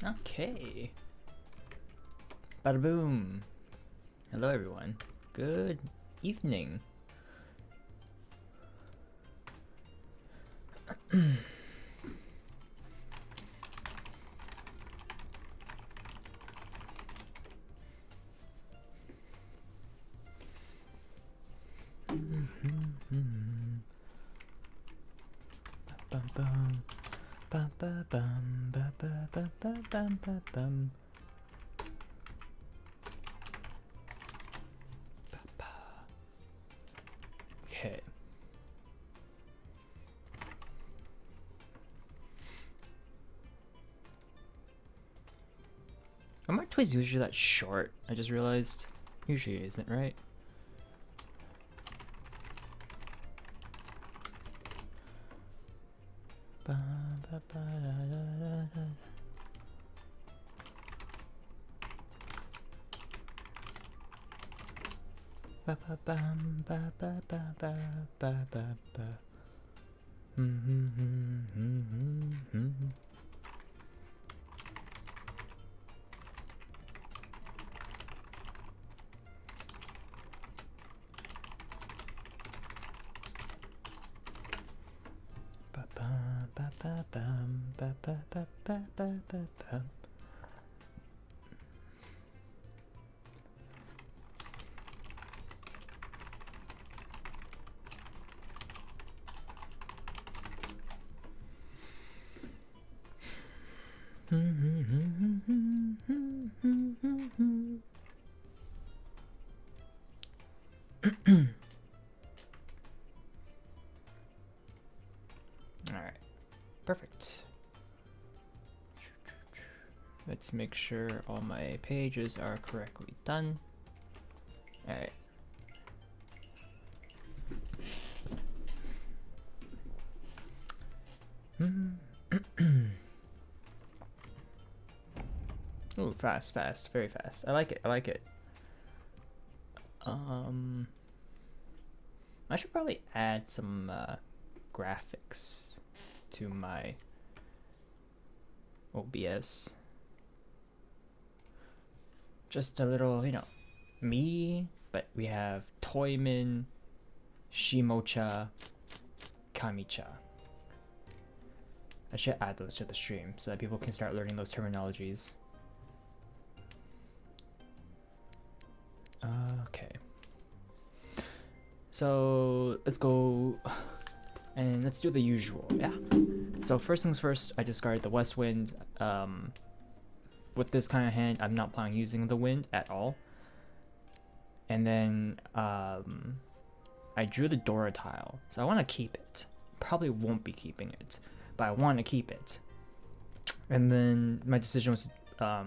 Okay. Bada boom. Hello everyone. Good evening. Okay. Are my twists usually that short? I just realized. Usually isn't, right? Alright, perfect. Let's make sure all my pages are correctly done. Alright. Ooh, fast, very fast. I like it, I like it. I should probably add some graphics to my OBS. Just a little, you know, me, but we have Toymin, Shimocha, Kamicha. I should add those to the stream so that people can start learning those terminologies. Okay. So let's go and let's do the usual, yeah? So first things first, I discarded the West Wind. With this kind of hand, I'm not planning on using the wind at all. And then I drew the Dora tile, so I want to keep it. Probably won't be keeping it, but I want to keep it. And then my decision was to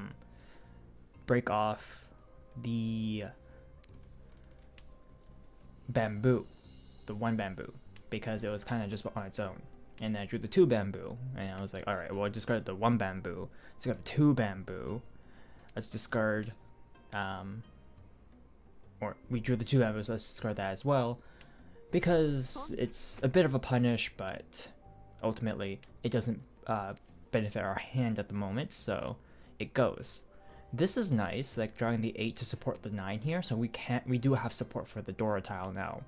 break off the bamboo, the one bamboo, because it was kind of just on its own. And then I drew the two bamboo, and I was like, all right, well, I discarded the one bamboo. Let's got the two bamboo. Let's discard, or we drew the two bamboo, so let's discard that as well, because it's a bit of a punish, but ultimately it doesn't benefit our hand at the moment, so it goes. This is nice, like drawing the 8 to support the 9 here, so we do have support for the Dora tile now.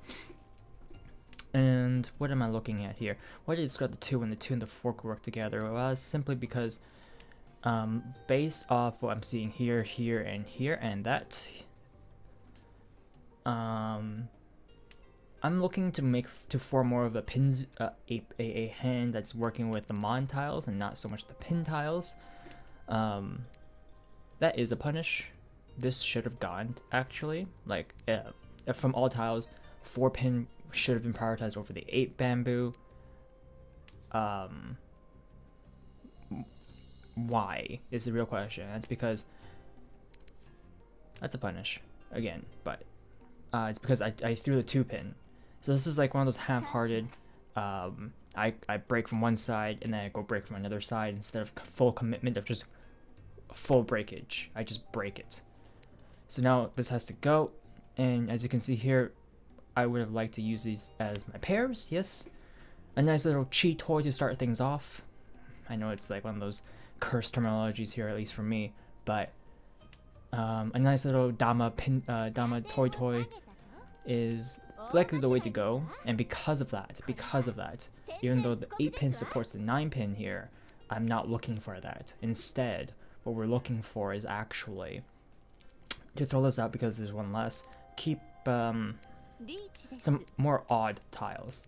And what am I looking at here? Why did I discard the 2 and the 2 and the 4 could work together? Well, that's simply because based off what I'm seeing here, here, and here, and that, I'm looking to form more of a pins, a hand that's working with the mon tiles and not so much the pin tiles. That is a punish. This should have gone, actually. Like, from all tiles, 4 pin should have been prioritized over the 8 bamboo. Why is the real question. That's because that's a punish again, but it's because I threw the 2 pin. So this is like one of those half-hearted, I break from one side and then I go break from another side instead of full commitment of just full breakage. I just break it. So now this has to go, and as you can see here, I would have liked to use these as my pairs, yes. A nice little cheat toy to start things off. I know it's like one of those cursed terminologies here, at least for me, but a nice little dama toy toy is likely the way to go. And because of that, even though the 8-pin supports the 9-pin here, I'm not looking for that. Instead, what we're looking for is actually to throw this out because there's one less. Keep some more odd tiles.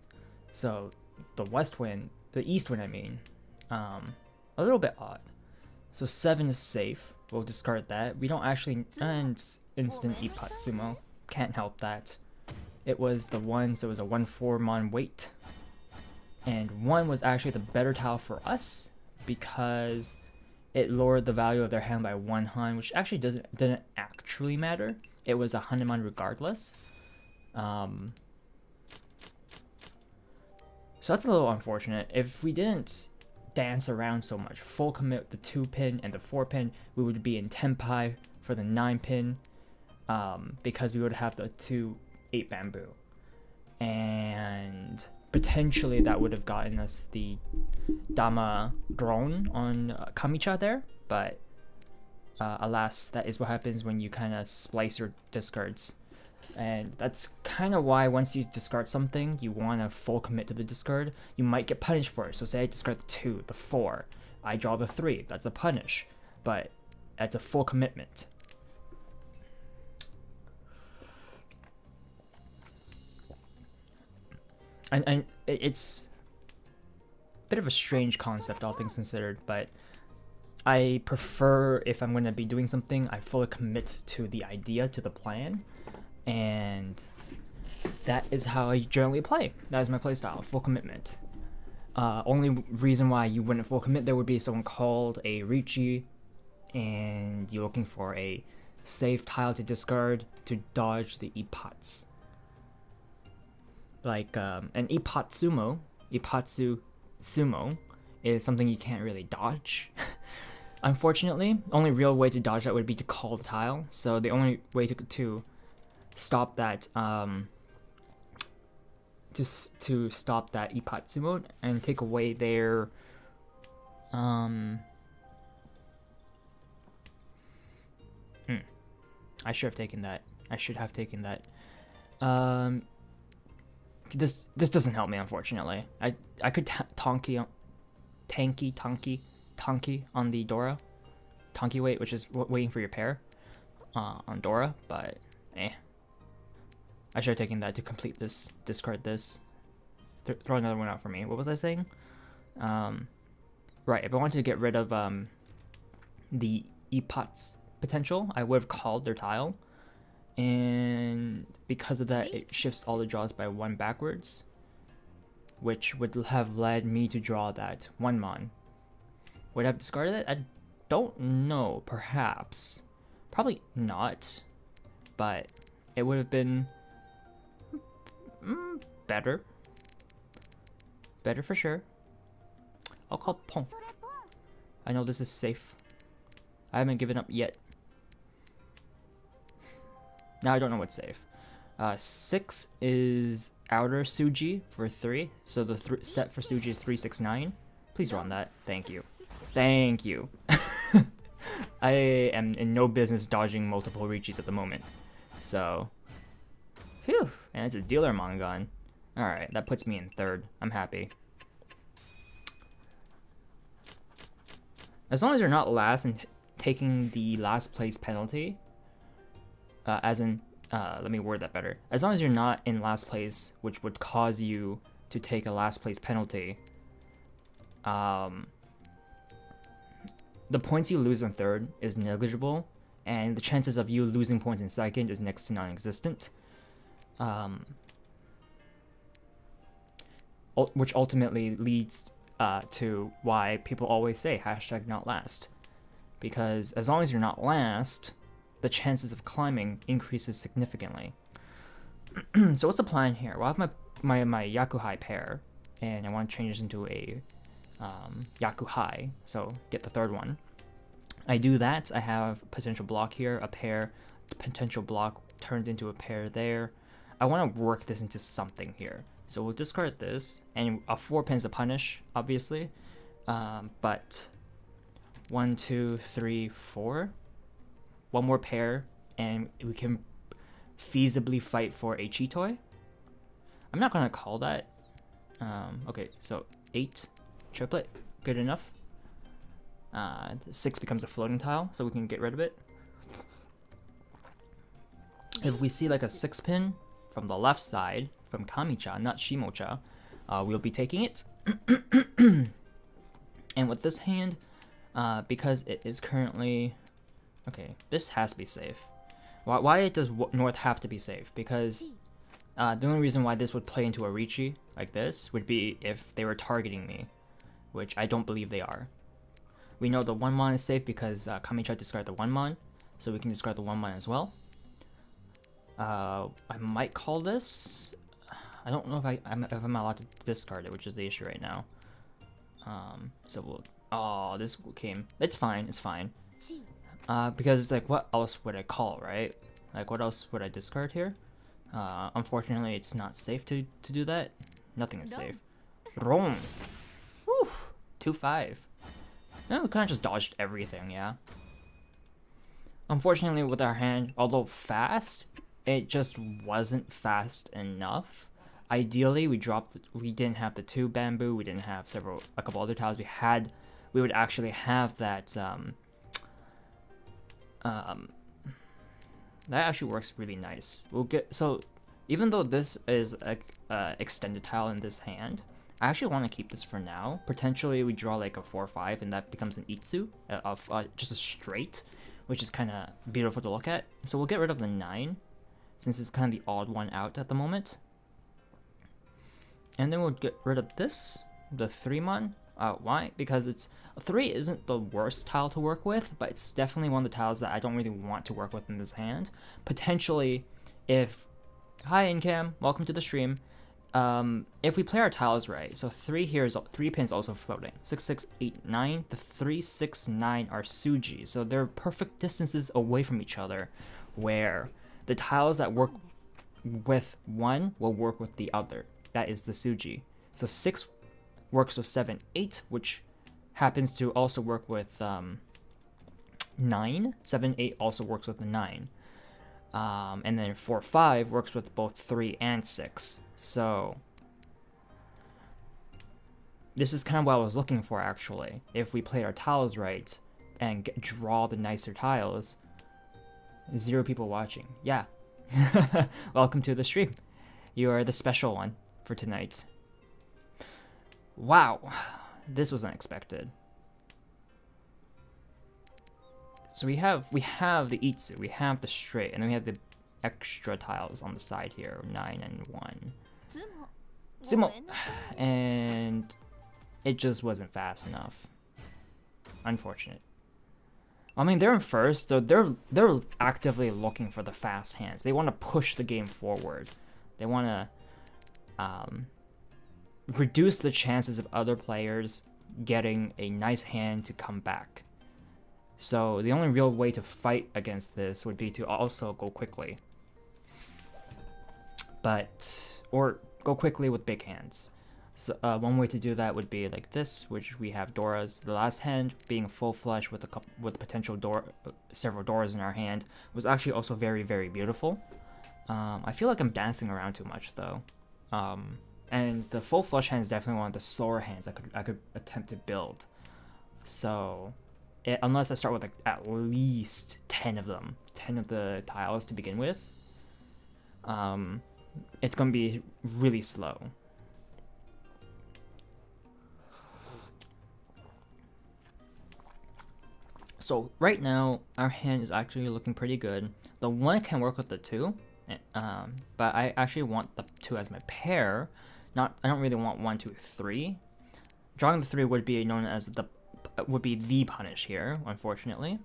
So the east wind, I mean, a little bit odd. So 7 is safe. We'll discard that. We don't actually instant Ipatsumo. Can't help that. It was the 1, so it was a 1/4 mon weight. And 1 was actually the better tile for us because it lowered the value of their hand by 1 han, which actually didn't actually matter. It was a Hanuman regardless. So that's a little unfortunate. If we didn't dance around so much, full commit the 2-pin and the 4-pin, we would be in Tenpai for the 9-pin, because we would have the 2-8 bamboo. And potentially that would have gotten us the Dama drone on Kamicha there, but alas, that is what happens when you kind of splice your discards. And that's kind of why once you discard something, you want to full commit to the discard. You might get punished for it. So say I discard the 2, the 4, I draw the 3, that's a punish, but that's a full commitment. And it's a bit of a strange concept, all things considered, but I prefer, if I'm going to be doing something, I fully commit to the idea, to the plan, and that is how I generally play. That is my playstyle, full commitment. Only reason why you wouldn't full commit, there would be someone called a Richi, and you're looking for a safe tile to discard to dodge the Ipats. Like an Ipatsu sumo is something you can't really dodge. Unfortunately, only real way to dodge that would be to call the tile. So the only way to stop that to stop that Ipatsumo and take away their I should have taken that. This doesn't help me, unfortunately. I could tanky on the Dora, tanky wait, which is waiting for your pair on Dora, but I should have taken that to complete this, discard this, throw another one out for me. What was I saying? Right, if I wanted to get rid of the Ipat's potential, I would have called their tile, and because of that, it shifts all the draws by 1 backwards, which would have led me to draw that 1 mon. Would I have discarded it? I don't know, perhaps. Probably not, but it would have been better. Better for sure. I'll call Pong. I know this is safe. I haven't given up yet. Now I don't know what's safe. 6 is outer Suji for 3, so the set for Suji is 369. Please run that. Thank you. Thank you. I am in no business dodging multiple Richis at the moment. So, phew, and it's a dealer Mangan. Alright, that puts me in 3rd. I'm happy. As long as you're not last and taking the last place penalty, as in, let me word that better. As long as you're not in last place, which would cause you to take a last place penalty, the points you lose in 3rd is negligible, and the chances of you losing points in 2nd is next to non-existent. Which ultimately leads to why people always say #NotLast. Because as long as you're not last, the chances of climbing increases significantly. So what's the plan here? Well, I have my Yakuhai pair, and I want to change this into a Yakuhai, so get the 3rd one. I do that, I have potential block here, a pair, potential block turned into a pair there. I want to work this into something here. So we'll discard this, and a 4-pin's a punish, obviously, but 1, 2, 3, 4. One more pair, and we can feasibly fight for a Chitoy. I'm not gonna call that. Okay, so 8 triplet, good enough. 6 becomes a floating tile, so we can get rid of it. If we see like a 6 pin from the left side, from Kami-cha, not Shimo-cha, we'll be taking it. And with this hand, because it is currently... Okay, this has to be safe. Why does North have to be safe? Because the only reason why this would play into a Richi like this would be if they were targeting me, which I don't believe they are. We know the 1-mon is safe because Kami-cha discarded the 1-mon, so we can discard the 1-mon as well. I might call this... I don't know if I'm allowed to discard it, which is the issue right now. So we'll... Oh, this came... It's fine, it's fine. Because it's like, what else would I call, right? Like, what else would I discard here? Unfortunately, it's not safe to do that. Nothing is safe. Wrong. Whew. 2-5. No, we kind of just dodged everything, yeah. Unfortunately, with our hand, although fast, it just wasn't fast enough. Ideally, we didn't have the 2 bamboo, we didn't have a couple other tiles. We would actually have that, that actually works really nice. So even though this is a extended tile in this hand, I actually want to keep this for now. Potentially we draw like a 4-5 and that becomes an Itsu of just a straight, which is kind of beautiful to look at. So we'll get rid of the 9 since it's kind of the odd one out at the moment. And then we'll get rid of this, the 3-mon. Why? Because 3 isn't the worst tile to work with, but it's definitely one of the tiles that I don't really want to work with in this hand. Potentially, if... Hi, Incam. Welcome to the stream. If we play our tiles right, so 3 here is 3 pins also floating. 6, 6, 8, 9. The 3, 6, 9 are Suji, so they're perfect distances away from each other, where the tiles that work with one will work with the other. That is the Suji. So 6 works with 7, 8, which happens to also work with 9. 7, 8 also works with the 9. And then 4, 5 works with both 3 and 6. So this is kind of what I was looking for, actually. If we played our tiles right and draw the nicer tiles. 0 people watching. Yeah. Welcome to the stream. You are the special one for tonight. Wow. This was unexpected. So we have the Itsu, we have the straight, and then we have the extra tiles on the side here, 9 and 1. Sumo. And it just wasn't fast enough. Unfortunate. I mean, they're in first, so they're actively looking for the fast hands. They want to push the game forward. They want to reduce the chances of other players getting a nice hand to come back. So the only real way to fight against this would be to also go quickly. Or go quickly with big hands. So one way to do that would be like this, which we have Doras. The last hand being full flush with potential several Doras in our hand was actually also very, very beautiful. I feel like I'm dancing around too much though. And the full flush hand is definitely one of the slower hands I could attempt to build. So unless I start with like at least 10 of them, 10 of the tiles to begin with, it's gonna be really slow. So right now our hand is actually looking pretty good. The 1 can work with the 2, but I actually want the 2 as my pair. I don't really want 1, 2, 3. Drawing the 3 would be known as the punish here, unfortunately.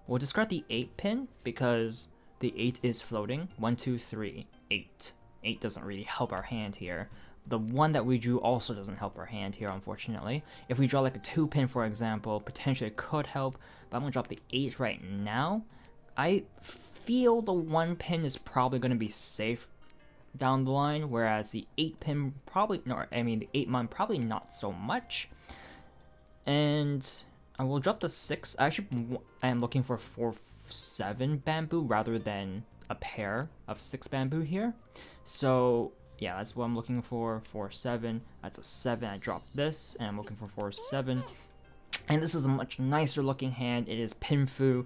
We'll discard the 8 pin because the 8 is floating. 1, 2, 3, 8. 8 doesn't really help our hand here. The 1 that we drew also doesn't help our hand here, unfortunately. If we draw like a 2 pin, for example, potentially it could help, but I'm gonna drop the 8 right now. I feel the 1 pin is probably gonna be safe down the line, whereas the 8 pin the 8 mon probably not so much. And I will drop the 6. I am looking for 4-7 bamboo rather than a pair of 6 bamboo here. So yeah, that's what I'm looking for. 4-7. That's a 7. I dropped this, and I'm looking for 4-7. And this is a much nicer looking hand. It is Pinfu,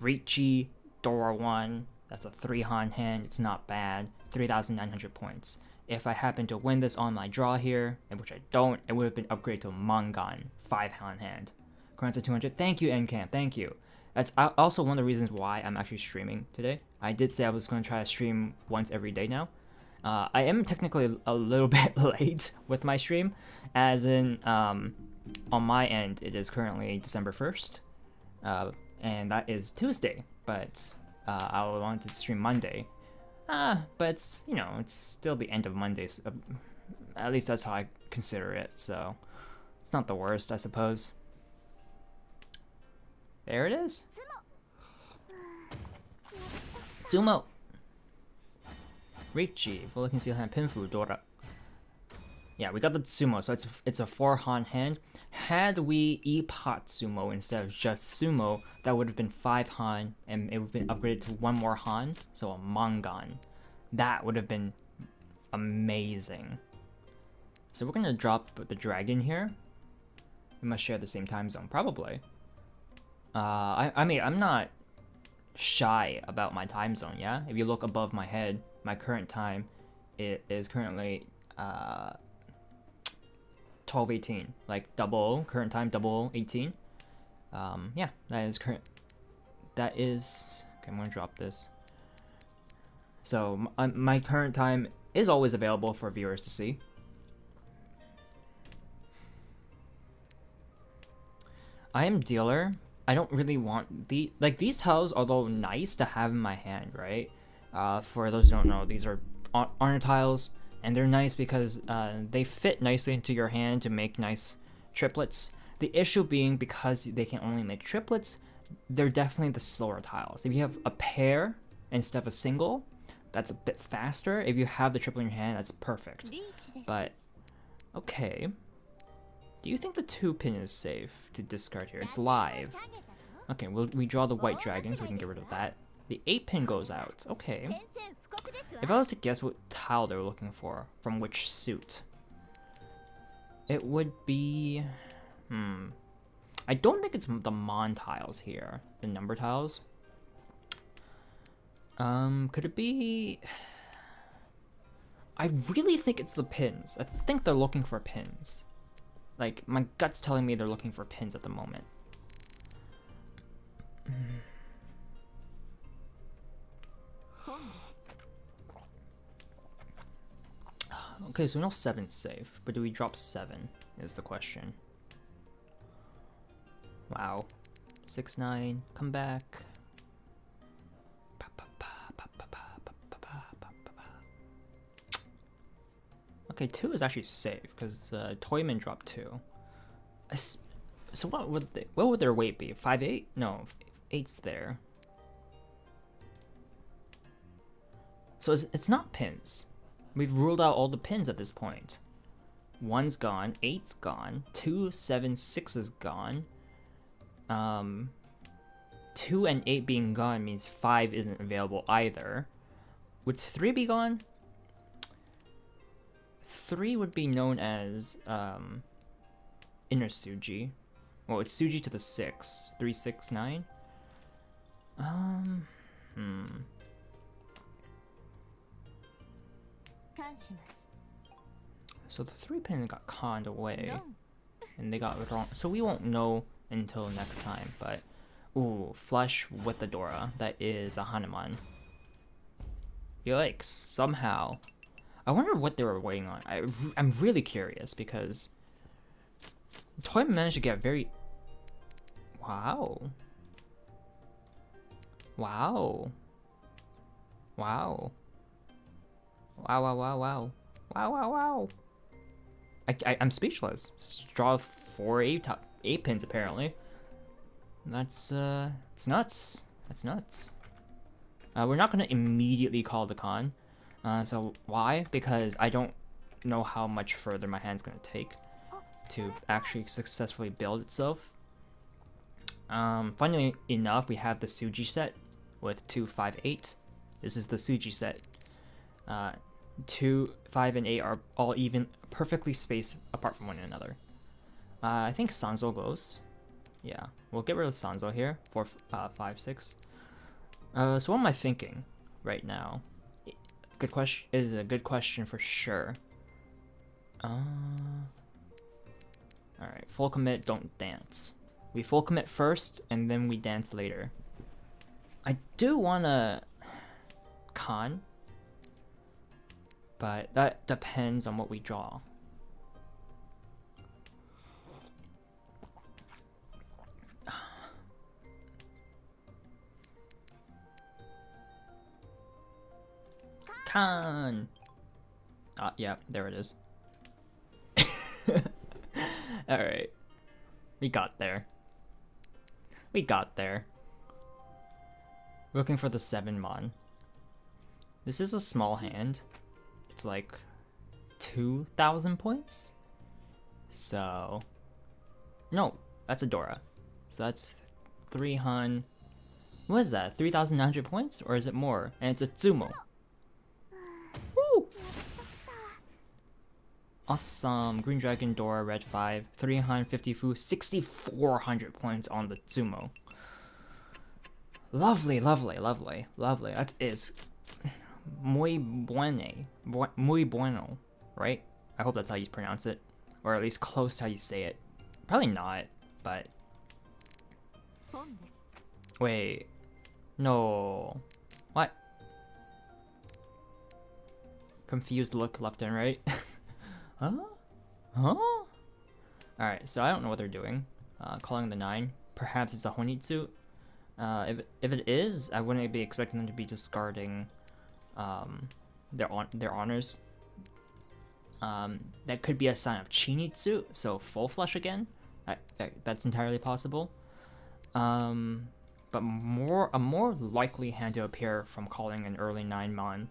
Richi, Dora 1. That's a 3-Han hand. It's not bad. 3,900 points. If I happen to win this on my draw here, which I don't, it would have been upgraded to a Mangan 5-Han hand. Current to 200. Thank you, NCAM. Thank you. That's also one of the reasons why I'm actually streaming today. I did say I was going to try to stream once every day now. I am technically a little bit late with my stream, as in, on my end, it is currently December 1st, and that is Tuesday, but I wanted to stream Monday. But, you know, it's still the end of Monday, so, at least that's how I consider it, so it's not the worst, I suppose. There it is. Tsumo. Richi, fully concealed hand, Pinfu, Dora. Yeah, we got the Tsumo, so it's a 4-Han hand. Had we Epot Tsumo instead of just Sumo, that would have been 5-Han, and it would have been upgraded to 1 more Han, so a Mangan. That would have been amazing. So we're gonna drop the dragon here. We must share the same time zone, probably. I mean, I'm not shy about my time zone, yeah? If you look above my head, my current time, it is currently 12:18, like double current time, double 18. Yeah, that is current. That is okay. I'm gonna drop this. So my current time is always available for viewers to see. I am dealer. I don't really want these tiles, although nice to have in my hand, right? For those who don't know, these are honor tiles, and they're nice because they fit nicely into your hand to make nice triplets. The issue being, because they can only make triplets, they're definitely the slower tiles. If you have a pair instead of a single, that's a bit faster. If you have the triplet in your hand, that's perfect. But okay. Do you think the 2-pin is safe to discard here? It's live. Okay, we draw the white dragon, so we can get rid of that. The 8-pin goes out. Okay. If I was to guess what tile they were looking for, from which suit, it would be... I don't think it's the Mon tiles here. The number tiles. Could it be... I really think it's the pins. I think they're looking for pins. Like, my gut's telling me they're looking for pins at the moment. Okay, so we know 7's safe, but do we drop 7 is the question. Wow. 6-9, come back. Okay, 2 is actually safe because Toyman dropped 2. So what would their weight be? 5-8? No, 8's there. So it's not pins. We've ruled out all the pins at this point. 1's gone, 8's gone, 2, 7, 6 is gone. 2 and 8 being gone means 5 isn't available either. Would 3 be gone? 3 would be known as inner Suji. Well, it's Suji to the 6. 3, 6, 9. So the 3-pin got conned away, and they got wrong. So we won't know until next time. But ooh, flush with the Dora. That is a Hanuman. Yikes! Somehow, I wonder what they were waiting on. I'm really curious because Toy managed to get very. Wow. Wow. Wow. Wow, wow, wow, wow. Wow, wow, wow. I'm speechless. Draw 4 8 pins apparently. That's it's nuts. That's nuts. We're not gonna immediately call the con. So why? Because I don't know how much further my hand's gonna take to actually successfully build itself. Funnily enough, we have the Suji set with 2, 5, 8. This is the Suji set. 2, 5, and 8 are all even, perfectly spaced apart from one another. I think Sanzo goes. Yeah, we'll get rid of Sanzo here. 4, 5, 6. So what am I thinking right now? Good question. Is a good question for sure. Alright, full commit, don't dance. We full commit first, and then we dance later. I do wanna con, but that depends on what we draw. Con! Yeah, there it is. Alright. We got there. We got there. Looking for the 7 mon. This is a small hand. It's like 2,000 points? So... No, that's a Dora. So that's 300... What is that? 3,900 points? Or is it more? And it's a Tsumo. Woo! Awesome. Green Dragon, Dora, Red 5, 350 Fu, 6,400 points on the Tsumo. Lovely, lovely, lovely, lovely. That is muy bueno, right? I hope that's how you pronounce it. Or at least close to how you say it. Probably not, but... Wait. No. What? Confused look left and right. Huh? Huh? Alright, so I don't know what they're doing. Calling the 9. Perhaps it's a Honitsu. If it is, I wouldn't be expecting them to be discarding their honors. That could be a sign of Chinitsu, so full flush again. That's entirely possible. But a more likely hand to appear from calling an early 9 mon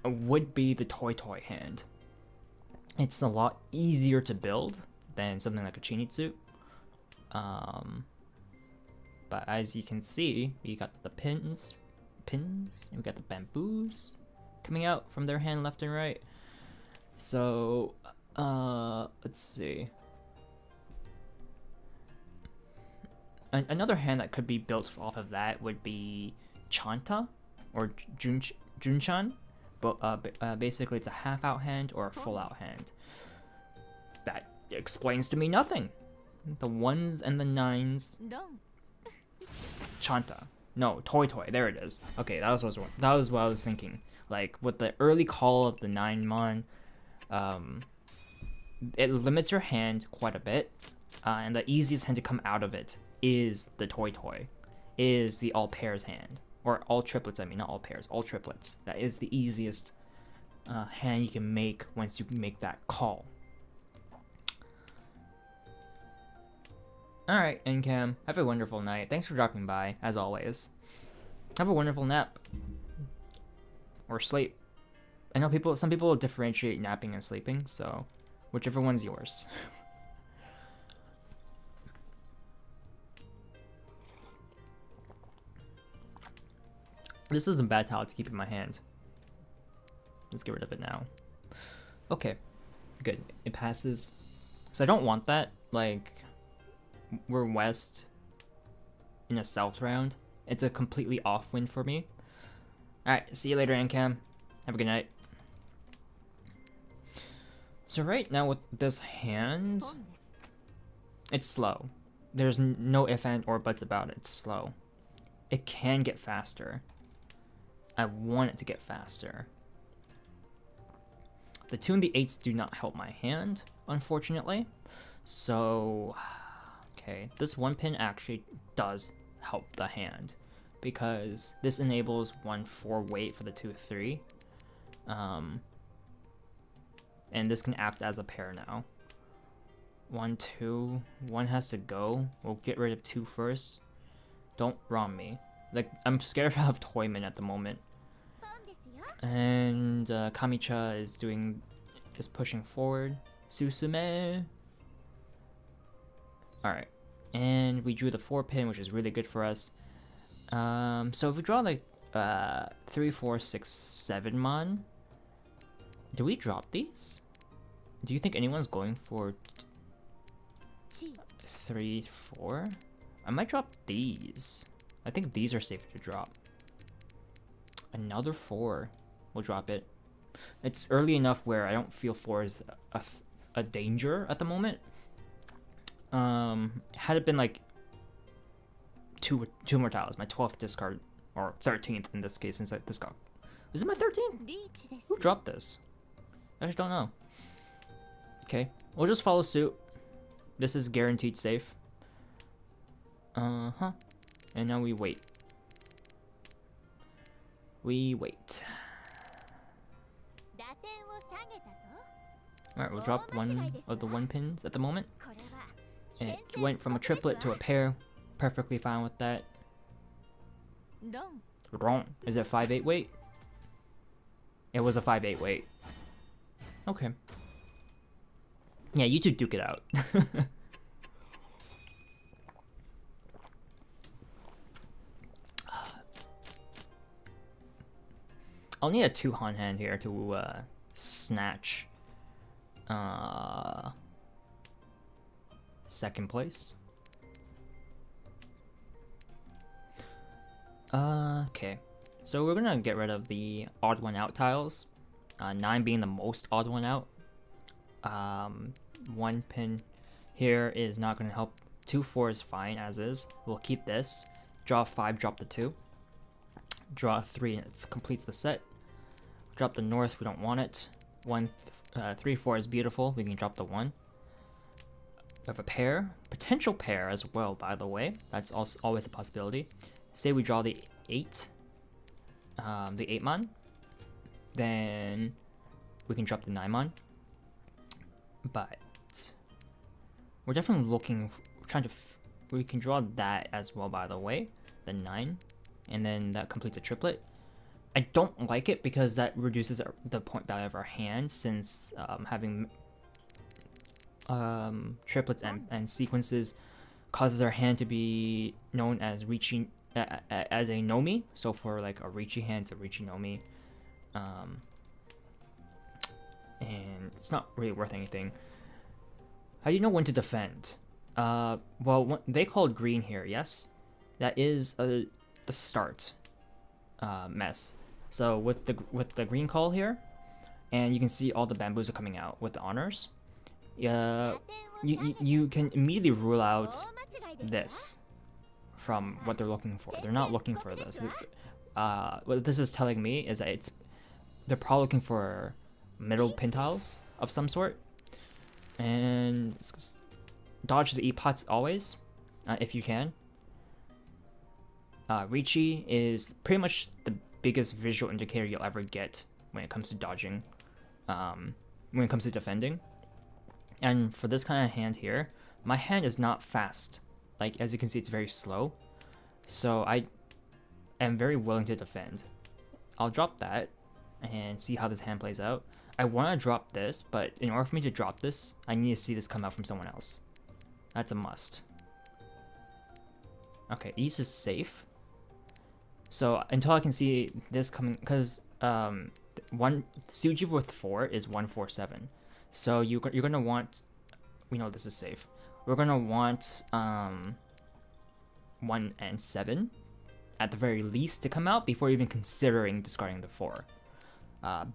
would be the Toy Toy hand. It's a lot easier to build than something like a Chinitsu. But as you can see, we got the pins, and we got the bamboos coming out from their hand left and right. So, let's see. Another hand that could be built off of that would be Chanta or Junchan. But basically it's a half out hand or a full out hand. That explains to me nothing. The 1s and the 9s. Chanta. No, Toy Toy. There it is. Okay, that was what I was thinking. Like with the early call of the 9 mon, it limits your hand quite a bit, and the easiest hand to come out of it is the Toy Toy, is the all pairs hand. Or all triplets, I mean, not all pairs, all triplets. That is the easiest hand you can make once you make that call. Alright, Encam, have a wonderful night. Thanks for dropping by, as always. Have a wonderful nap. Or sleep. I know some people differentiate napping and sleeping, so whichever one's yours. This is a bad towel to keep in my hand. Let's get rid of it now. Okay, good. It passes. So I don't want that. Like, we're west in a south round. It's a completely off win for me. Alright, see you later, Encam. Have a good night. So right now with this hand, it's slow. There's no if and or buts about it. It's slow. It can get faster. I want it to get faster. The 2 and the 8s do not help my hand, unfortunately. So, okay, this 1 pin actually does help the hand, because this enables 1-4 weight for the 2-3. And this can act as a pair now. 1-2, 1 has to go. We'll get rid of 2 first. Don't ROM me. Like, I'm scared of Toyman at the moment. And Kamicha is pushing forward. Susume. Alright. And we drew the 4 pin, which is really good for us. So if we draw like 3, 4, 6, 7 mon, do we drop these? Do you think anyone's going for 3, 4? I might drop these. I think these are safe to drop. Another 4. We'll drop it. It's early enough where I don't feel 4 is a danger at the moment. Had it been like two more tiles, my 12th discard, or 13th in this case, since this got... Is it my 13th? Who dropped this? I just don't know. Okay, we'll just follow suit. This is guaranteed safe. And now we wait. We wait. Alright, we'll drop one of the 1 pins at the moment. It went from a triplet to a pair. Perfectly fine with that. Wrong. Is it 5-8 weight? It was a 5-8 weight. Okay. Yeah, you two duke it out. I'll need a 2-han hand here to snatch second place. Okay, so we're gonna get rid of the odd one out tiles. 9 being the most odd one out. 1 pin here is not gonna help. 2, 4 is fine as is. We'll keep this. Draw 5, drop the 2. Draw 3, and it completes the set. Drop the north, we don't want it. 3, 4 is beautiful. We can drop the 1. We have a pair, potential pair as well, by the way. That's also always a possibility. Say we draw the 8, the 8 mon, then we can drop the 9 mon. But we're definitely looking, trying to. We can draw that as well, by the way, the 9, and then that completes a triplet. I don't like it because that reduces the point value of our hand, since having triplets and sequences causes our hand to be known as reaching as a nomi. So for like a Richi hand, it's a Richi nomi, and it's not really worth anything. How do you know when to defend? Well, they called green here. Yes, that is the start mess. So with the green call here, and you can see all the bamboos are coming out with the honors. You can immediately rule out this from what they're looking for. They're not looking for this. What this is telling me is that they're probably looking for middle pin tiles of some sort, and dodge the e-pots always if you can. Richi is pretty much the biggest visual indicator you'll ever get when it comes to dodging, when it comes to defending. And for this kind of hand here, my hand is not fast. Like, as you can see, it's very slow. So I am very willing to defend. I'll drop that and see how this hand plays out. I want to drop this, but in order for me to drop this, I need to see this come out from someone else. That's a must. Okay, east is safe. So until I can see this coming, because one Suji with 4 is 147. So you're gonna want, we know this is safe. We're gonna want 1 and 7 at the very least to come out before even considering discarding the 4.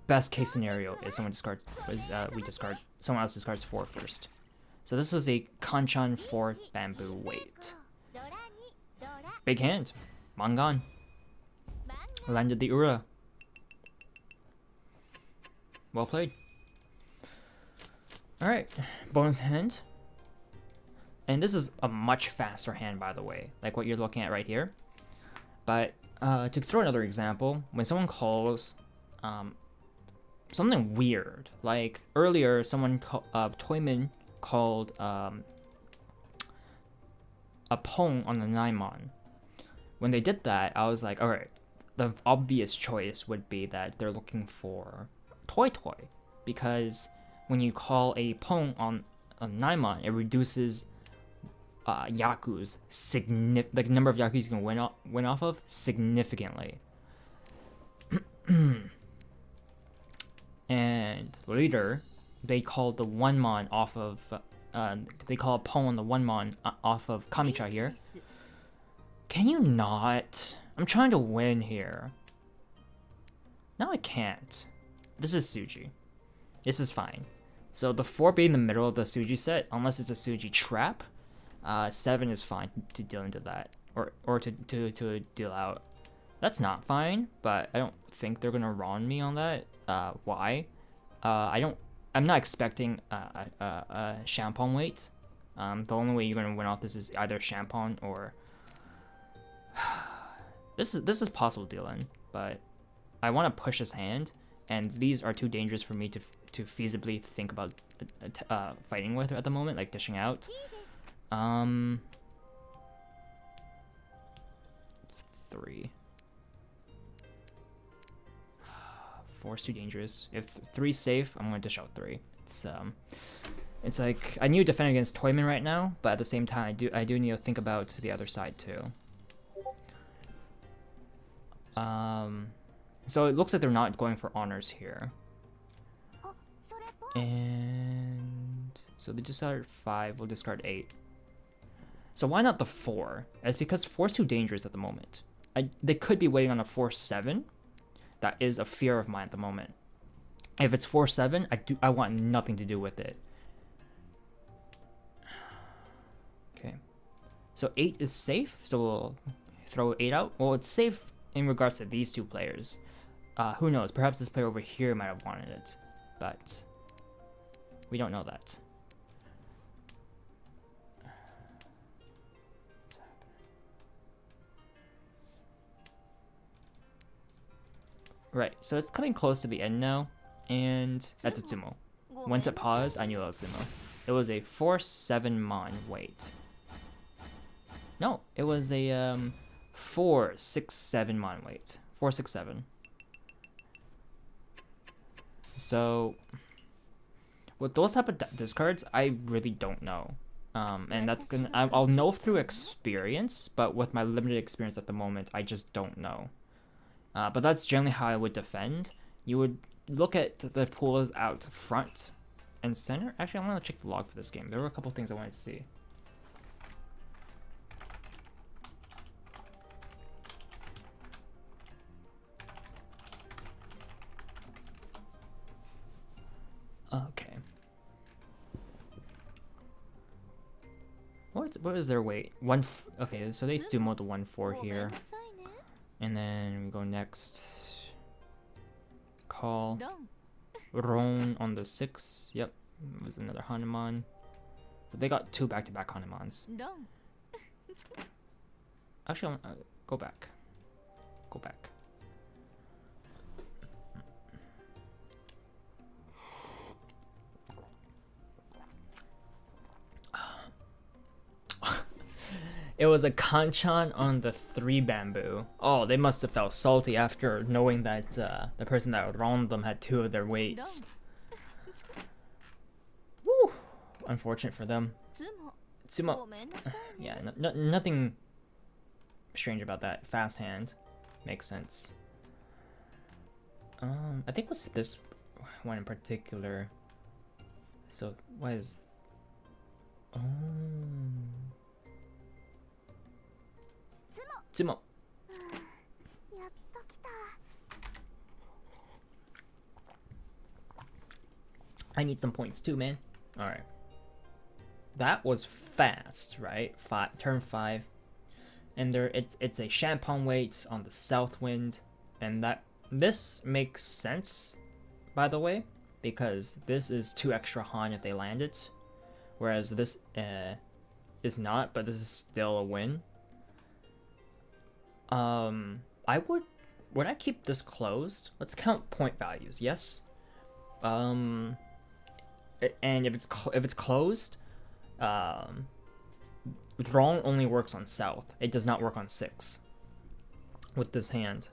Best case scenario is someone someone else discards 4 first. So this was a Kanchan 4 bamboo weight. Big hand, Mangan. Landed the Ura. Well played. Alright, bonus hand. And this is a much faster hand, by the way, like what you're looking at right here. But to throw another example, when someone calls something weird, like earlier someone Toyman called a Pong on the 9-mon. When they did that, I was like, alright, the obvious choice would be that they're looking for Toy, because when you call a Pong on a 9-mon, it reduces Yaku's the number of Yakus you can win off of significantly. And later, they call the one mon off of they call a pawn on the one mon off of Kamicha here. Can you not? I'm trying to win here. No, I can't. This is Suji. This is fine. So the 4 being the middle of the Suji set, unless it's a Suji trap, 7 is fine to deal into that, or to deal out. That's not fine, but I don't think they're gonna Ron me on that. Why? I'm not expecting a Champon weight. The only way you're gonna win off this is either Champon or this is possible dealing, but I want to push his hand, and these are too dangerous for me to feasibly think about fighting with at the moment, like dishing out. It's 3. 4 is too dangerous. If 3's safe, I'm gonna dish out 3. It's like I need to defend against Toyman right now, but at the same time, I do need to think about the other side too. So it looks like they're not going for honors here. And so they discarded 5, we'll discard 8. So why not the 4? It's because 4's too dangerous at the moment. They could be waiting on a 4-7. That is a fear of mine at the moment. If it's 4-7, I want nothing to do with it. Okay. So 8 is safe, so we'll throw 8 out. Well, it's safe in regards to these 2 players. Who knows? Perhaps this player over here might have wanted it, but we don't know that. Right, so it's coming close to the end now, and that's Tsumo. Once it paused, I knew it was Tsumo. It was a 4-7 mon wait. No, it was a 4-6-7 mon wait. 4-6-7. So with those type of discards, I really don't know. And that's gonna I'll know through experience, but with my limited experience at the moment, I just don't know. But that's generally how I would defend. You would look at the pools out front and center. Actually, I want to check the log for this game. There were a couple things I wanted to see. Okay. What is their weight? Okay, so they do the 1-4 here. And then we go next. Call. Ron on the 6. Yep. It was another Hanuman. So they got 2 back-to-back Hanumans. Actually, go back. Go back. It was a Kanchan on the 3 bamboo. Oh, they must have felt salty after knowing that the person that wronged them had 2 of their weights. Woo! Unfortunate for them. Tsumo. Yeah, nothing strange about that. Fast hand. Makes sense. I think it was this one in particular. So, what is... Oh... Tsumo. I need some points too, man. Alright. That was fast, right? Turn 5. And it's a Champon weight on the south wind. And this makes sense, by the way, because this is 2 extra Han if they land it. Whereas this is not, but this is still a win. Would I keep this closed? Let's count point values. Yes. And if it's closed, wrong only works on south. It does not work on 6 with this hand.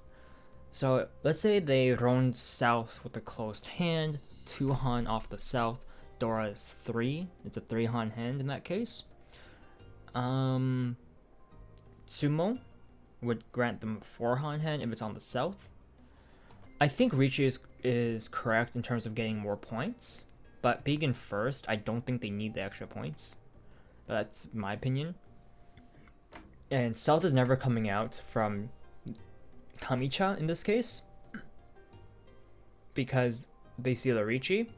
So let's say they roam south with a closed hand, 2 Han off the south. Dora is 3. It's a 3 Han hand in that case. Sumo would grant them 4 Han hand if it's on the south. I think Ricci is correct in terms of getting more points, but being in first, I don't think they need the extra points. That's my opinion. And south is never coming out from Kamicha in this case, because they see the Ricci,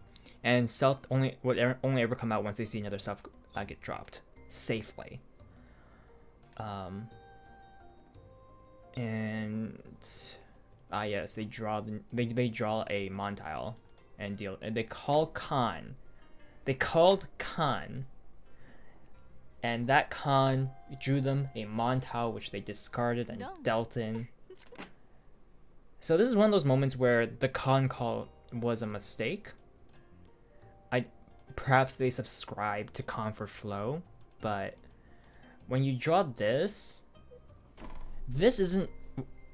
and south would only ever come out once they see another south get dropped safely. And yes, they draw a Mon tile and deal, and they call Khan. They called Khan, and that Khan drew them a Mon tile which they discarded and dealt in. So this is one of those moments where the Khan call was a mistake. Perhaps they subscribed to Khan for flow, but when you draw this isn't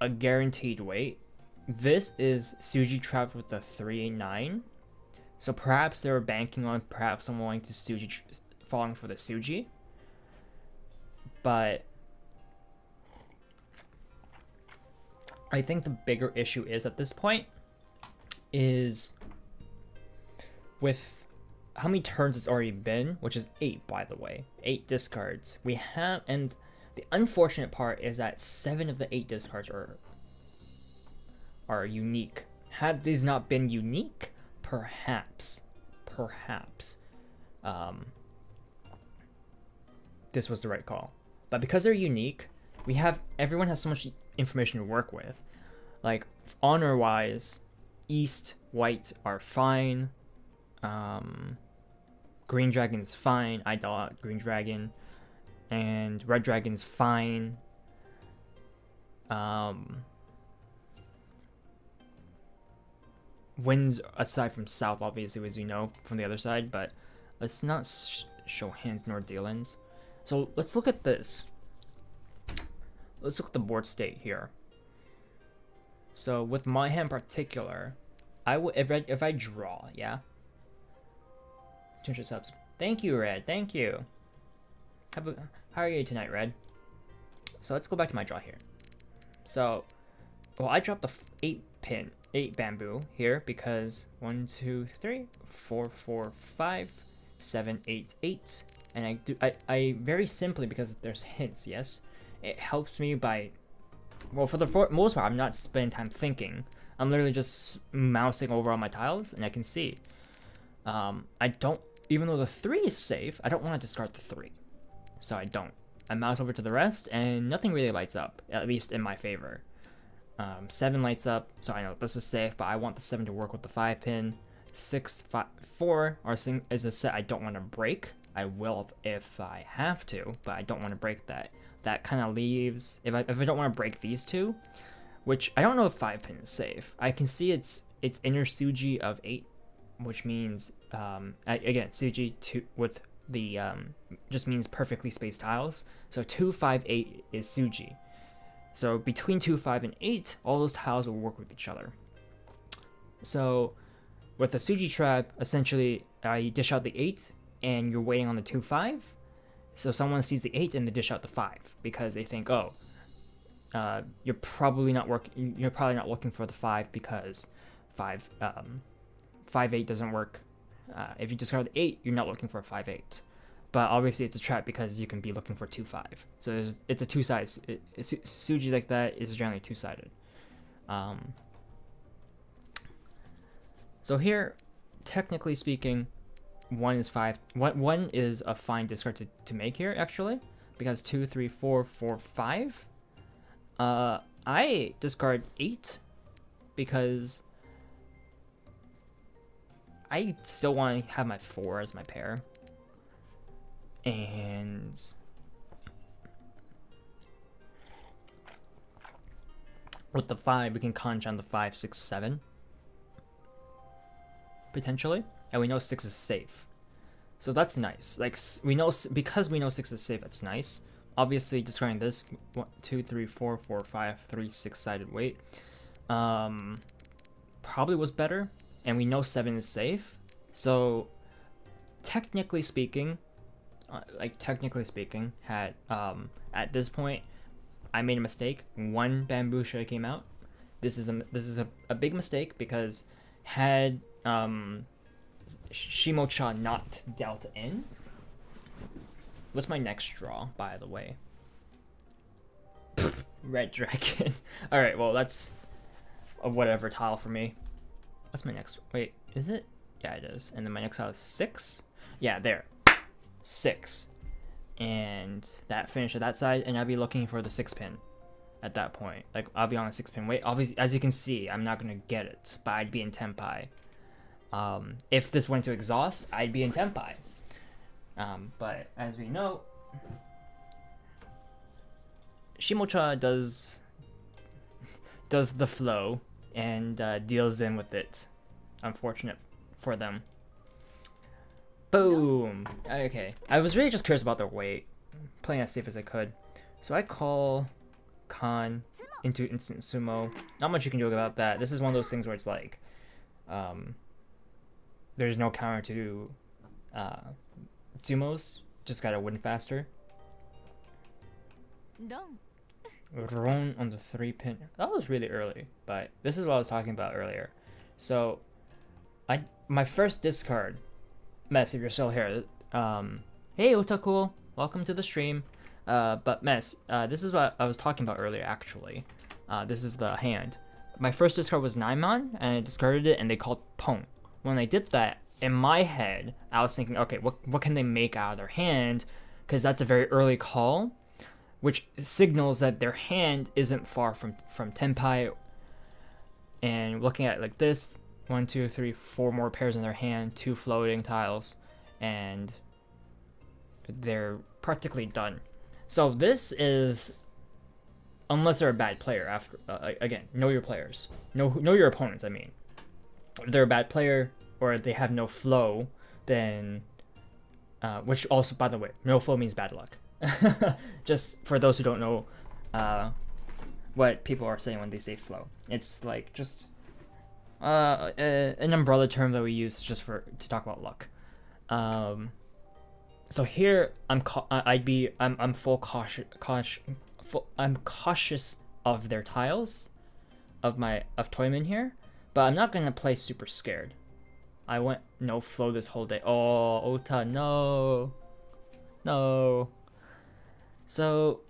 a guaranteed wait. This is Suji trapped with the 3-9. So perhaps they were banking on perhaps someone wanting to Suji falling for the Suji. But I think the bigger issue is at this point is with how many turns it's already been, which is 8 by the way. 8 discards. We have, and the unfortunate part is that 7 of the 8 discards are unique. Had these not been unique, perhaps this was the right call. But because they're unique, everyone has so much information to work with. Like honor wise, East, White are fine. Green Dragon's fine. I thought Green Dragon. And Red Dragon's fine. Wins aside from South, obviously, as you know, from the other side, but let's not show hands nor dealings. So let's look at this. Let's look at the board state here. So with my hand in particular, I would if I draw, yeah. 200 subs. Thank you, Red. Thank you. How are you tonight, Red? So let's go back to my draw here. So, well, I dropped the 8 bamboo here because 1, 2, 3, 4, 4, 5, 7, 8, 8, and I very simply, because there's hints. Yes, it helps me by, well, for the most part, I'm not spending time thinking. I'm literally just mousing over all my tiles, and I can see. I don't, even though the 3 is safe, I don't want to discard the 3. So I don't. I mouse over to the rest, and nothing really lights up, at least in my favor. 7 lights up, so I know this is safe, but I want the 7 to work with the 5 pin. 6, 5, 4 is a set I don't want to break. I will if I have to, but I don't want to break that. That kind of leaves, if I don't want to break these 2, which I don't know if 5 pin is safe. I can see it's inner Suji of 8, which means, again, Suji 2 with the, just means perfectly spaced tiles. So 2, 5, 8 is Suji. So between 2, 5, and 8, all those tiles will work with each other. So with the Suji trap, essentially, you dish out the 8, and you're waiting on the 2, 5. So someone sees the 8 and they dish out the 5 because they think, oh, you're probably not looking for the 5 because 5, 5, 8 doesn't work. If you discard the 8, you're not looking for a 5, 8. But obviously it's a trap because you can be looking for 2, 5. So it's a 2-sided. Suji like that is generally 2-sided. So here, technically speaking, 1 is 5. 1 is a fine discard to make here, actually, because 2, 3, 4, 4, 5. I discard 8 because I still want to have my 4 as my pair. And with the 5, we can conjure on the 5, 6, 7. Potentially. And we know 6 is safe. So that's nice. Like, because we know 6 is safe, that's nice. Obviously, discarding this 1, 2, 3, 4, 4, 5, 3, 6-sided weight probably was better. And we know 7 is safe. So, technically speaking, like technically speaking, had at this point, I made a mistake. One bamboo should have came out. This is a big mistake because had Shimocha not dealt in. What's my next draw, by the way? Red dragon. All right, well that's a whatever tile for me. What's my next? Wait, is it? Yeah, it is. And then my next tile is 6. Yeah, there. 6. And that finished at that side, and I'll be looking for the 6 pin at that point. Like, I'll be on a 6 pin. Wait, obviously, as you can see, I'm not gonna get it, but I'd be in Tenpai. If this went to exhaust, I'd be in Tenpai. But as we know, Shimocha does the flow and deals in with it. Unfortunate for them. Boom. Okay, I was really just curious about their weight, playing as safe as I could. So I call Khan into instant sumo. Not much you can do about that. This is one of those things where it's like, there's no counter to Tsumos. Just gotta win faster. Ron on the 3 pin. That was really early, but this is what I was talking about earlier. So, my first discard, Mess, if you're still here. Hey Otaku, welcome to the stream. But Mess, this is what I was talking about earlier. Actually, this is the hand. My first discard was Naimon, and I discarded it, and they called Pong. When I did that, in my head, I was thinking, okay, what can they make out of their hand? Because that's a very early call, which signals that their hand isn't far from Tenpai. And looking at it like this, 1, 2, 3, 4 more pairs in their hand, 2 floating tiles, and they're practically done. So this is, unless they're a bad player. After again, know your players, know your opponents. I mean, if they're a bad player or they have no flow, then which also, by the way, no flow means bad luck. Just for those who don't know what people are saying when they say flow, it's like just an umbrella term that we use just to talk about luck. So here I'm cautious of their tiles, of Toyman here, but I'm not gonna play super scared. I went no flow this whole day. Oh, Ota, no. So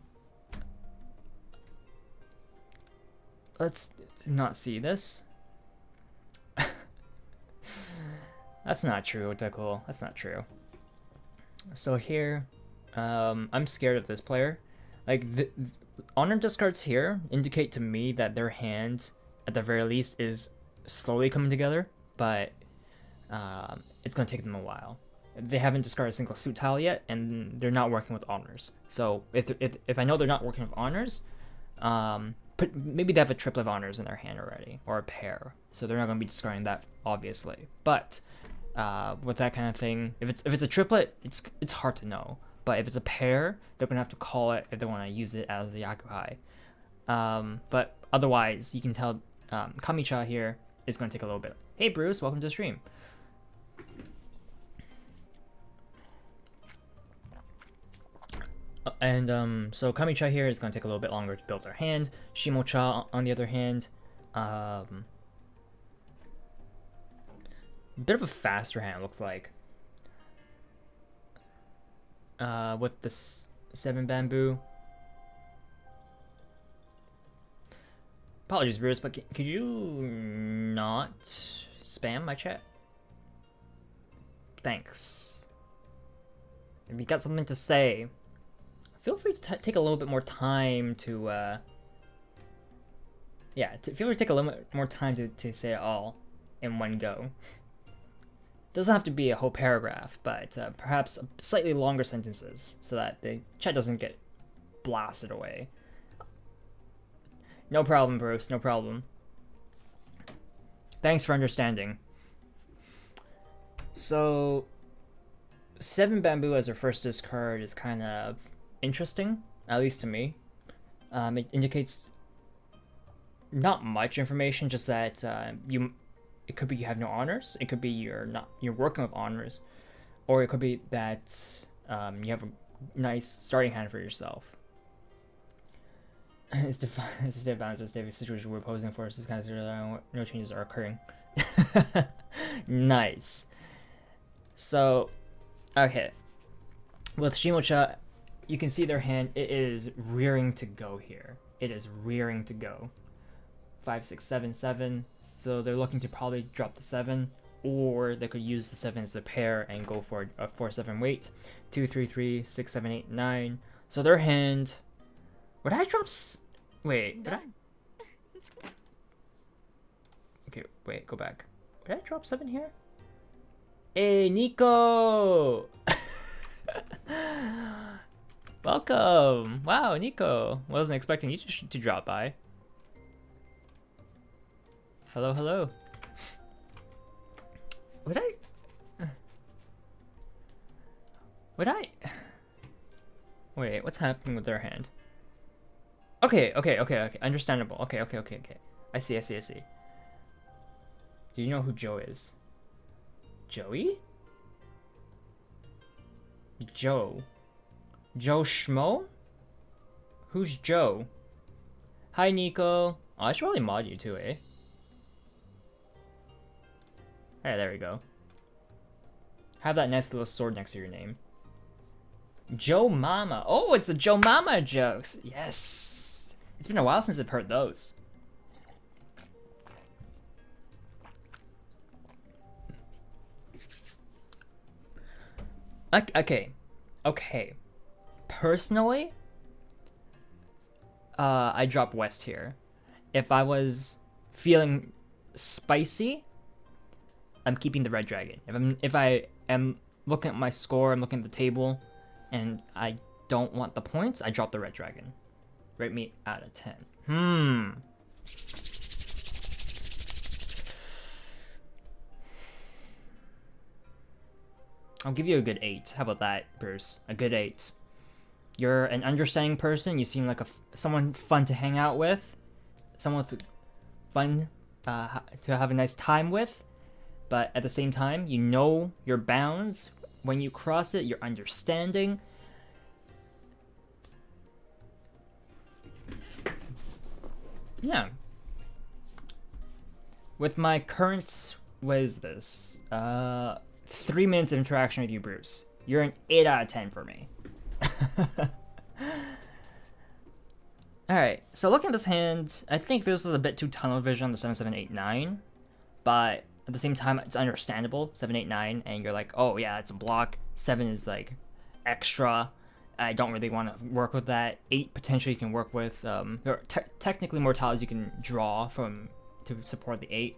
let's not see this. That's not true, Otaku. That's not true. So here, I'm scared of this player. Like, the honor discards here indicate to me that their hand, at the very least, is slowly coming together, but it's going to take them a while. They haven't discarded a single suit tile yet, and they're not working with honors. So if I know they're not working with honors, maybe they have a triplet of honors in their hand already, or a pair. So they're not going to be discarding that, obviously. But with that kind of thing, if it's a triplet, it's hard to know. But if it's a pair, they're gonna have to call it if they want to use it as a yakuhai. But otherwise, you can tell Kamicha here is going to take a little bit. Hey Bruce, welcome to the stream. And so Kamicha here is going to take a little bit longer to build their hand. Shimocha, on the other hand, bit of a faster hand, looks like. With the 7 bamboo. Apologies, Bruce, but could you not spam my chat? Thanks. If you got something to say, feel free to take a little bit more time to, feel free to take a little bit more time to say it all in one go. Doesn't have to be a whole paragraph, but perhaps slightly longer sentences so that the chat doesn't get blasted away. No problem, Bruce, no problem. Thanks for understanding. So, 7 bamboo as our first discard is kind of interesting, at least to me. It indicates not much information, just that it could be you have no honors. It could be you're working with honors, or it could be that You have a nice starting hand for yourself. It's a state of balance or state of situation we're posing for us. This kind of no changes are occurring. Nice. So, okay. With Shimocha, you can see their hand. It is rearing to go here. It is rearing to go. 5, 6, 7, 7. So they're looking to probably drop the 7, or they could use the 7 as a pair and go for a 4-7 weight. 2, 3, 3, 6, 7, 8, 9. So their hand. Would I drop? Wait. Would I? Okay. Wait. Go back. Would I drop 7 here? Hey, Nico! Welcome! Wow, Nico. Wasn't expecting you to drop by. Hello, hello. Would I? Wait, what's happening with their hand? Okay. Understandable. Okay. I see. Do you know who Joe is? Joey? Joe Schmo? Who's Joe? Hi, Nico. Oh, I should probably mod you too, eh? Hey, there we go. Have that nice little sword next to your name. Joe Mama. Oh, it's the Joe Mama jokes. Yes. It's been a while since I've heard those. Okay. Personally, I drop West here. If I was feeling spicy, I'm keeping the Red Dragon. If I am looking at my score, I'm looking at the table, and I don't want the points, I drop the Red Dragon. Rate me out of 10. I'll give you a good 8. How about that, Bruce? A good 8. You're an understanding person. You seem like someone fun to hang out with, someone fun to have a nice time with. But at the same time, you know your bounds. When you cross it, you're understanding. Yeah. With my current, what is this? 3 minutes of interaction with you, Bruce. You're an 8 out of 10 for me. Alright, so looking at this hand, I think this is a bit too tunnel vision on the 7, 7, 8, 9. But at the same time, it's understandable. 7, 8, 9, and you're like, oh yeah, it's a block. 7 is like extra. I don't really want to work with that. 8 potentially you can work with. There are technically more tiles you can draw from to support the 8,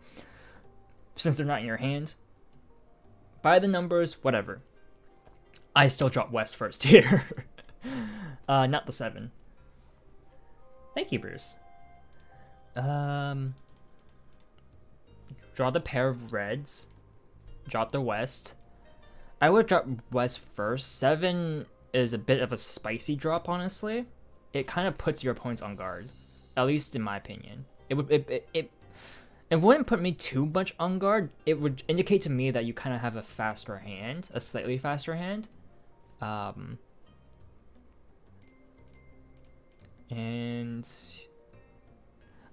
since they're not in your hand. By the numbers, whatever. I still drop West first here. Not the 7. Thank you, Bruce. Draw the pair of reds. Drop the West. I would drop West first. 7 is a bit of a spicy drop, honestly. It kind of puts your opponents on guard, at least in my opinion. It wouldn't put me too much on guard. It would indicate to me that you kind of have a faster hand, a slightly faster hand. And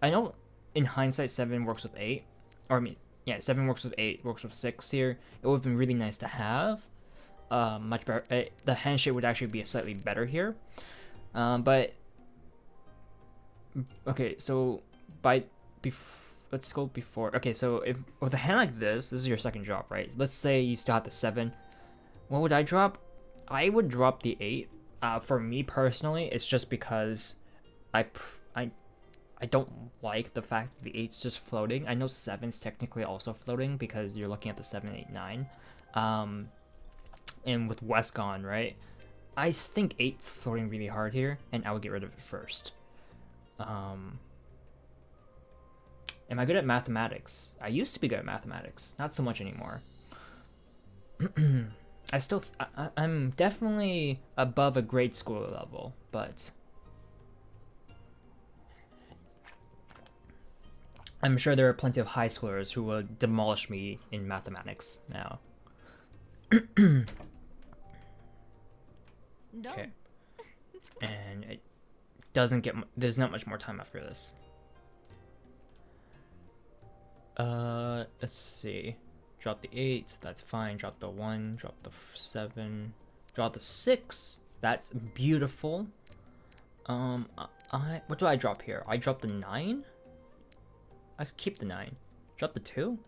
I know in hindsight 7 works with 8. Or I mean, yeah, 7 works with 8, works with 6 here. It would have been really nice to have. Much better. The handshake would actually be slightly better here. But okay, so let's go before. Okay, so if with a hand like this is your second drop, right? Let's say you still have the 7. What would I drop? I would drop the 8. For me personally, it's just because I don't like the fact that the 8's just floating. I know 7's technically also floating because you're looking at the 7, 8, 9. And with West gone, right? I think 8's floating really hard here, and I would get rid of it first. Am I good at mathematics? I used to be good at mathematics. Not so much anymore. I'm definitely above a grade school level, but I'm sure there are plenty of high schoolers who will demolish me in mathematics now. Okay. And it doesn't get... There's not much more time after this. Let's see. Drop the 8. That's fine. Drop the 1. Drop the 7. Drop the 6. That's beautiful. What do I drop here? I drop the 9? I could keep the 9. Drop the 2?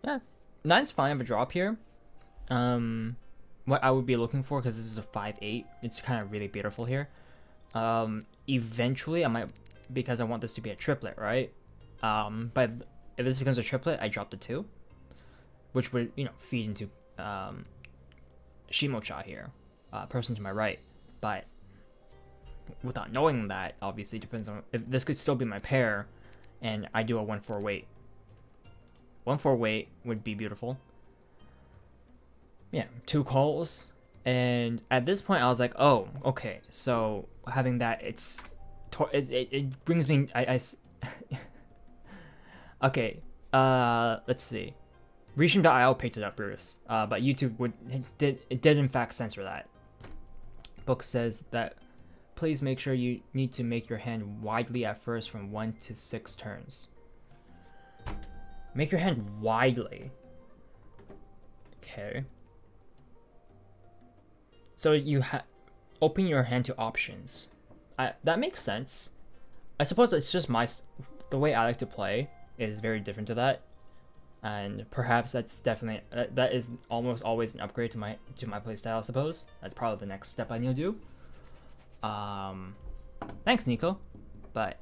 Yeah. 9's fine of a drop here. What I would be looking for, because this is a 5-8, it's kind of really beautiful here. Eventually I might, because I want this to be a triplet, right? But if this becomes a triplet, I drop the 2, which would, you know, feed into Shimocha here, person to my right. But without knowing that, obviously depends on if this could still be my pair, and I do a 1-4 wait. 1-4 wait would be beautiful. Yeah, 2 calls, and at this point I was like, oh, okay, so having that, it brings me, okay, let's see. Rishim.io picked it up, Bruce, but YouTube did in fact censor that. Book says that please make sure you need to make your hand widely at first from 1 to 6 turns. Make your hand widely. Okay. So you open your hand to options. That makes sense. I suppose it's just the way I like to play is very different to that, and perhaps that's definitely that is almost always an upgrade to my playstyle. I suppose that's probably the next step I need to do. Thanks, Nico, but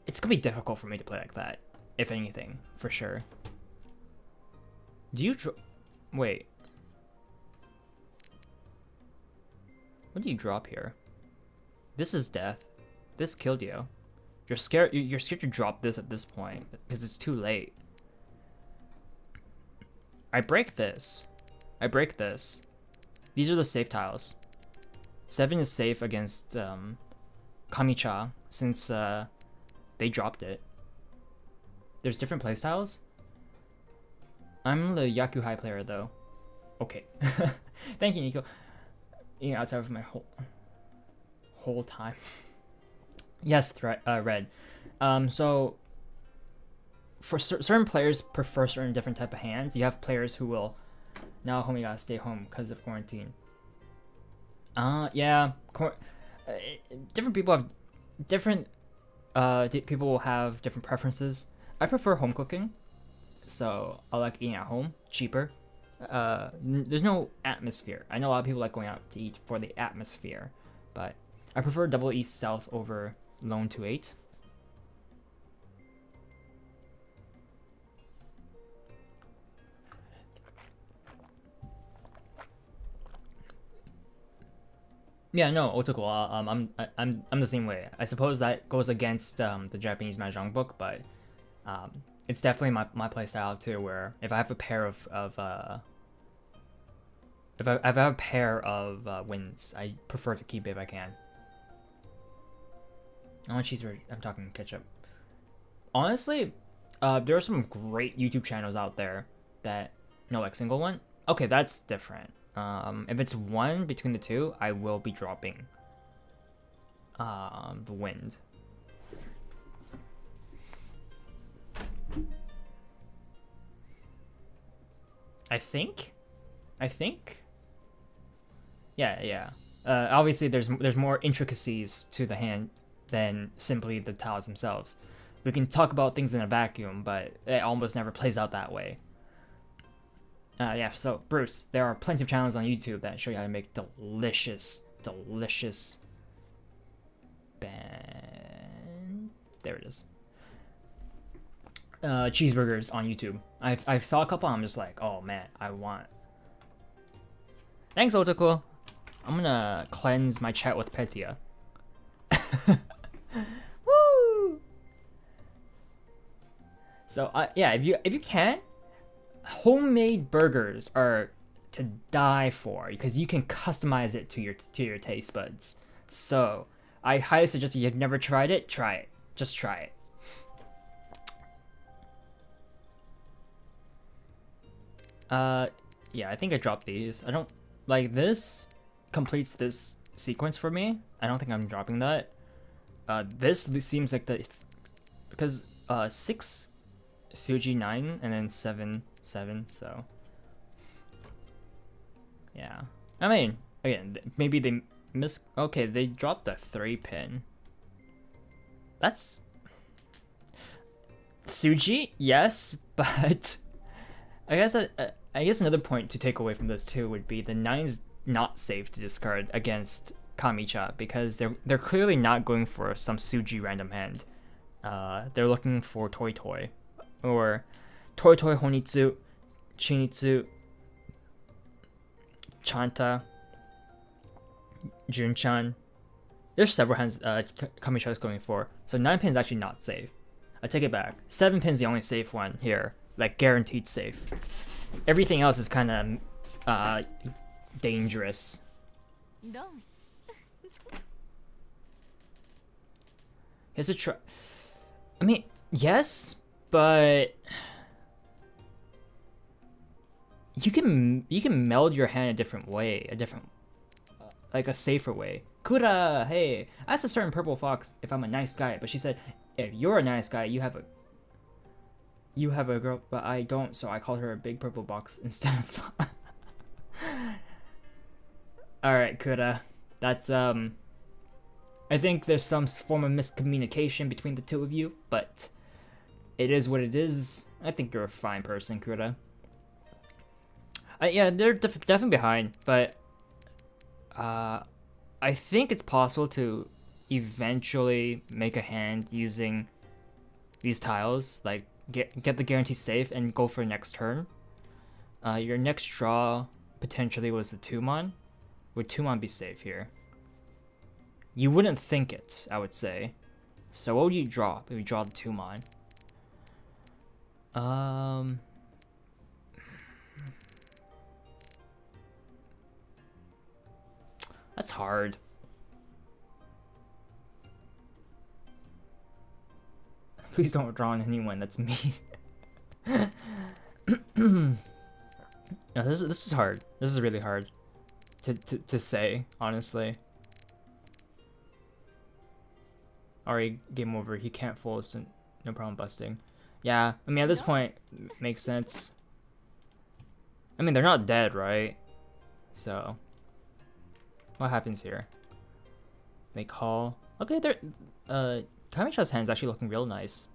it's gonna be difficult for me to play like that, if anything, for sure. Do you wait? What do you drop here? This is death. This killed you. You're scared. You're scared to drop this at this point because it's too late. I break this. I break this. These are the safe tiles. 7 is safe against Kamicha since they dropped it. There's different playstyles. I'm the Yaku High player though. Okay. Thank you, Nico. You know, outside of my whole time. Yes, Red. So for certain players prefer certain different type of hands. You have players who will now homie gotta stay home because of quarantine. Yeah. Different people have different people will have different preferences. I prefer home cooking. So I like eating at home, cheaper. There's no atmosphere. I know a lot of people like going out to eat for the atmosphere, but I prefer double east south over lone 2-8. Yeah, no, Otoko. I'm the same way. I suppose that goes against the Japanese Mahjong book, but it's definitely my playstyle too. Where if I have a pair of if I have a pair of wins, I prefer to keep it if I can. I want cheese. I'm talking ketchup. Honestly, there are some great YouTube channels out there that like single one. Okay, that's different. If it's one between the two, I will be dropping the wind. I think. Yeah. Obviously, there's more intricacies to the hand than simply the tiles themselves. We can talk about things in a vacuum, but it almost never plays out that way. Yeah, so Bruce, there are plenty of channels on YouTube that show you how to make delicious there it is. Cheeseburgers on YouTube. I saw a couple. I'm just like, oh man, I want. Thanks, Otaku. I'm gonna cleanse my chat with Petia. Woo! So yeah, if you can, homemade burgers are to die for because you can customize it to your taste buds. So I highly suggest if you've never tried it, try it. Just try it. Yeah, I think I dropped these. I don't like this completes this sequence for me. I don't think I'm dropping that. This seems like the because 6 Suji 9 and then 7 7, so yeah. I mean, again, maybe they okay, they dropped the 3 pin. That's Suji, yes, but I guess another point to take away from this too would be the 9's not safe to discard against Kamicha because they're clearly not going for some Suji random hand. They're looking for Toi Toi or Toi Toi Honitsu, Chinitsu, Chanta, Junchan. There's several hands Kamicha is going for, so 9 pin is actually not safe. I take it back. 7 pin's the only safe one here, like guaranteed safe. Everything else is kind of dangerous. Here's a try. I mean, yes, but you can meld your hand a different way, like a safer way. Kura, hey, I asked a certain purple fox if I'm a nice guy, but she said, if you're a nice guy, you have a girl, but I don't, so I called her a big purple box instead of. Alright, Kura. That's, I think there's some form of miscommunication between the two of you, but it is what it is. I think you're a fine person, Kura. Yeah, they're definitely behind, but I think it's possible to eventually make a hand using these tiles, like get the guarantee safe and go for next turn. Your next draw potentially was the Tumon. Would Tumon be safe here? You wouldn't think it, I would say. So what would you draw if you draw the Tumon? That's hard. Please don't draw on anyone, that's me. No, this is hard. This is really hard to say, honestly. Alright, game over. He can't fold, so no problem busting. Yeah, I mean, at this point, makes sense. I mean, they're not dead, right? So, what happens here? They call. Okay, they're Kamicha's hand's actually looking real nice.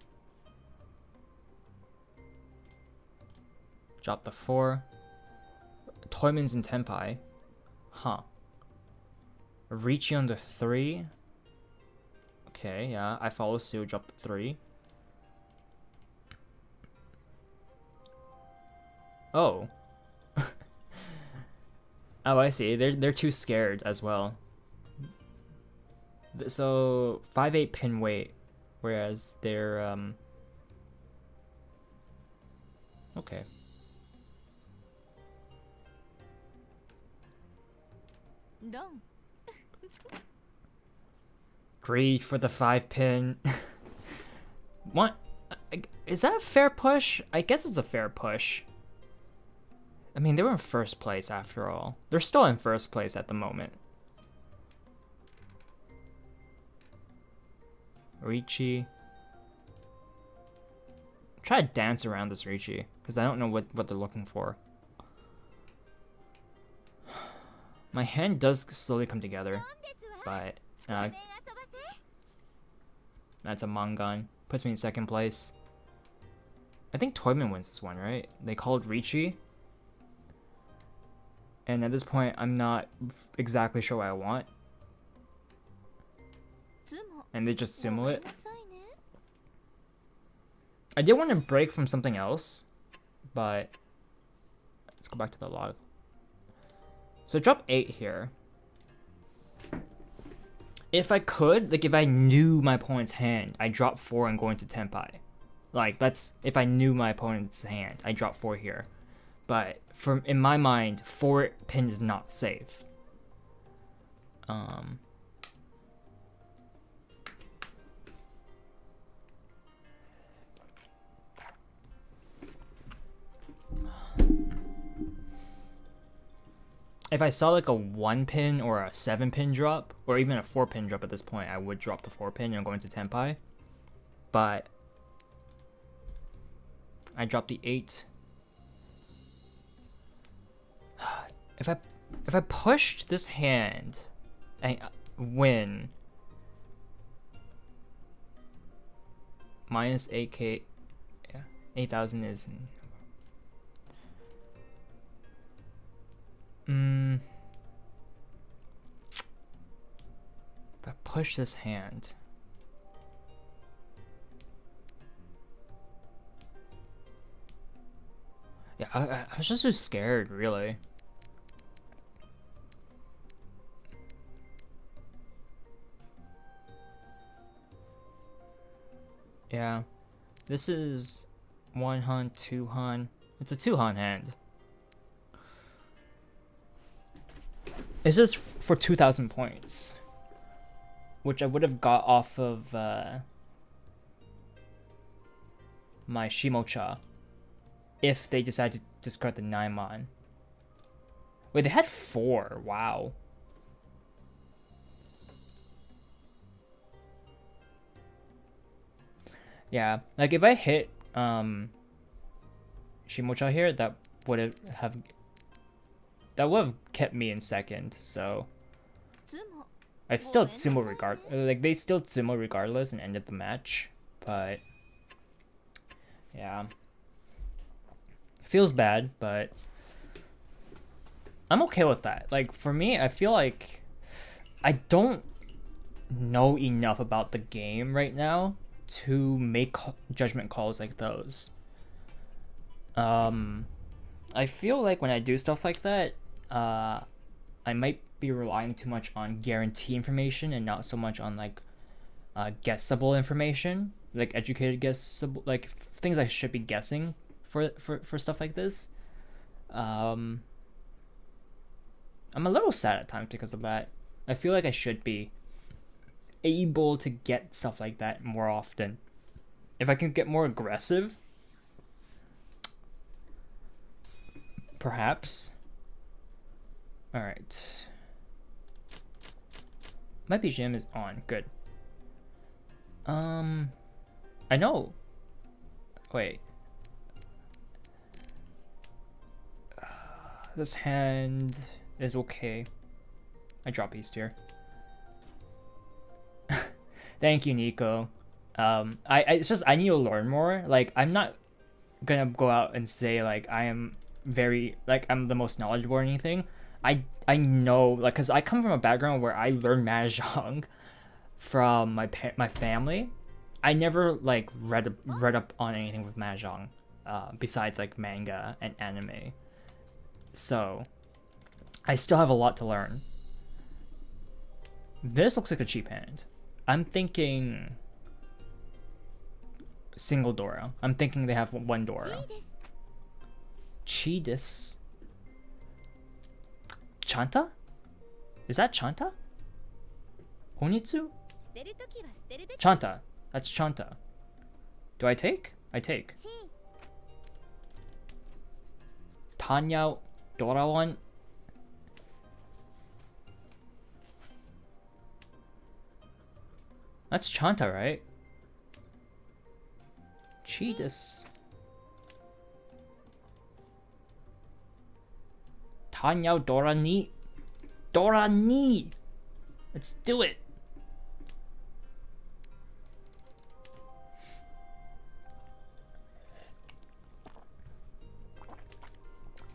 Drop the 4. Toyman's in Tenpai. Huh. Richi on the 3. Okay, yeah, I follow suit, drop the 3. Oh. Oh, I see. They're too scared as well. So 5-8 pin weight, whereas they're okay. Greed for the 5 pin. What? Is that a fair push? I guess it's a fair push. I mean, they were in first place after all. They're still in first place at the moment. Richi. Try to dance around this Richi, because I don't know what they're looking for. My hand does slowly come together, but that's a Mangan. Puts me in second place. I think Toyman wins this one, right? They called Richi. And at this point, I'm not exactly sure what I want. And they just sumo it. I did want to break from something else, but let's go back to the log. So drop 8 here. If I could, like if I knew my opponent's hand, I drop 4 and go into Tenpai. Like that's if I knew my opponent's hand, I drop 4 here. But in my mind, 4 pin is not safe. if I saw like a 1-pin or a 7-pin drop, or even a 4-pin drop at this point, I would drop the 4-pin and go into Tenpai. But I dropped the 8. If I pushed this hand and win minus 8k, yeah, 8,000 is. If I push this hand. Yeah, I was just so scared, really. Yeah, this is 1-han, 2-han. It's a 2-han hand. This is for 2,000 points, which I would have got off of my Shimocha if they decided to discard the 9-mon. Wait, they had 4. Wow. Yeah, like if I hit Shimocha here, that would have kept me in second. So I still Tsumo they still Tsumo regardless and ended the match. But yeah, feels bad, but I'm okay with that. Like for me, I feel like I don't know enough about the game right now to make judgment calls like those. I feel like when I do stuff like that, I might be relying too much on guarantee information and not so much on like guessable information, like educated guessable, like things I should be guessing for stuff like this. I'm a little sad at times because of that. I feel like I should be able to get stuff like that more often. If I can get more aggressive, perhaps. All right. My BGM is on. Good. I know. Wait. This hand is okay. I drop East here. Thank you, Nico. It's just I need to learn more. Like I'm not gonna go out and say like I'm the most knowledgeable or anything. I know, like, cause I come from a background where I learned Mahjong from my family. I never like read up on anything with Mahjong, besides like manga and anime. So I still have a lot to learn. This looks like a cheap hand. I'm thinking single Dora. I'm thinking they have one Dora. Cheetahs. Chanta? Is that Chanta? Honitsu? Chanta. That's Chanta. Do I take? I take. Tanya Dorawan. That's Chanta, right? Cheetahs. Tanya Dorani. Dorani! Let's do it!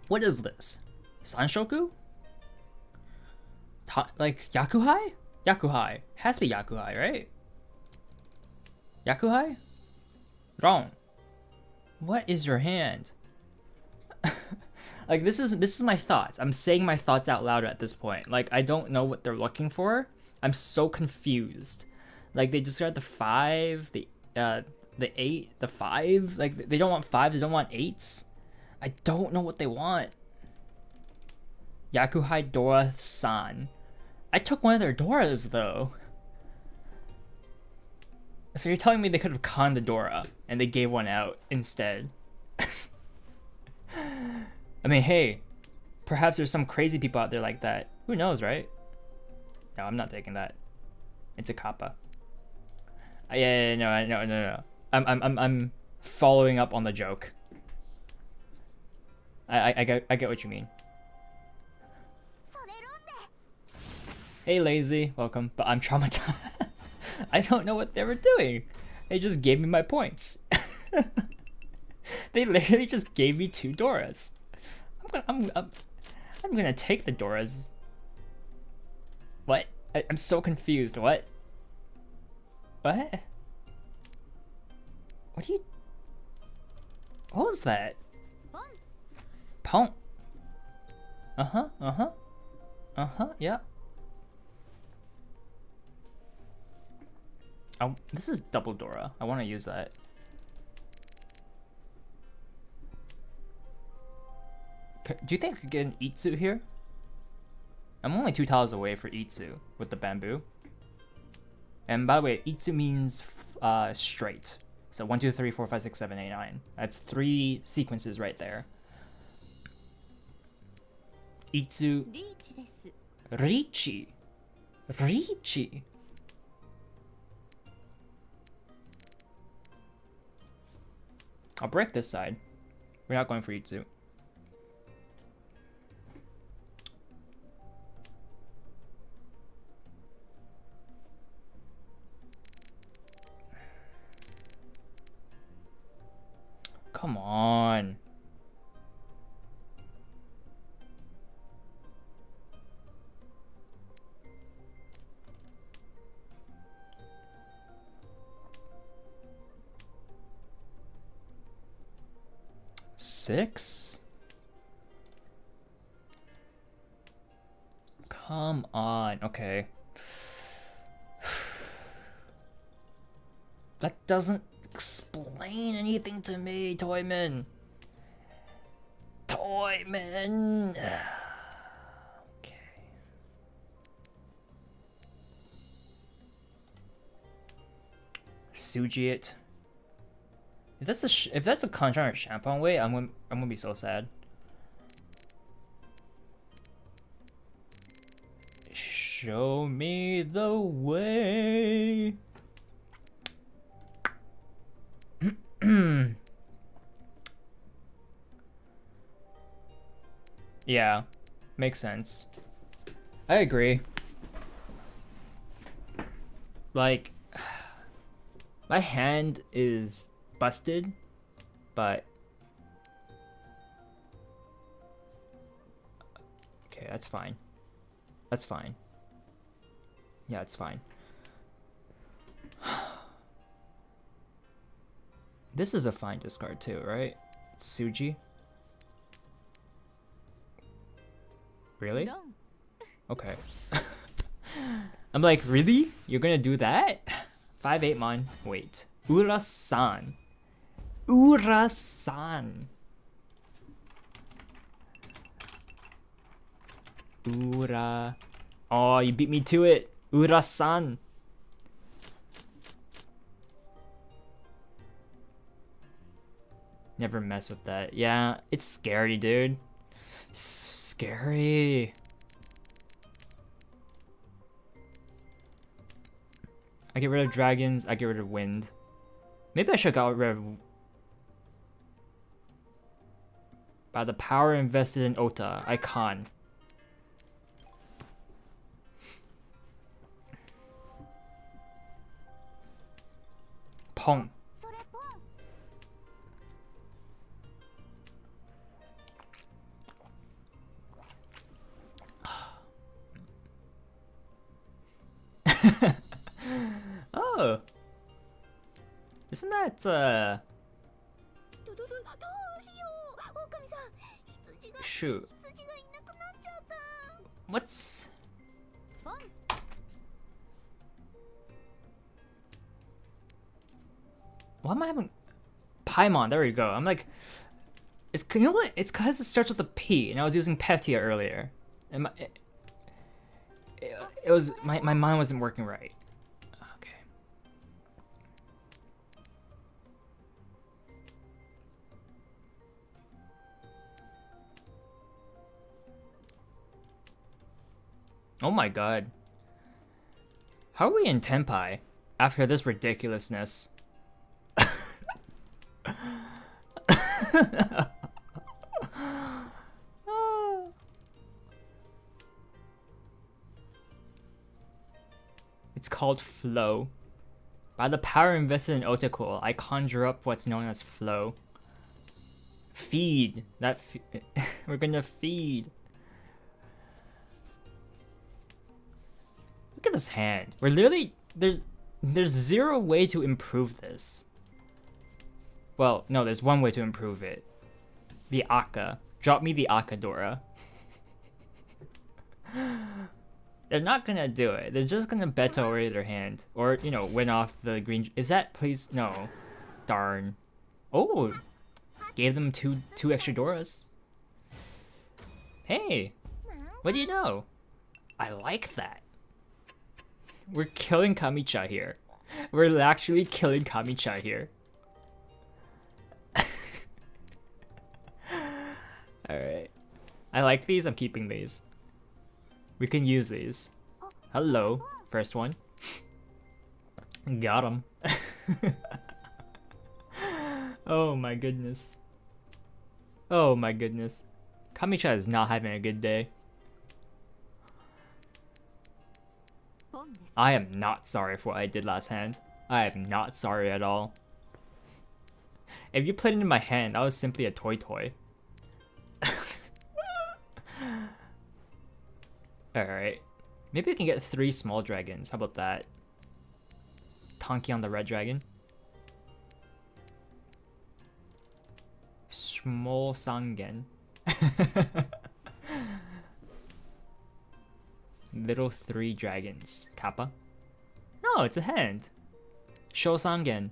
What is this? Sanshoku? Like Yakuhai? Yakuhai. Has to be Yakuhai, right? Yakuhai? Wrong. What is your hand? Like this is my thoughts. I'm saying my thoughts out loud at this point. Like I don't know what they're looking for. I'm so confused. Like they just got the 5, the 8, the 5. Like they don't want 5s, they don't want 8s. I don't know what they want. Yakuhai Dora-san. I took one of their Doras though. So you're telling me they could have conned the Dora and they gave one out instead? I mean, hey, Perhaps there's some crazy people out there like that. Who knows, right? No, I'm not taking that. It's a kappa. Yeah, no. I'm following up on the joke. I get what you mean. Hey, lazy, welcome. But I'm traumatized. I don't know what they were doing. They just gave me my points. They literally just gave me 2 Doras. I'm gonna take the Doras. What? I'm so confused. What? What? What do you? What was that? Pong. Yeah. Oh, this is double Dora. I want to use that. Do you think I could get an Itsu here? I'm only 2 tiles away for Itsu with the bamboo. And by the way, Itsu means straight. So 1, 2, 3, 4, 5, 6, 7, 8, 9. That's 3 sequences right there. Itsu. Richi. Richi. I'll break this side. We're not going for Itsu. Come on. Six? Come on. Okay. That doesn't explain anything to me, Toyman. Toyman. Okay. Suji it. If that's a contract Champon way, I'm gonna be so sad. Show me the way. Yeah, makes sense. I agree. Like, my hand is busted, but okay, that's fine. That's fine. Yeah, it's fine. This is a fine discard too, right? Tsuji? Really? Okay. I'm like, really? You're gonna do that? 5/8 mon. Wait. Ura-san. Ura-san. Ura. Oh, you beat me to it. Ura-san. Never mess with that. Yeah, it's scary, dude. Scary. I get rid of dragons, I get rid of wind. Maybe I should get rid of... By the power invested in Ota, I can't. Pong. Oh, isn't that shoot, what's why am I having Paimon? There we go. I'm like, it's, you know what, it's because it starts with a P and I was using Petia earlier and it was my mind wasn't working right. Oh my god. How are we in Tenpai after this ridiculousness? It's called flow. By the power invested in Otakul, I conjure up what's known as flow. Feed. We're gonna feed. Look at this hand. We're literally there's zero way to improve this. Well, no, there's one way to improve it. The Akka. Drop me the Akadora. They're not gonna do it. They're just gonna bet away their hand. Or, you know, win off the green. Is that, please? No. Darn. Oh! Gave them two extra Doras. Hey! What do you know? I like that. We're killing Kamicha here. We're actually killing Kamicha here. Alright. I like these. I'm keeping these. We can use these. Hello. First one. Got him. Oh my goodness. Oh my goodness. Kamicha is not having a good day. I am not sorry for what I did last hand. I am not sorry at all. If you put it in my hand, that was simply a toy. Alright. Maybe we can get 3 small dragons. How about that? Tonki on the red dragon. Small Sangen. Little 3 dragons. Kappa? No, it's a hand. Sho Sangen.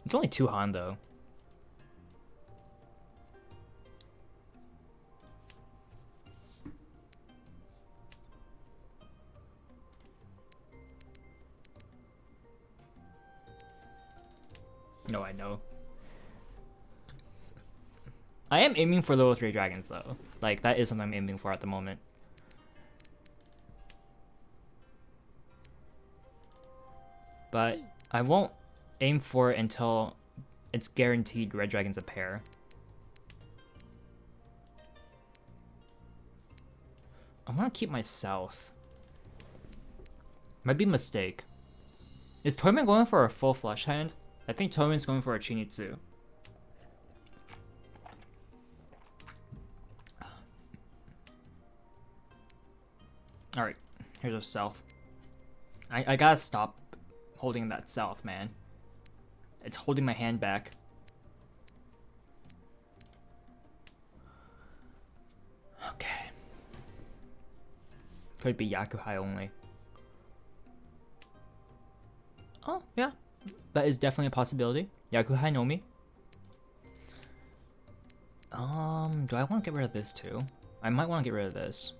It's only 2 Han though. No, I know. I am aiming for level 3 dragons though. Like, that is something I'm aiming for at the moment. But I won't aim for it until it's guaranteed red dragons a pair. I want to keep my south. Might be a mistake. Is Toyman going for a full flush hand? I think Toyman's going for a Chinitsu. Alright, here's our south. I gotta stop holding that south, man. It's holding my hand back. Okay. Could be Yakuhai only. Oh, yeah. That is definitely a possibility. Yakuhai no mi. Do I want to get rid of this too? I might want to get rid of this.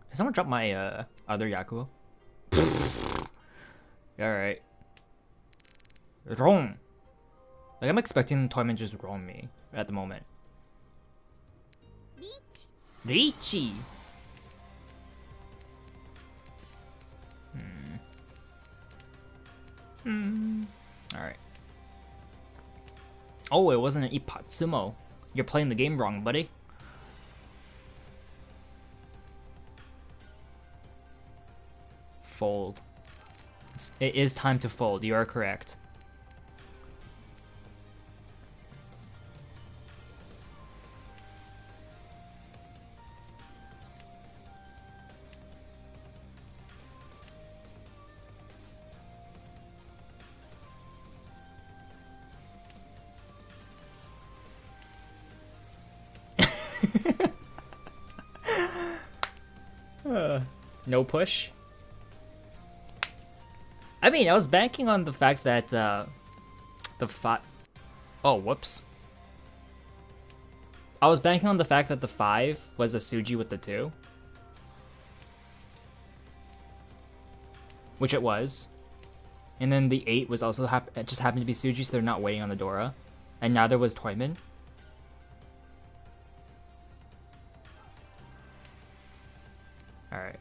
Can someone drop my other Yakuo? Alright. Wrong. Like, I'm expecting Toyman just roam me at the moment. Richi! Alright. Oh, it wasn't an Ipatsumo. You're playing the game wrong, buddy. Fold. It is time to fold. You are correct. No push. I mean, I was banking on the fact that oh, whoops. I was banking on the fact that the 5 was a Suji with the 2. Which it was. And then the 8 was also it just happened to be Suji, so they're not waiting on the Dora. And now there was Toyman. Alright.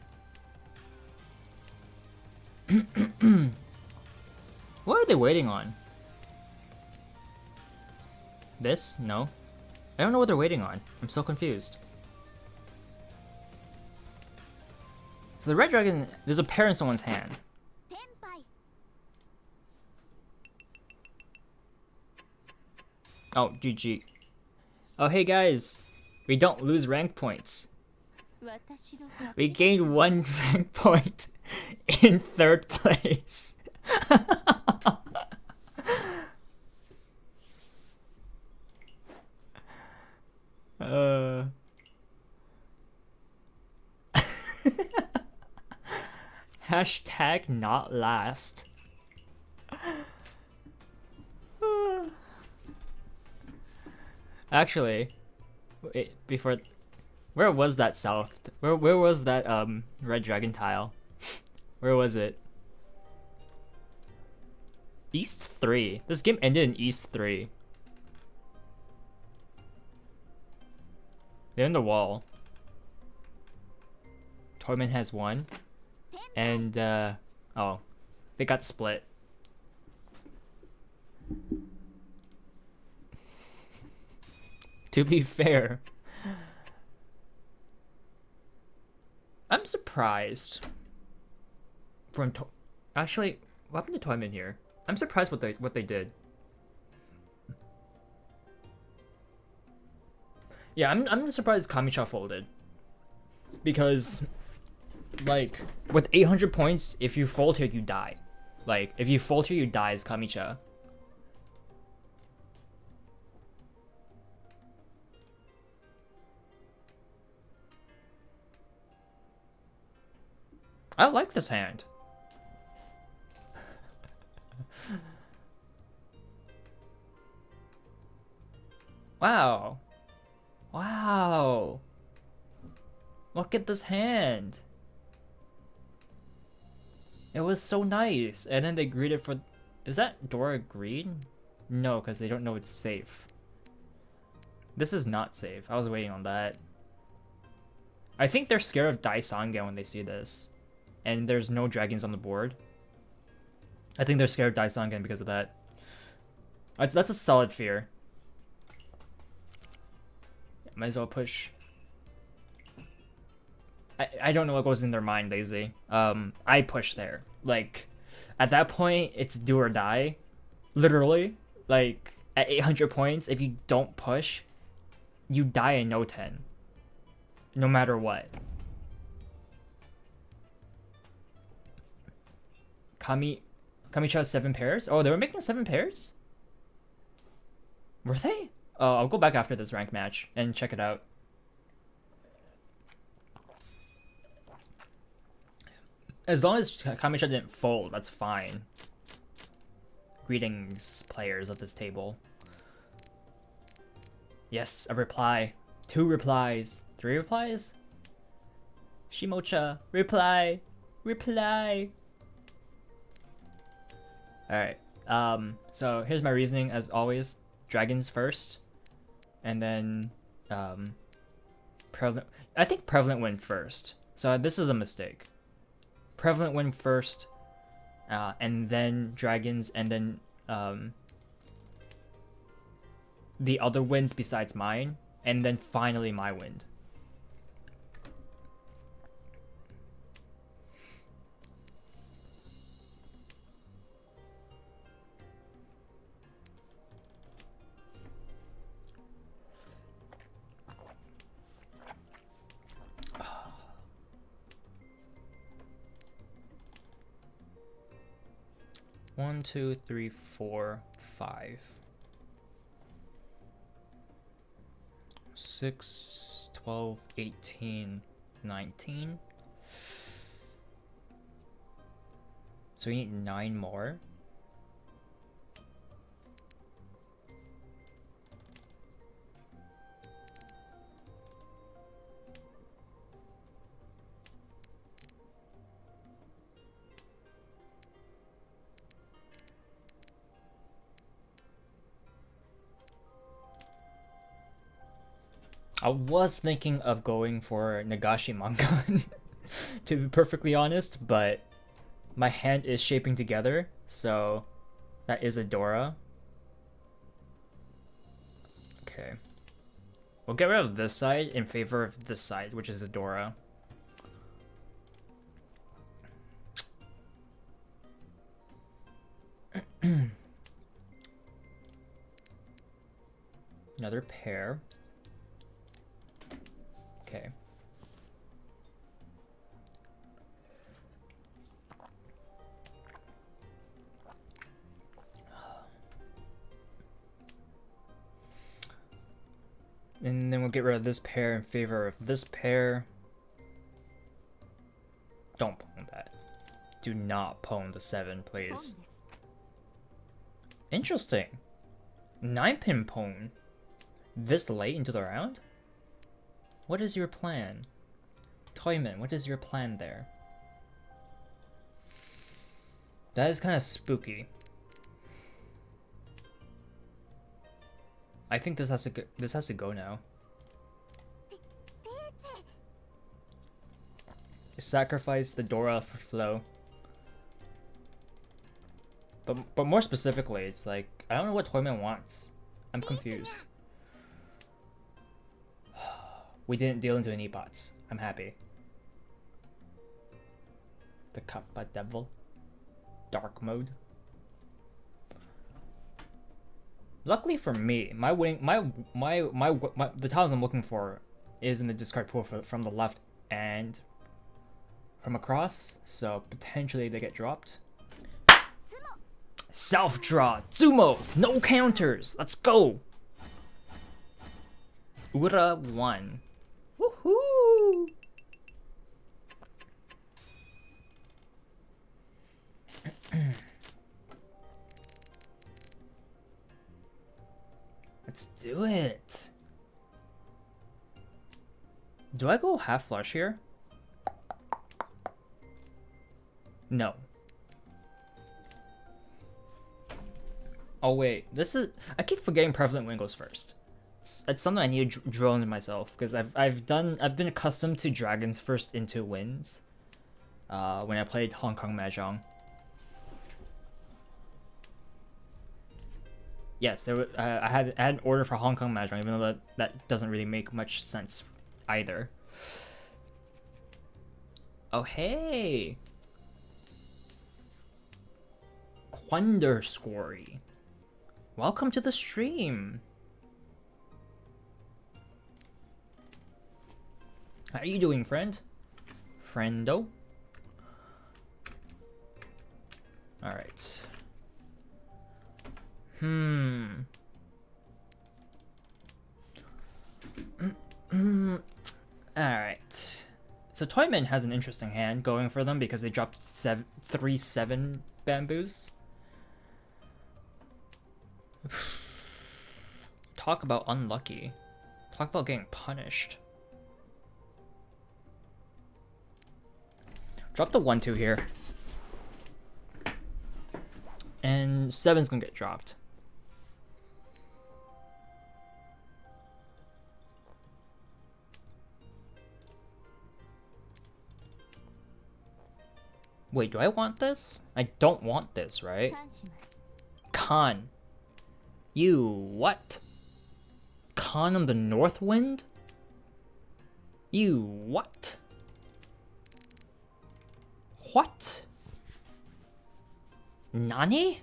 What are they waiting on? This? No. I don't know what they're waiting on. I'm so confused. So the red dragon, there's a pair in someone's hand. Oh, GG. Oh, hey guys. We don't lose rank points. We gained 1 rank point in 3rd place. Hashtag not last. Actually, wait, before, where was that south? Where was that red dragon tile? Where was it? East 3. This game ended in East 3. They're in the wall. Torment has 1. And oh, they got split. To be fair, I'm surprised. Actually, what happened to Toyman here? I'm surprised what they did. Yeah, I'm surprised Kamicha folded, because like with 800 points, if you fold here, you die. Like if you fold here, you die as Kamicha. I like this hand. Wow. Wow. Look at this hand. It was so nice. And then they greeted for... Is that Dora green? No, because they don't know it's safe. This is not safe. I was waiting on that. I think they're scared of Dai Sangen when they see this. And there's no dragons on the board. I think they're scared of Dai Sangen because of that. That's a solid fear. Might as well push. I don't know what goes in their mind, Lazy. I push there. Like, at that point, it's do or die. Literally. Like, at 800 points, if you don't push, you die in no 10. No matter what. Kamicha has 7 pairs? Oh, they were making 7 pairs? Were they? Oh, I'll go back after this rank match and check it out. As long as Kamicha didn't fold, that's fine. Greetings, players of this table. Yes, a reply. 2 replies. 3 replies? Shimocha, reply. Reply. Alright. So here's my reasoning as always. Dragons first. And then Prevalent. I think Prevalent win first. So this is a mistake. Prevalent win first, and then Dragons, and then the other wins besides mine, and then finally my win. One, 2, 3, 4, 5, 6, 12, 18, 19. So we need 9 more. I was thinking of going for Nagashi Mangan, to be perfectly honest, but my hand is shaping together, so that is a Dora. Okay. We'll get rid of this side in favor of this side, which is a Dora. Another pair. Okay. And then we'll get rid of this pair in favor of this pair. Don't pwn that. Do not pwn the 7, please. Interesting. 9-pin pwn. This late into the round? What is your plan? Toyman, what is your plan there? That is kind of spooky. I think this has to go now. Sacrifice the Dora for flow. But more specifically, it's like I don't know what Toyman wants. I'm confused. We didn't deal into any bots. I'm happy. The Kappa Devil. Dark mode. Luckily for me, the tiles I'm looking for is in the discard pool from the left and from across, so potentially they get dropped. Self draw, Zumo, no counters. Let's go. Ura 1. Woohoo! Let's do it. Do I go half flush here? No. Oh wait, this is. I keep forgetting prevalent win goes first. It's something I need to drill into myself because I've been accustomed to dragons first into wins. When I played Hong Kong Mahjong. Yes, there I had an order for Hong Kong Mahjong, even though that doesn't really make much sense either. Oh hey, Quanderscory, welcome to the stream. How are you doing, friend? Friendo. All right. Alright. So Toyman has an interesting hand going for them because they dropped 3/7 bamboos. Talk about unlucky. Talk about getting punished. Drop the 1/2 here. And 7's gonna get dropped. Wait, do I want this? I don't want this, right? Khan. You what? Khan on the North Wind? You what? What? Nani?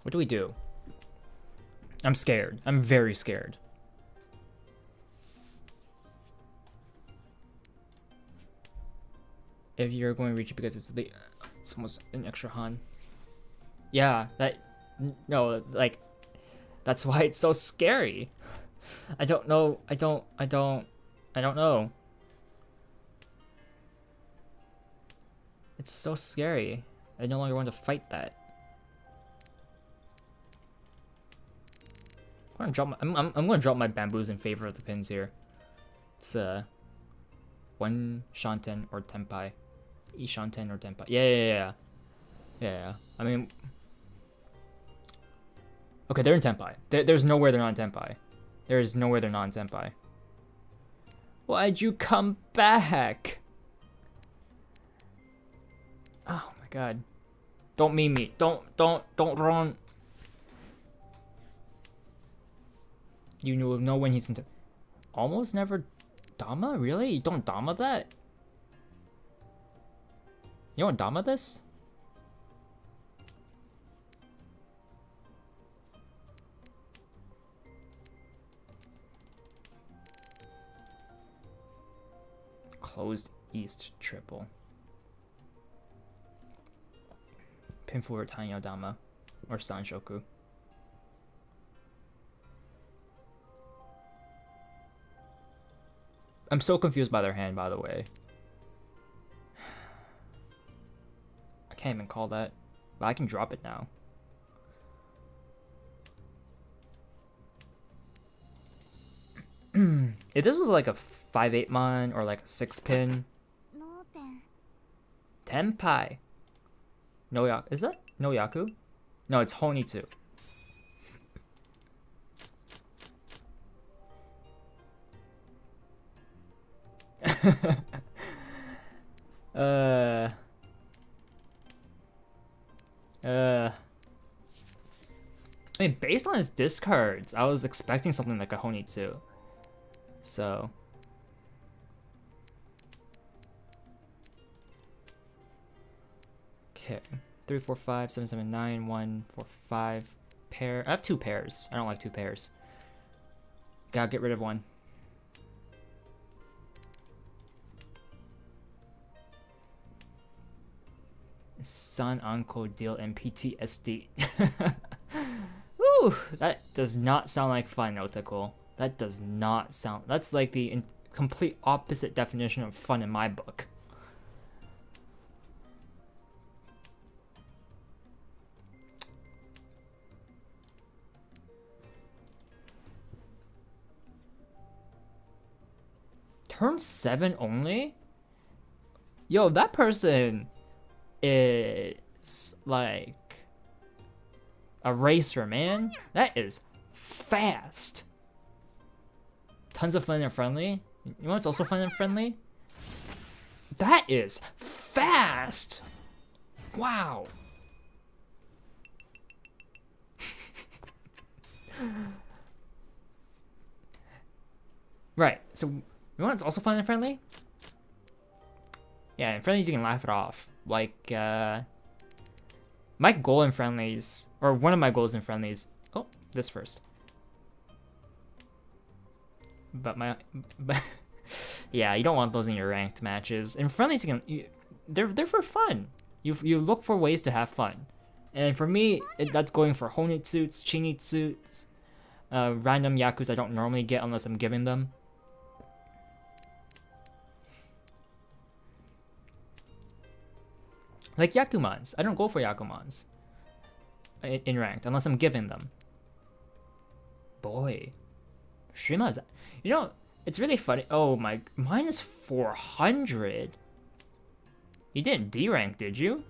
What do we do? I'm scared. I'm very scared. If you're going to reach it because it's almost an extra Han. Yeah, no, like, that's why it's so scary. I don't know. I don't know. It's so scary. I no longer want to fight that. I'm gonna drop my bamboos in favor of the pins here. It's 1 Shanten or Tenpai. Ishanten or Tenpai. Yeah. I mean, okay, they're in Tenpai. There's nowhere they're not in Tenpai. There is nowhere they're not in Tenpai. Why'd you come back? Oh my god. Don't meme me. Don't run. You know when he's in almost never Dama? Really? You don't Dama that? You don't Dama this? Closed East triple. Pin forward Tanyo Dama or Sanshoku. I'm so confused by their hand, by the way. I can't even call that, but I can drop it now. If this was like a 5-8 mon or like a 6-pin. Tenpai. No Yaku. Is that no Yaku? No, it's Honitsu. I mean, based on his discards, I was expecting something like a Honitsu. So. Okay. 3, 4, 5, 7, 7, 9, 1, 4, 5. Pair. I have 2 pairs. I don't like 2 pairs. Gotta get rid of one. Son, uncle, deal, and PTSD. Woo! That does not sound like fun, Otako. That does not sound... That's like the complete opposite definition of fun in my book. Turn 7 only? Yo, that person is like a racer, man. That is fast. Tons of fun and friendly. You know what's also fun and friendly? That is fast. Wow. Right, so you know what's also fun and friendly? Yeah, in friendlies you can laugh it off. Like, my goal in friendlies, or one of my goals in friendlies, oh, this first. But yeah, you don't want those in your ranked matches. In friendlies, they're for fun. You look for ways to have fun. And for me, that's going for Honitsuts, Chinitsuts, random Yakus I don't normally get unless I'm giving them. Like Yakumans. I don't go for Yakumans in ranked unless I'm giving them. Boy. Shima's... You know, it's really funny. Oh my... Minus 400? You didn't D-rank, did you?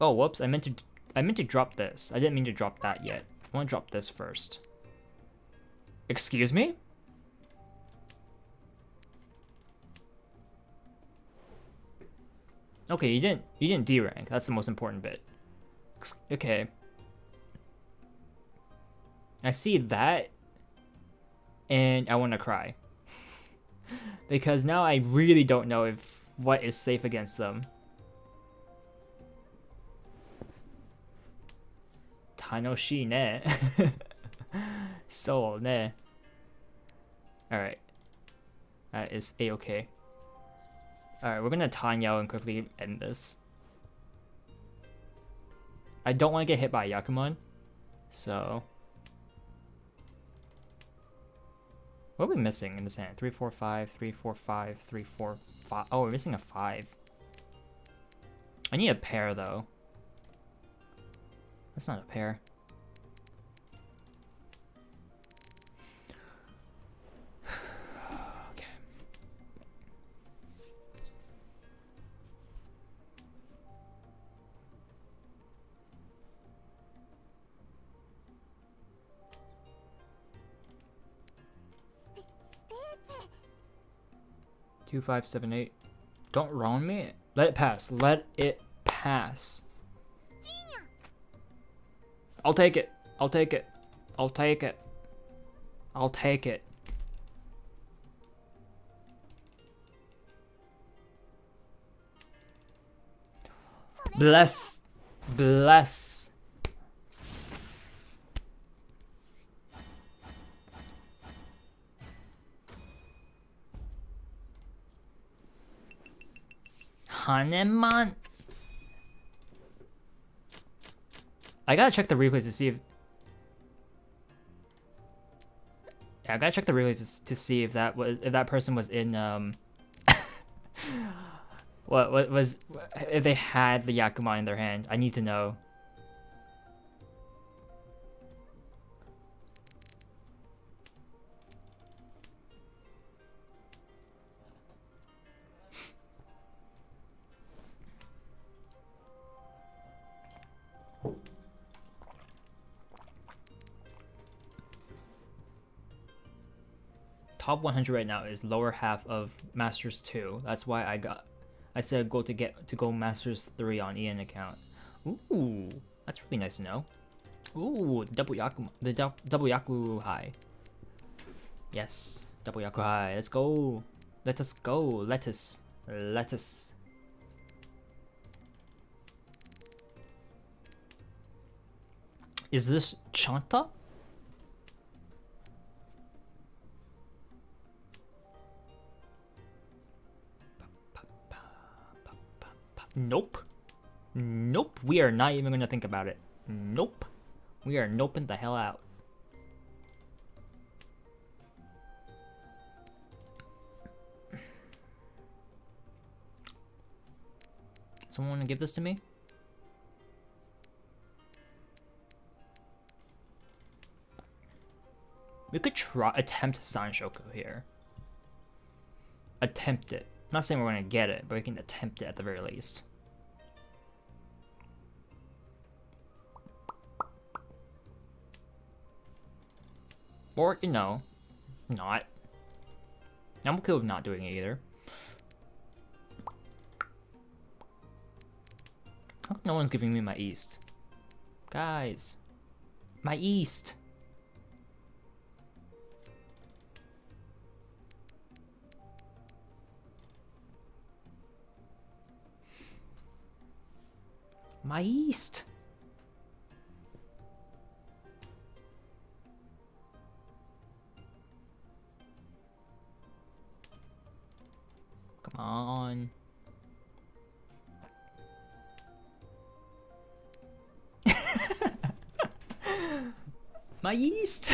Oh, whoops. I meant to drop this. I didn't mean to drop that yet. I want to drop this first. Excuse me? Okay, you didn't D-rank. That's the most important bit. Okay. I see that, and I want to cry. Because now I really don't know if what is safe against them. Tanoshii ne. So ne. Alright. That is A-okay. Alright, we're gonna Tanyao and quickly end this. I don't want to get hit by a Yakuman, so... What are we missing in this hand? 3, 4, 5, 3, 4, 5, 3, 4, 5. Oh, we're missing a 5. I need a pair, though. That's not a pair. Okay. 2578. Don't round me. Let it pass. Let it pass. I'll take it. I'll take it. I'll take it. I'll take it. Bless. Bless. Haneman. I gotta check the replays to see if. Yeah, I gotta check the replays to see if that person was in what was if they had the Yakuman in their hand. I need to know. Top 100 right now is lower half of Masters 2. That's why I said go to go Masters 3 on Ian account. Ooh, that's really nice to know. Ooh, double Yaku high. Yes, double Yaku high. Let's go. Let us go. Lettuce. Lettuce. Is this Chanta? Nope. Nope. We are not even gonna think about it. Nope. We are noping the hell out. Someone wanna give this to me? We could attempt Sanshoku here. Attempt it. I'm not saying we're gonna get it, but we can attempt it at the very least. Or, you know, not. I'm okay with not doing it either. How come no one's giving me my East? Guys. My East! My East! Come on. My East!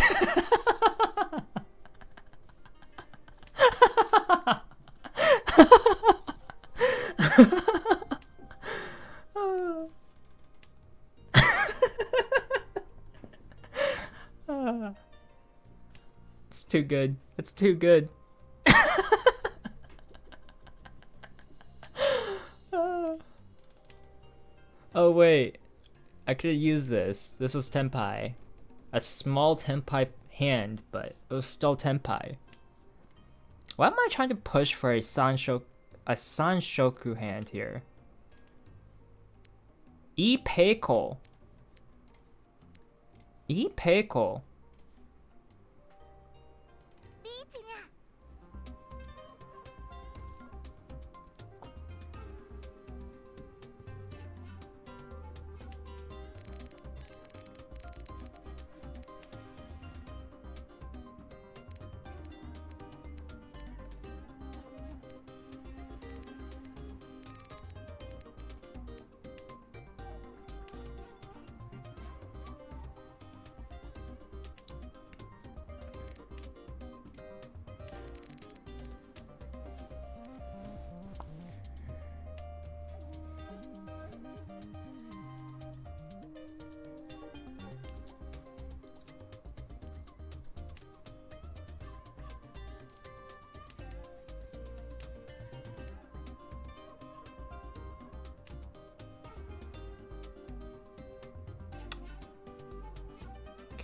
It's too good. It's too good. Oh wait, I could have used this. This was Tenpai. A small Tenpai hand, but it was still Tenpai. Why am I trying to push for a Sanshoku hand here? Ipeiko. Ipeiko.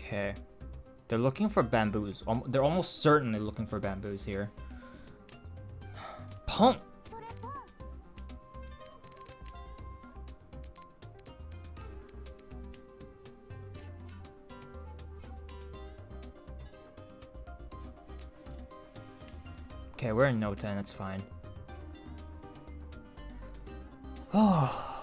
Okay. They're looking for bamboos. They're almost certainly looking for bamboos here. Punk. Okay, we're in no 10, that's fine. Oh.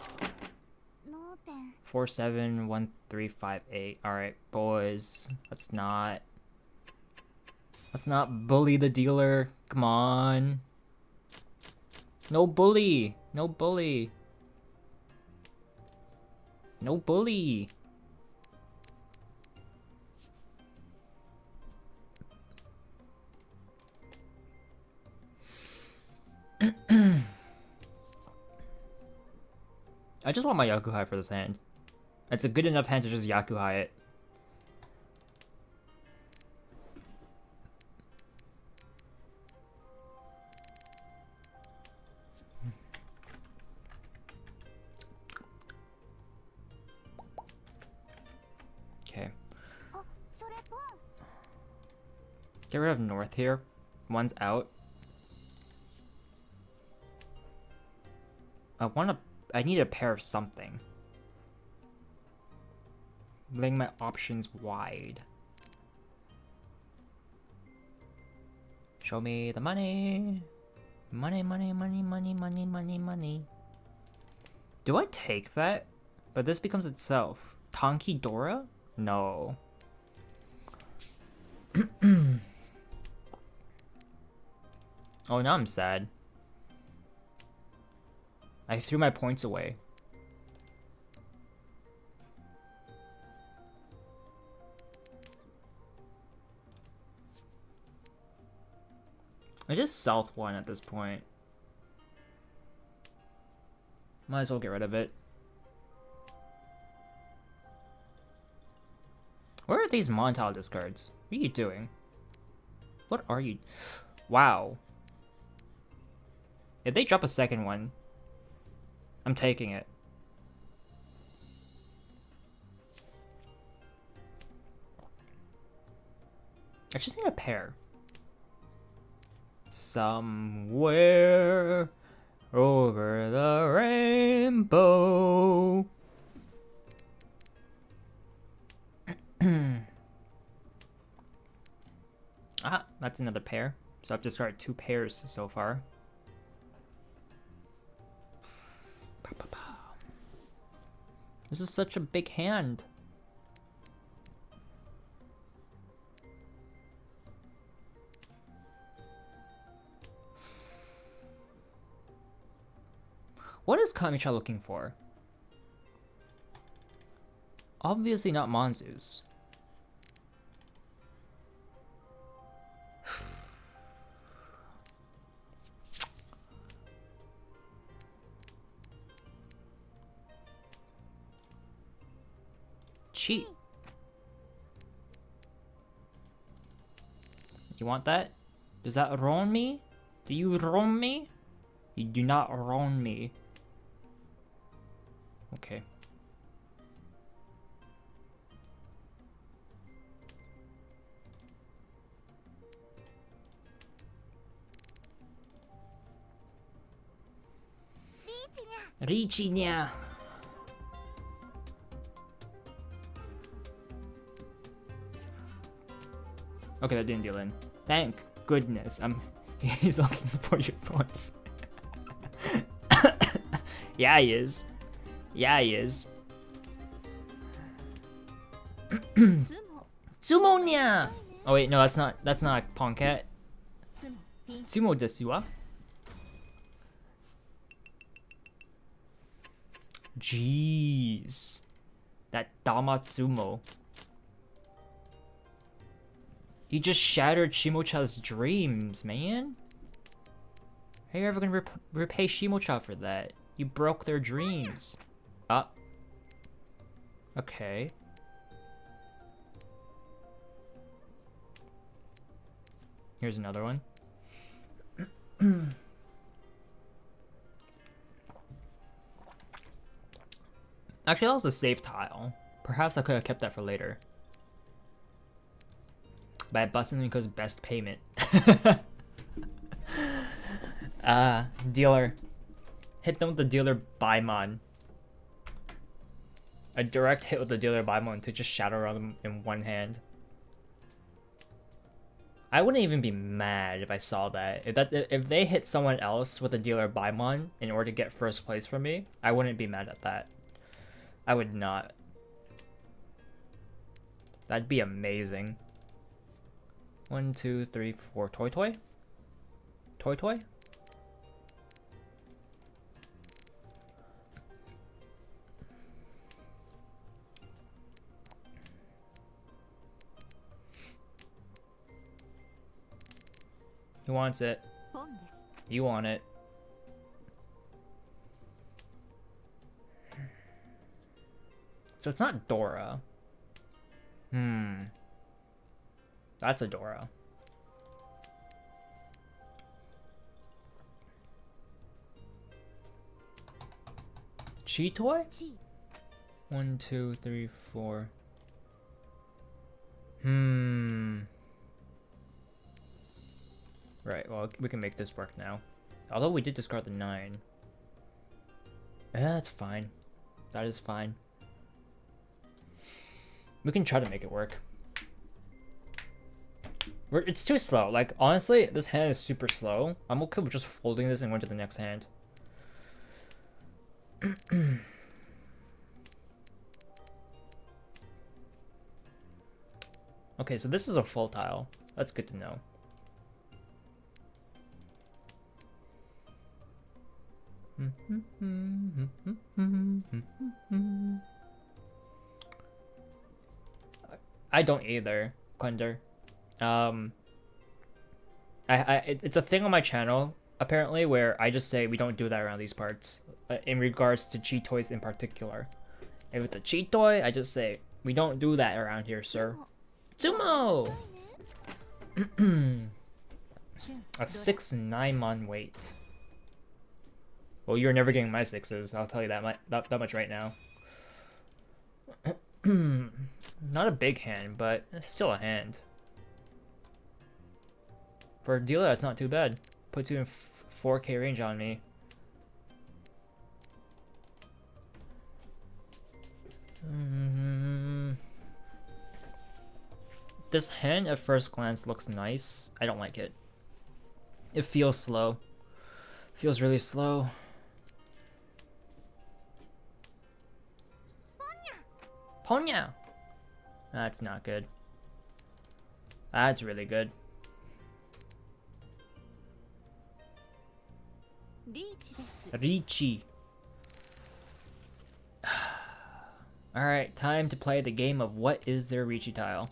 471358. Alright, boys. Let's not bully the dealer. Come on. No bully. No bully. No bully. I just want my Yakuhai for this hand. It's a good enough hand to just Yakuhai it. Okay. Get rid of North here. One's out. I need a pair of something. Laying my options wide. Show me the money. Money, money, money, money, money, money, money. Do I take that? But this becomes itself. Tonki Dora? No. Oh, now I'm sad. I threw my points away. I just south one at this point. Might as well get rid of it. Where are these Montal discards? What are you doing? What are you? Wow. If they drop a second one, I'm taking it. I just need a pair. Somewhere over the rainbow. Ah, that's another pair. So I've discarded 2 pairs so far. This is such a big hand. What is Kamicha looking for? Obviously not Monzoos. Cheat. You want that? Does that wrong me? Do you wrong me? You do not wrong me. Okay. Richinya. Okay, that didn't deal in. Thank goodness. He's looking for your points. Yeah, he is. Yeah, he is. Sumo-nya! Oh wait, no, that's not Ponkat. Sumo desu wa? Jeez. That Damatsumo. You just shattered Shimocha's dreams, man. How are you ever gonna repay Shimocha for that? You broke their dreams. Okay. Here's another one. Actually, that was a safe tile. Perhaps I could have kept that for later. By busting because best payment. Dealer. Hit them with the dealer Baimon. A direct hit with the dealer Baimon to just shatter on them in one hand. I wouldn't even be mad if I saw that. If they hit someone else with a dealer Baimon in order to get first place for me, I wouldn't be mad at that. I would not. That'd be amazing. 1, 2, 3, 4. Toy toy? Toy toy? He wants it. You want it. So it's not Dora. That's a Dora. Chi toy? 1, 2, 3, 4. Right, well, we can make this work now. Although we did discard the 9. Yeah, that's fine. That is fine. We can try to make it work. It's too slow. Like, honestly, this hand is super slow. I'm okay with just folding this and going to the next hand. Okay, so this is a full tile. That's good to know. I don't either, Quender. It's a thing on my channel apparently where I just say we don't do that around these parts in regards to cheat toys in particular. If it's a cheat toy, I just say we don't do that around here, sir. Sumo. A 6-9 mon weight. Well, you're never getting my 6s. I'll tell you that much right now. Not a big hand, but still a hand. For a dealer, that's not too bad. Puts you in 4K range on me. This hand at first glance looks nice. I don't like it. It feels slow. Feels really slow. Ponya! That's not good. That's really good. Richi. Alright, time to play the game of what is their Richi tile.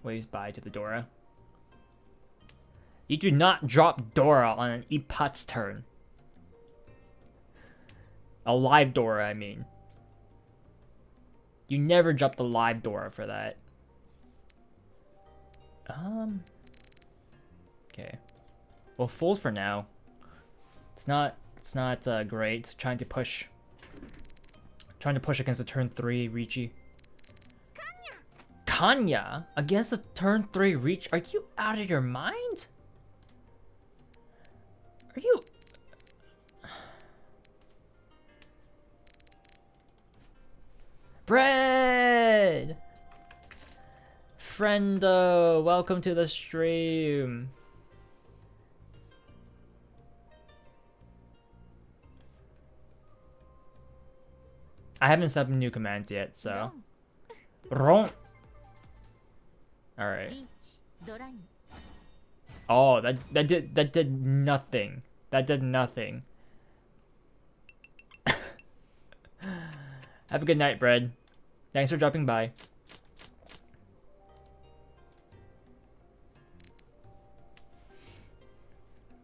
Waves by to the Dora. You do not drop Dora on an Ipat's turn. A live Dora, I mean. You never drop the live Dora for that. Okay. Well, fold for now. It's not great. Trying to push against a turn 3 Richi. Kanya against a turn 3 Reach? Are you out of your mind? Are you? Bread! Friendo, welcome to the stream. I haven't set up new commands yet, so. Ron. Alright. Oh, that did nothing. That did nothing. Have a good night, Bread. Thanks for dropping by.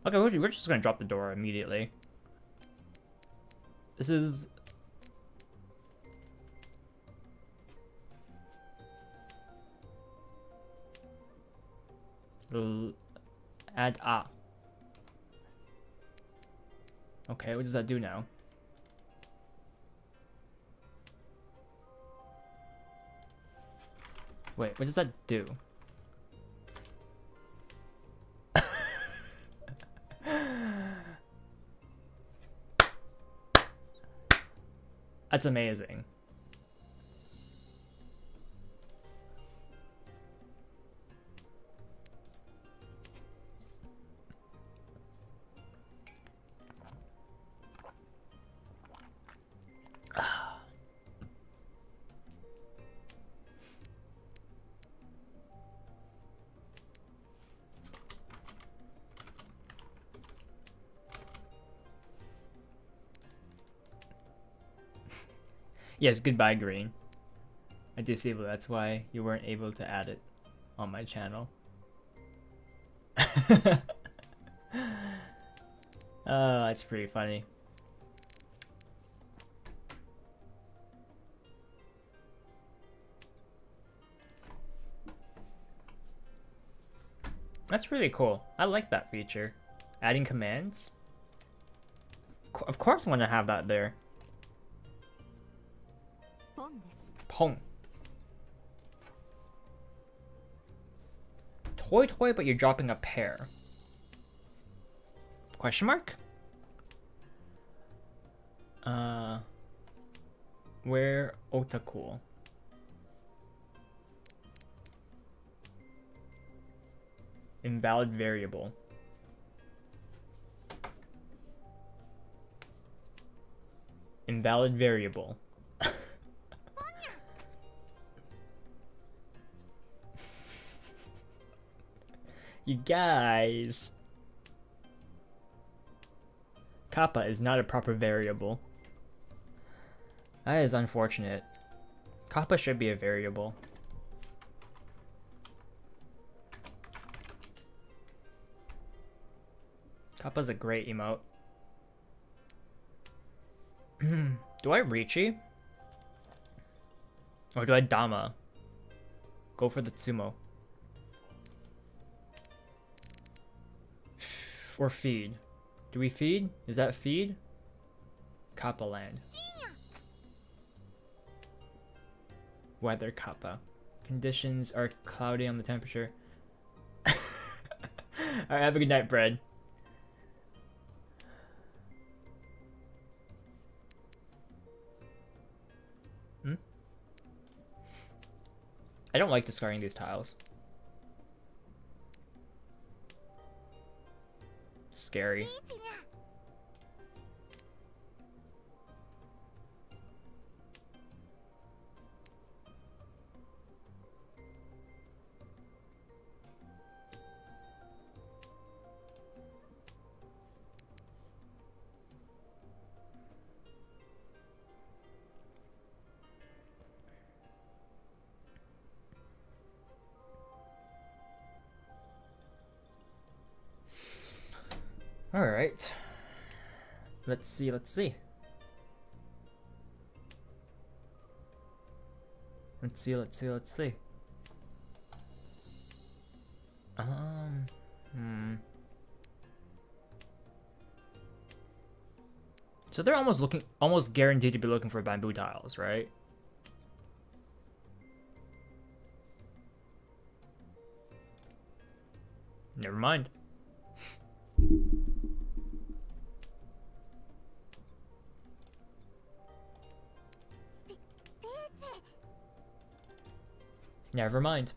Okay, we're just gonna drop the door immediately. This is... add A. Okay, what does that do now? Wait, what does that do? That's amazing. Yes, goodbye green. I disabled, that's why you weren't able to add it on my channel. Oh, that's pretty funny. That's really cool. I like that feature. Adding commands. Of course I want to have that there. Pong. Toy, but you're dropping a pair. Question mark? Where otaku? Invalid variable. Invalid variable. You guys. Kappa is not a proper variable. That is unfortunate. Kappa should be a variable. Kappa's a great emote. Do I Richi? Or do I Dama? Go for the Tsumo. Or feed. Do we feed? Is that feed? Kappa land. Weather Kappa. Conditions are cloudy on the temperature. Alright, have a good night, bread. I don't like discarding these tiles. Scary. All right. Let's see. Let's see. Let's see. Let's see. Let's see. So they're almost guaranteed to be looking for bamboo tiles, right? Never mind. Never mind.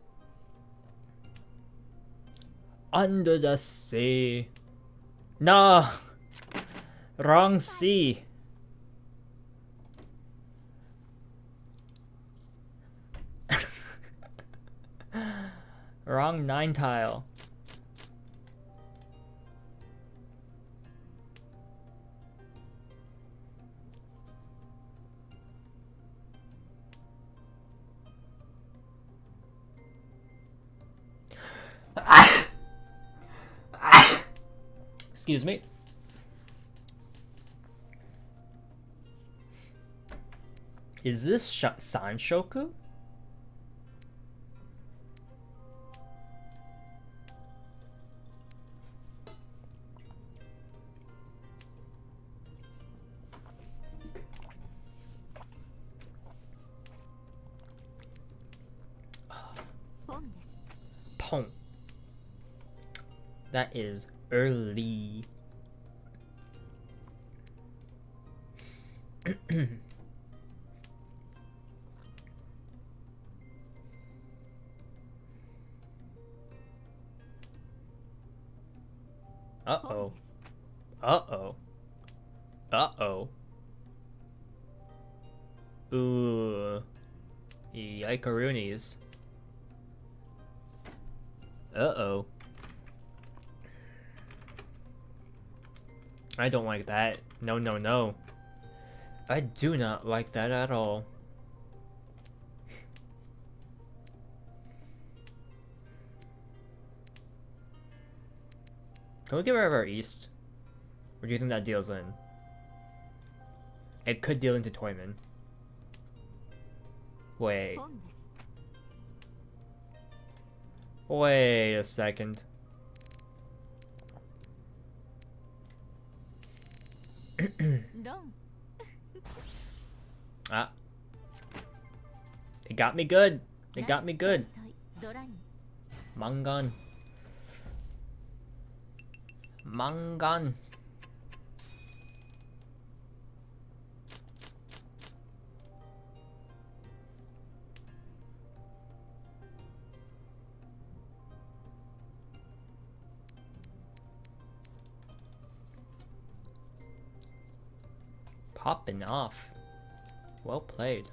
Under the sea. No! Wrong sea. Wrong 9 tile. Excuse me. Is this Sanshoku? Pong. That is early. Uh-oh. Uh-oh. Uh-oh. Ooh. Yikeroonies. Uh-oh. I don't like that. No, no, no. I do not like that at all. Can we get rid of our east? Or do you think that deals in? It could deal into Toyman. Wait. Wait a second. Ah. It got me good. It got me good. Mangan. Mangan. Popping off. Well played.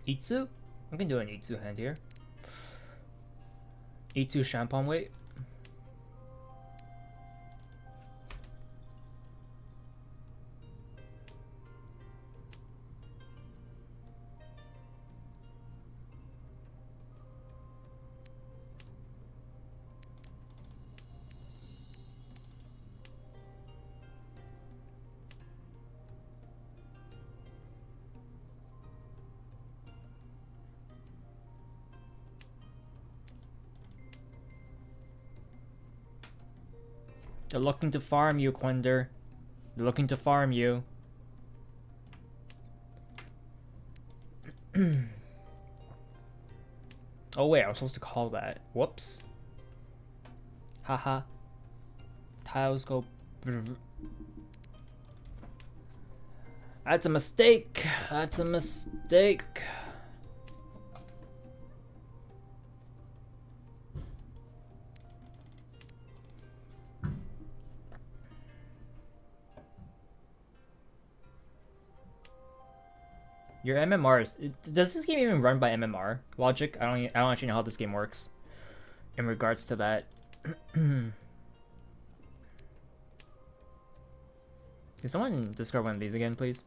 Itsu? I can do an Itsu hand here. Itsu Champagne weight. They're looking to farm you, Quinder. They're looking to farm you. Oh wait, I was supposed to call that. Whoops. Haha. Tiles go... That's a mistake. That's a mistake. Your MMRs. Does this game even run by MMR logic? I don't actually know how this game works in regards to that. Can someone discard one of these again, please?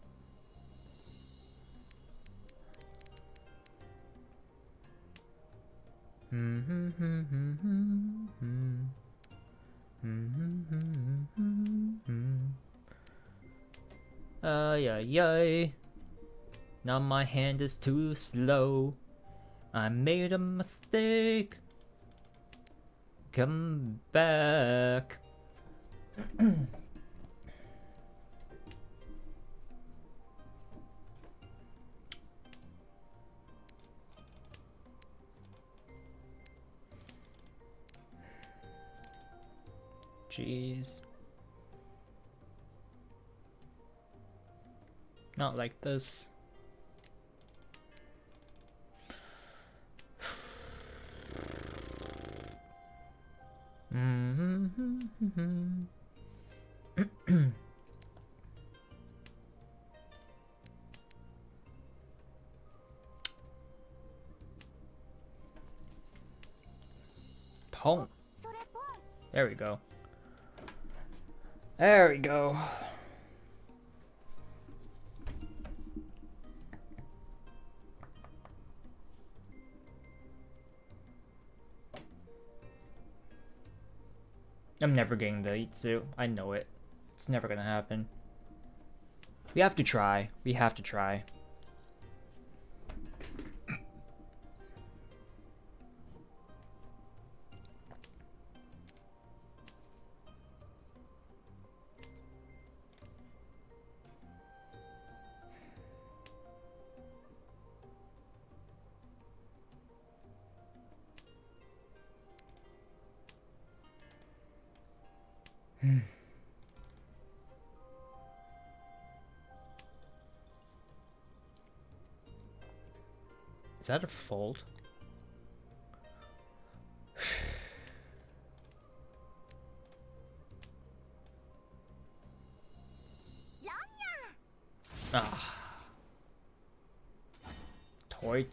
Yay. Now my hand is too slow. I made a mistake. Come back. Jeez. Not like this. Pong. There we go. There we go. I'm never getting the Itsu. I know it. It's never gonna happen. We have to try. We have to try. Is that a fold? Ah. Toy.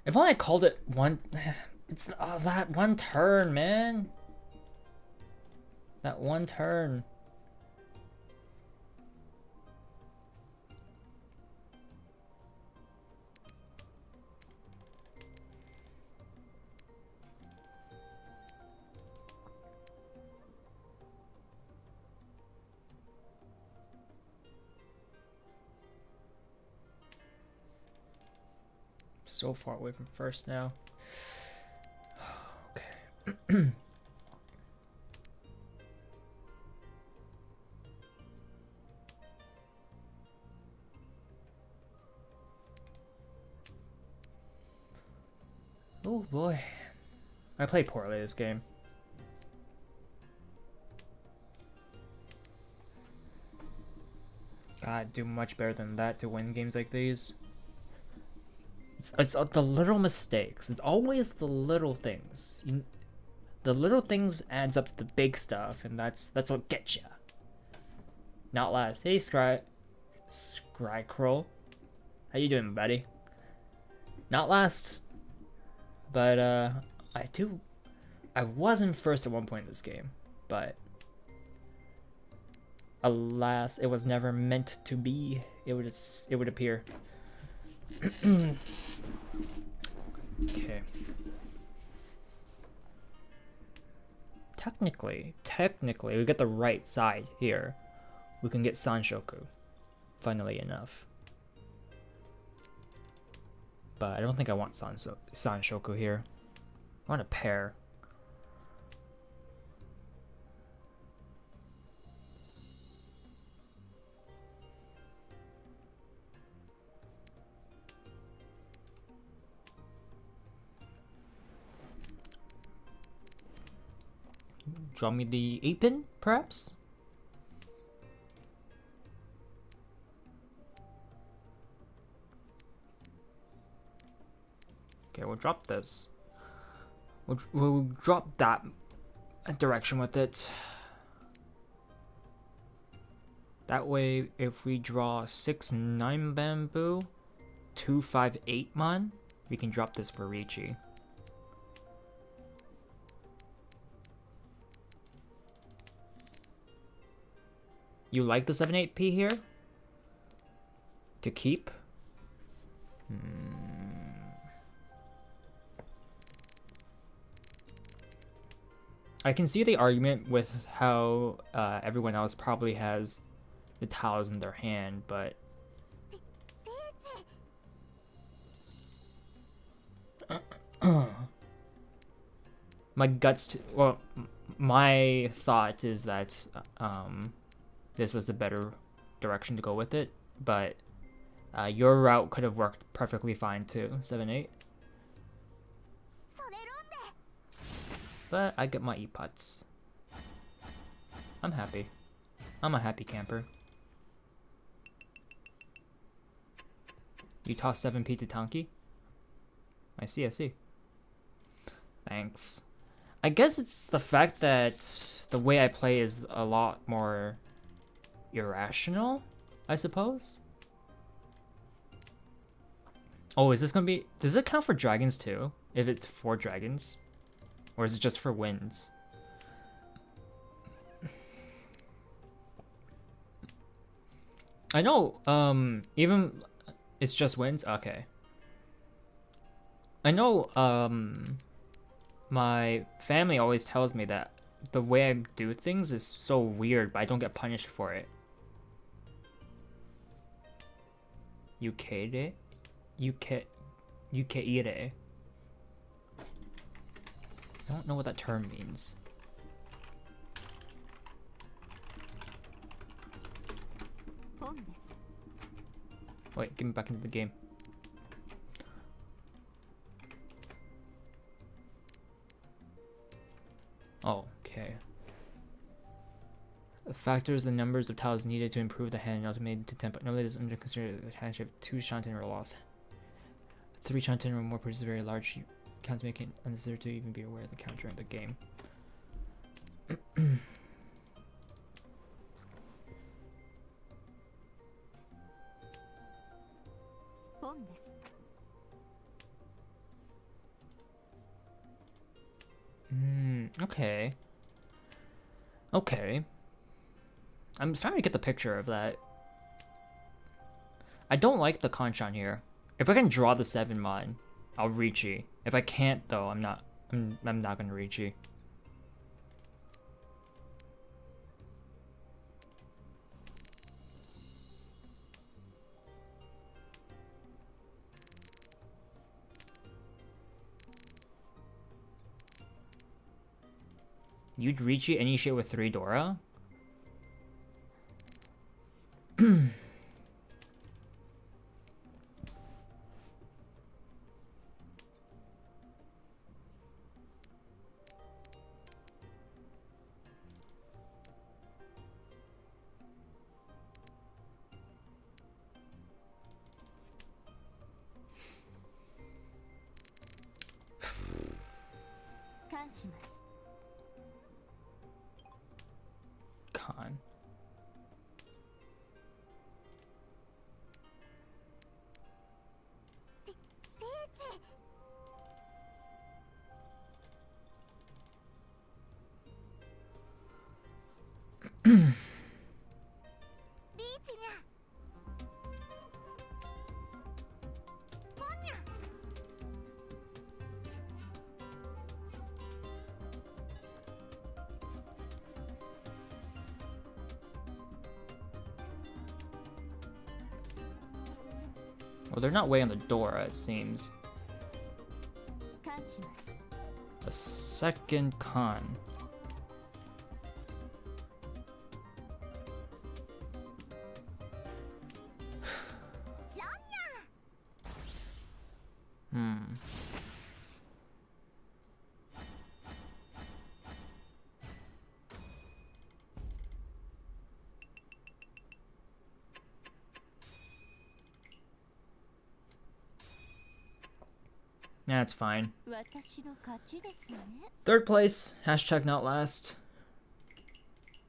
If only I called it one... It's that one turn, man. That one turn. So far away from first now. Okay. Oh boy. I played poorly this game. Gotta do much better than that to win games like these. It's the little mistakes. It's always the little things. The little things adds up to the big stuff, and that's what gets ya. Not last. Hey, Scrycrow. How you doing, buddy? Not last. But, I wasn't first at one point in this game, but alas, it was never meant to be. It would appear. Okay. Technically, we get the right side here. We can get Sanshoku, funnily enough. But I don't think I want Sanshoku here. I want a pair. Draw me the 8-pin, perhaps? Okay, we'll drop this. We'll drop that direction with it. That way, if we draw 6-9 bamboo, 2-5-8 mon, we can drop this for Riichi. You like the 7-8p here? To keep? I can see the argument with how everyone else probably has the tiles in their hand, but my my thought is that this was the better direction to go with it, but your route could have worked perfectly fine too, 7-8. But I get my e-pots. I'm happy. I'm a happy camper. You toss 7p to Tanki? I see. Thanks. I guess it's the fact that the way I play is a lot more irrational, I suppose. Oh, is this gonna be... Does it count for dragons too? If it's 4 dragons? Or is it just for wins? I know, even... It's just wins? Okay. I know, my family always tells me that the way I do things is so weird, but I don't get punished for it. Yukeire? Yukeire. I don't know what that term means. Wait, get me back into the game. Oh, okay. Factors the numbers of tiles needed to improve the hand and ultimately to tempo. Normally this is under considered a hand shape 2 shanten or loss. 3 shanten or more produces very large counts, making it unnecessary to even be aware of the count during the game. Okay. Okay. I'm starting to get the picture of that. I don't like the Kanchan here. If I can draw the 7 mod, I'll Richi. If I can't though, I'm not gonna Richi. You'd Richi any shit with 3 Dora? Con. Well, they're not way on the door, it seems. A second con. That's fine. 3rd place, hashtag not last.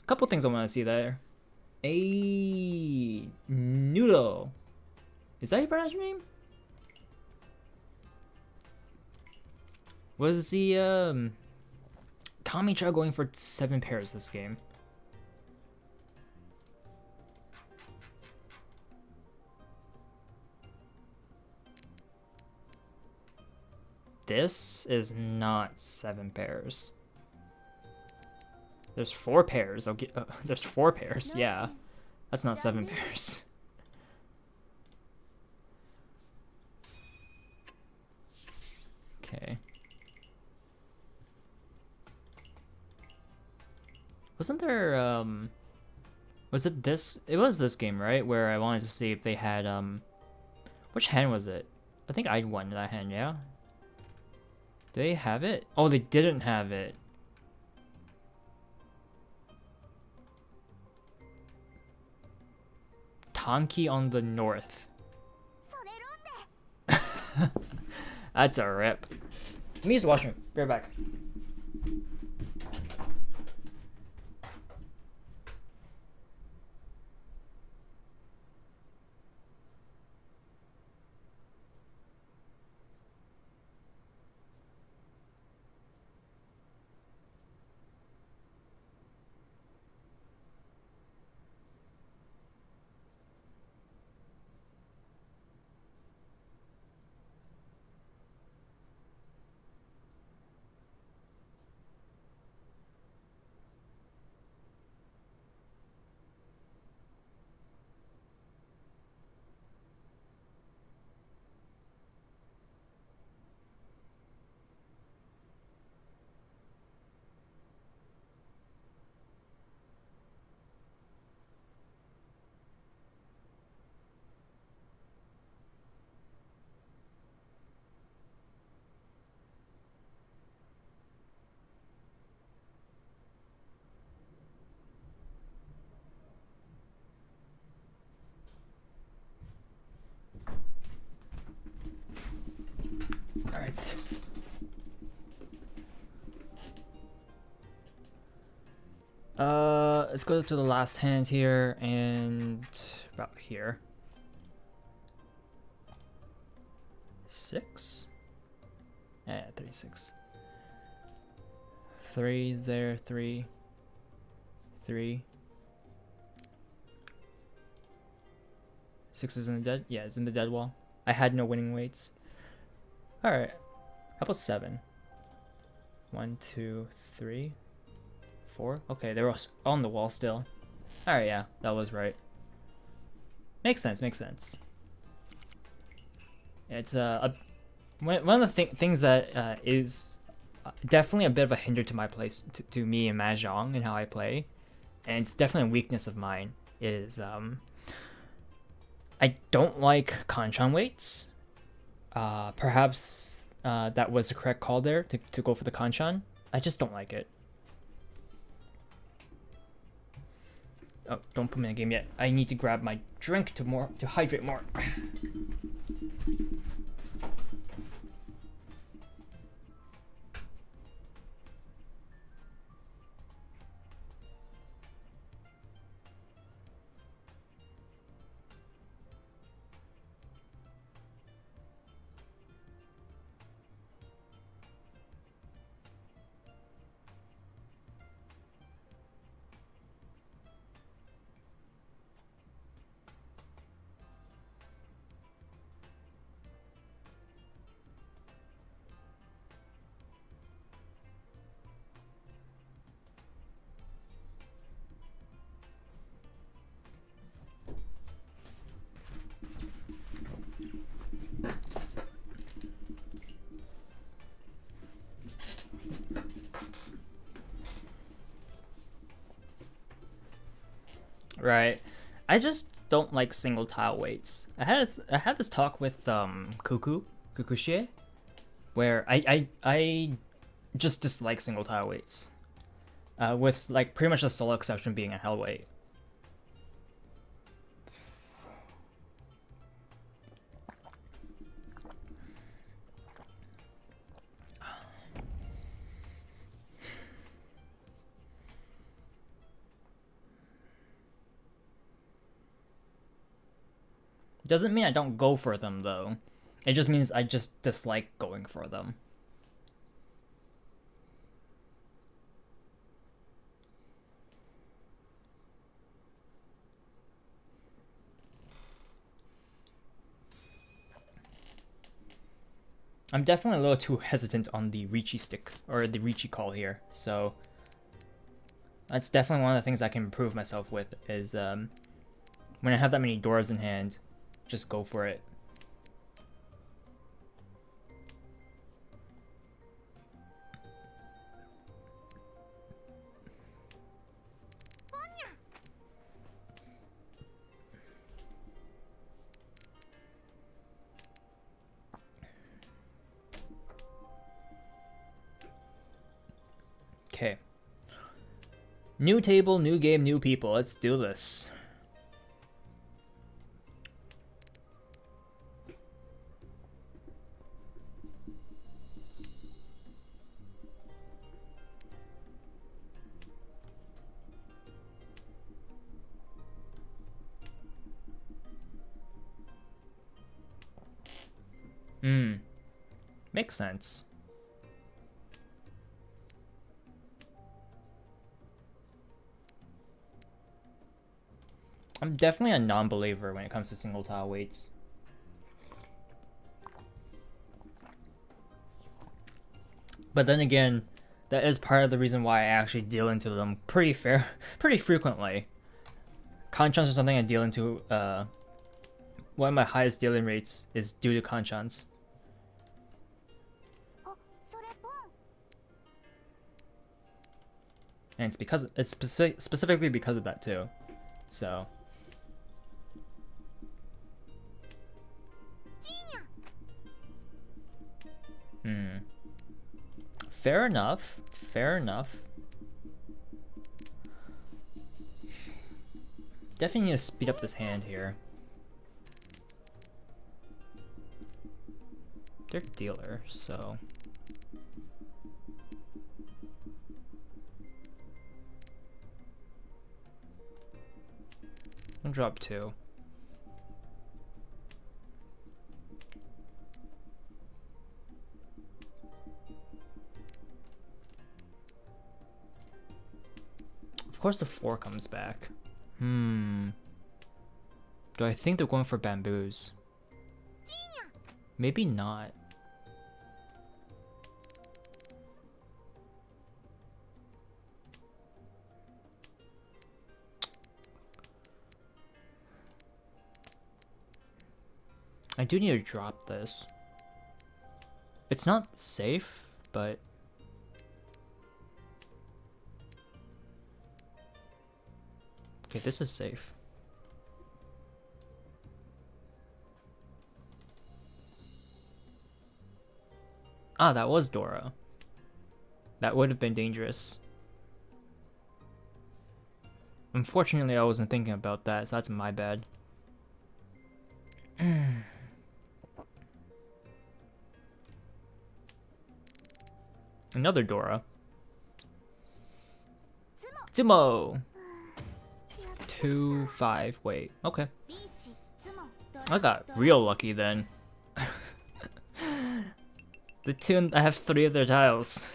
Couple things I want to see there. A Noodle. Is that your pronounce your name? Was the Kamicha going for 7 pairs this game? This is not 7 pairs. There's 4 pairs. There's 4 pairs. Yeah, that's not 7 pairs. Okay. Wasn't there was it this? It was this game, right? Where I wanted to see if they had which hand was it? I think I won that hand. Yeah. Do they have it? Oh, they didn't have it. Tanki on the north. That's a rip. Let me use the washroom. Be right back. Alright. Let's go to the last hand here and about here. 6? Yeah, 36. 3 is there, 3. 3. 6 is in the dead? Yeah, it's in the dead wall. I had no winning weights. Alright. How about 7? 1, 2, 3, 4. Okay, they're on the wall still. Alright, yeah, that was right. Makes sense, makes sense. It's one of the things that is definitely a bit of a hinder to my place, to me in Mahjong and how I play, and it's definitely a weakness of mine, is I don't like Kanchan weights. Perhaps that was the correct call there to go for the Kanchan. I just don't like it. Oh, don't put me in the game yet. I need to grab my drink to hydrate more. Right. I just don't like single tile weights. I had this talk with Kukushie, where I just dislike single tile weights. With like pretty much the sole exception being a hell weight. Doesn't mean I don't go for them though. It just means I just dislike going for them. I'm definitely a little too hesitant on the Ricci stick, or the Ricci call here, so that's definitely one of the things I can improve myself with, is when I have that many doors in hand, just go for it. Okay. New table, new game, new people. Let's do this. Makes sense. I'm definitely a non-believer when it comes to single tile weights. But then again, that is part of the reason why I actually deal into them pretty frequently. Kanchans are something I deal into. One of my highest dealing rates is due to Kanchans. And it's specifically because of that too. So. Fair enough. Fair enough. Definitely need to speed up this hand here. They're dealer, so. I'll drop 2. Of course the 4 comes back. Do I think they're going for bamboos? Maybe not. I do need to drop this. It's not safe, but... Okay, this is safe. Ah, that was Dora. That would have been dangerous. Unfortunately, I wasn't thinking about that, so that's my bad. Another Dora. Tsumo! 2, 5, wait, okay. I got real lucky then. I have 3 of their tiles.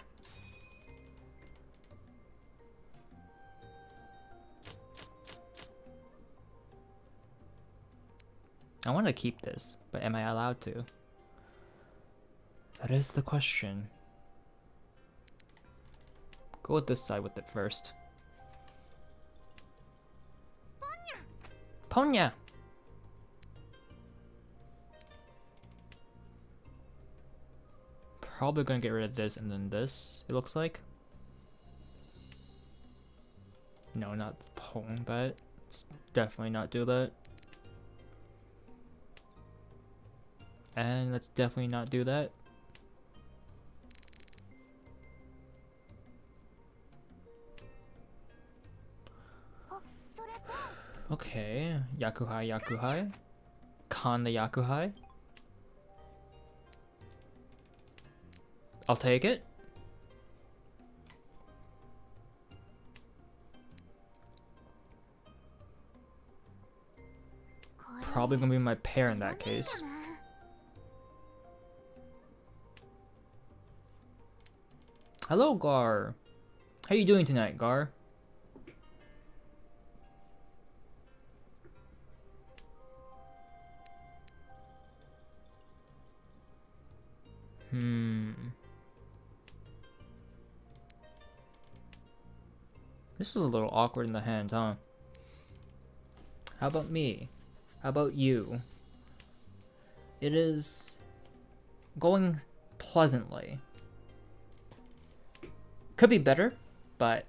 I want to keep this, but am I allowed to? That is the question. Go with this side with it first. Ponya! Probably gonna get rid of this and then this, it looks like. No, not Pong, but let's definitely not do that. And let's definitely not do that. Okay, Yakuhai, Yakuhai. Con the Yakuhai. I'll take it. Probably gonna be my pair in that case. Hello, Gar. How you doing tonight, Gar? This is a little awkward in the hand, huh? How about me? How about you? It is going pleasantly. Could be better, but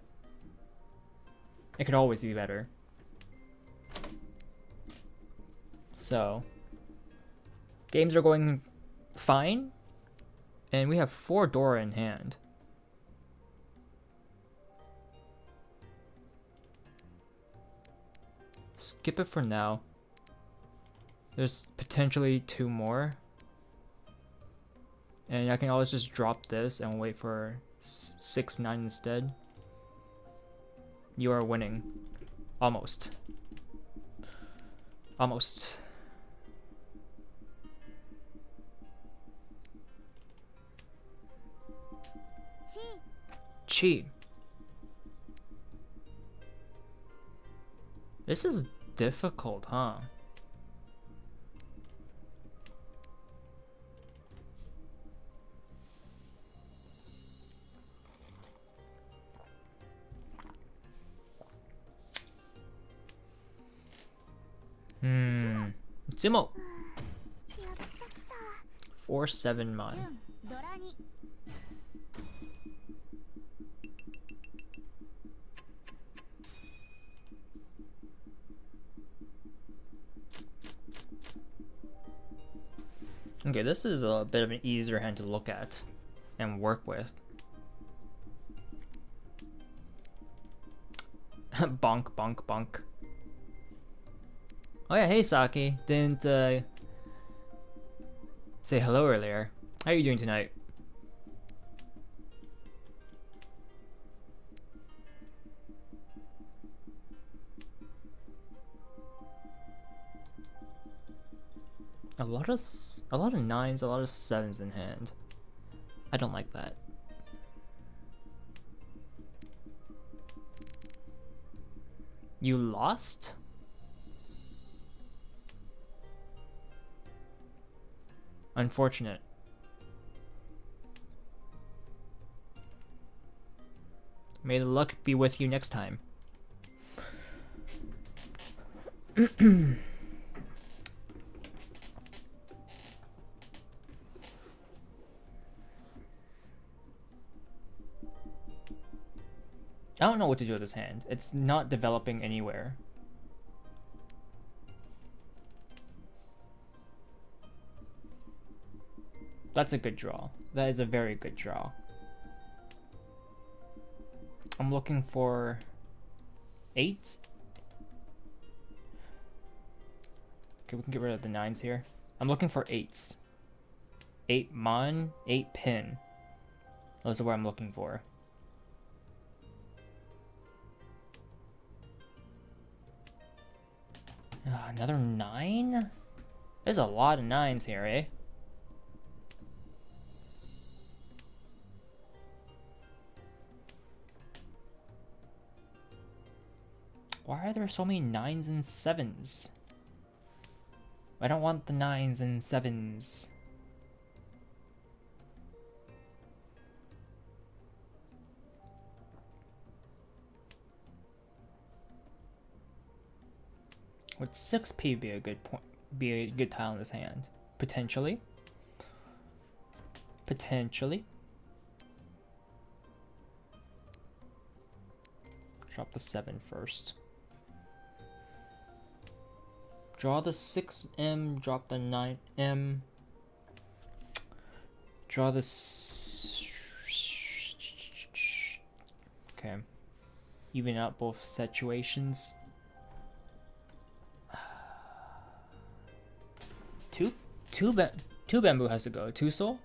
it could always be better. So, games are going fine, and we have 4 Dora in hand. Skip it for now. There's potentially 2 more. And I can always just drop this and wait for 6-9 instead. You are winning. Almost. Almost. Chi. This is difficult, huh? Zimo. 4-7 mine. Okay, this is a bit of an easier hand to look at and work with. Bonk, bonk, bonk. Oh yeah, hey Saki. Didn't say hello earlier. How are you doing tonight? A lot of 9s, a lot of 7s in hand. I don't like that. You lost? Unfortunate. May the luck be with you next time. I don't know what to do with this hand. It's not developing anywhere. That's a good draw. That is a very good draw. I'm looking for 8. Okay, we can get rid of the 9s here. I'm looking for 8s. 8 mon, 8 pin. Those are what I'm looking for. Another 9? There's a lot of 9s here, eh? Why are there so many 9s and 7s? I don't want the 9s and 7s. Would 6p be a good point? Be a good tile in this hand? Potentially. Potentially. Drop the 7 first. Draw the 6M, drop the 9M. Draw the okay. Even out both situations. Two bamboo has to go. 2 soul?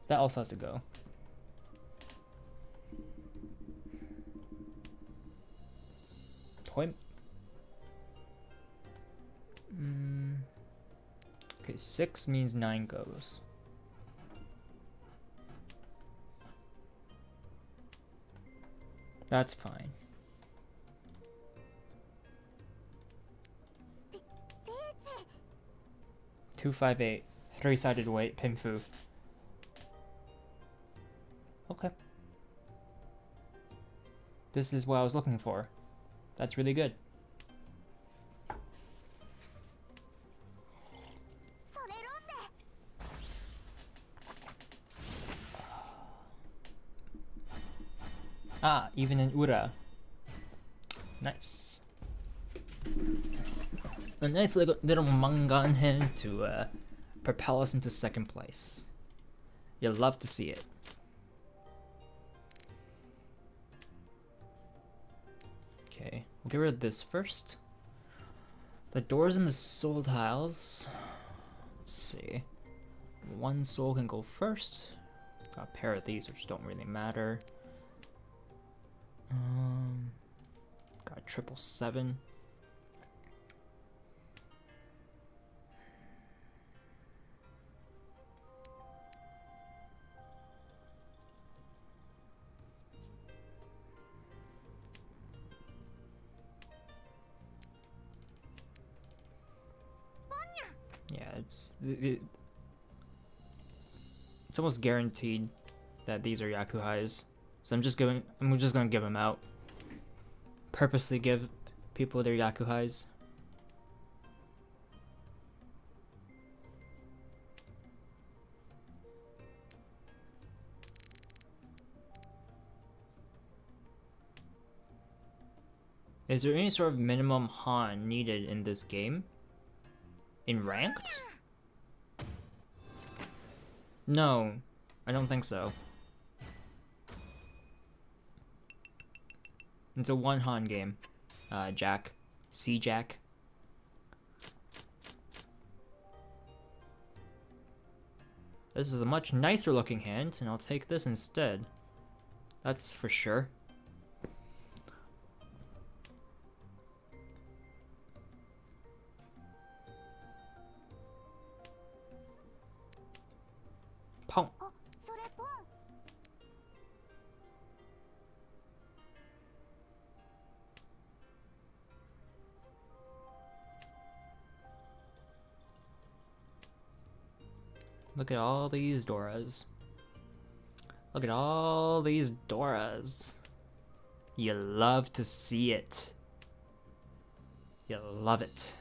That also has to go. Toy. Okay, 6 means 9 goes. That's fine. 258, 3-sided weight, pinfu. Okay. This is what I was looking for. That's really good. Ah, even an Ura. Nice. A nice little manga in hand to propel us into 2nd place. You'll love to see it. Okay, we'll get rid of this first. The doors and the soul tiles. Let's see. 1 soul can go first. Got a pair of these which don't really matter. Got a 777. Yeah, it's almost guaranteed that these are Yakuhais. So I'm just gonna give them out. Purposely give people their Yakuhais. Is there any sort of minimum Han needed in this game? In ranked? No, I don't think so. It's a 1 Han game. Jack. C-Jack. This is a much nicer looking hand, and I'll take this instead. That's for sure. Look at all these Doras. Look at all these Doras. You love to see it. You love it.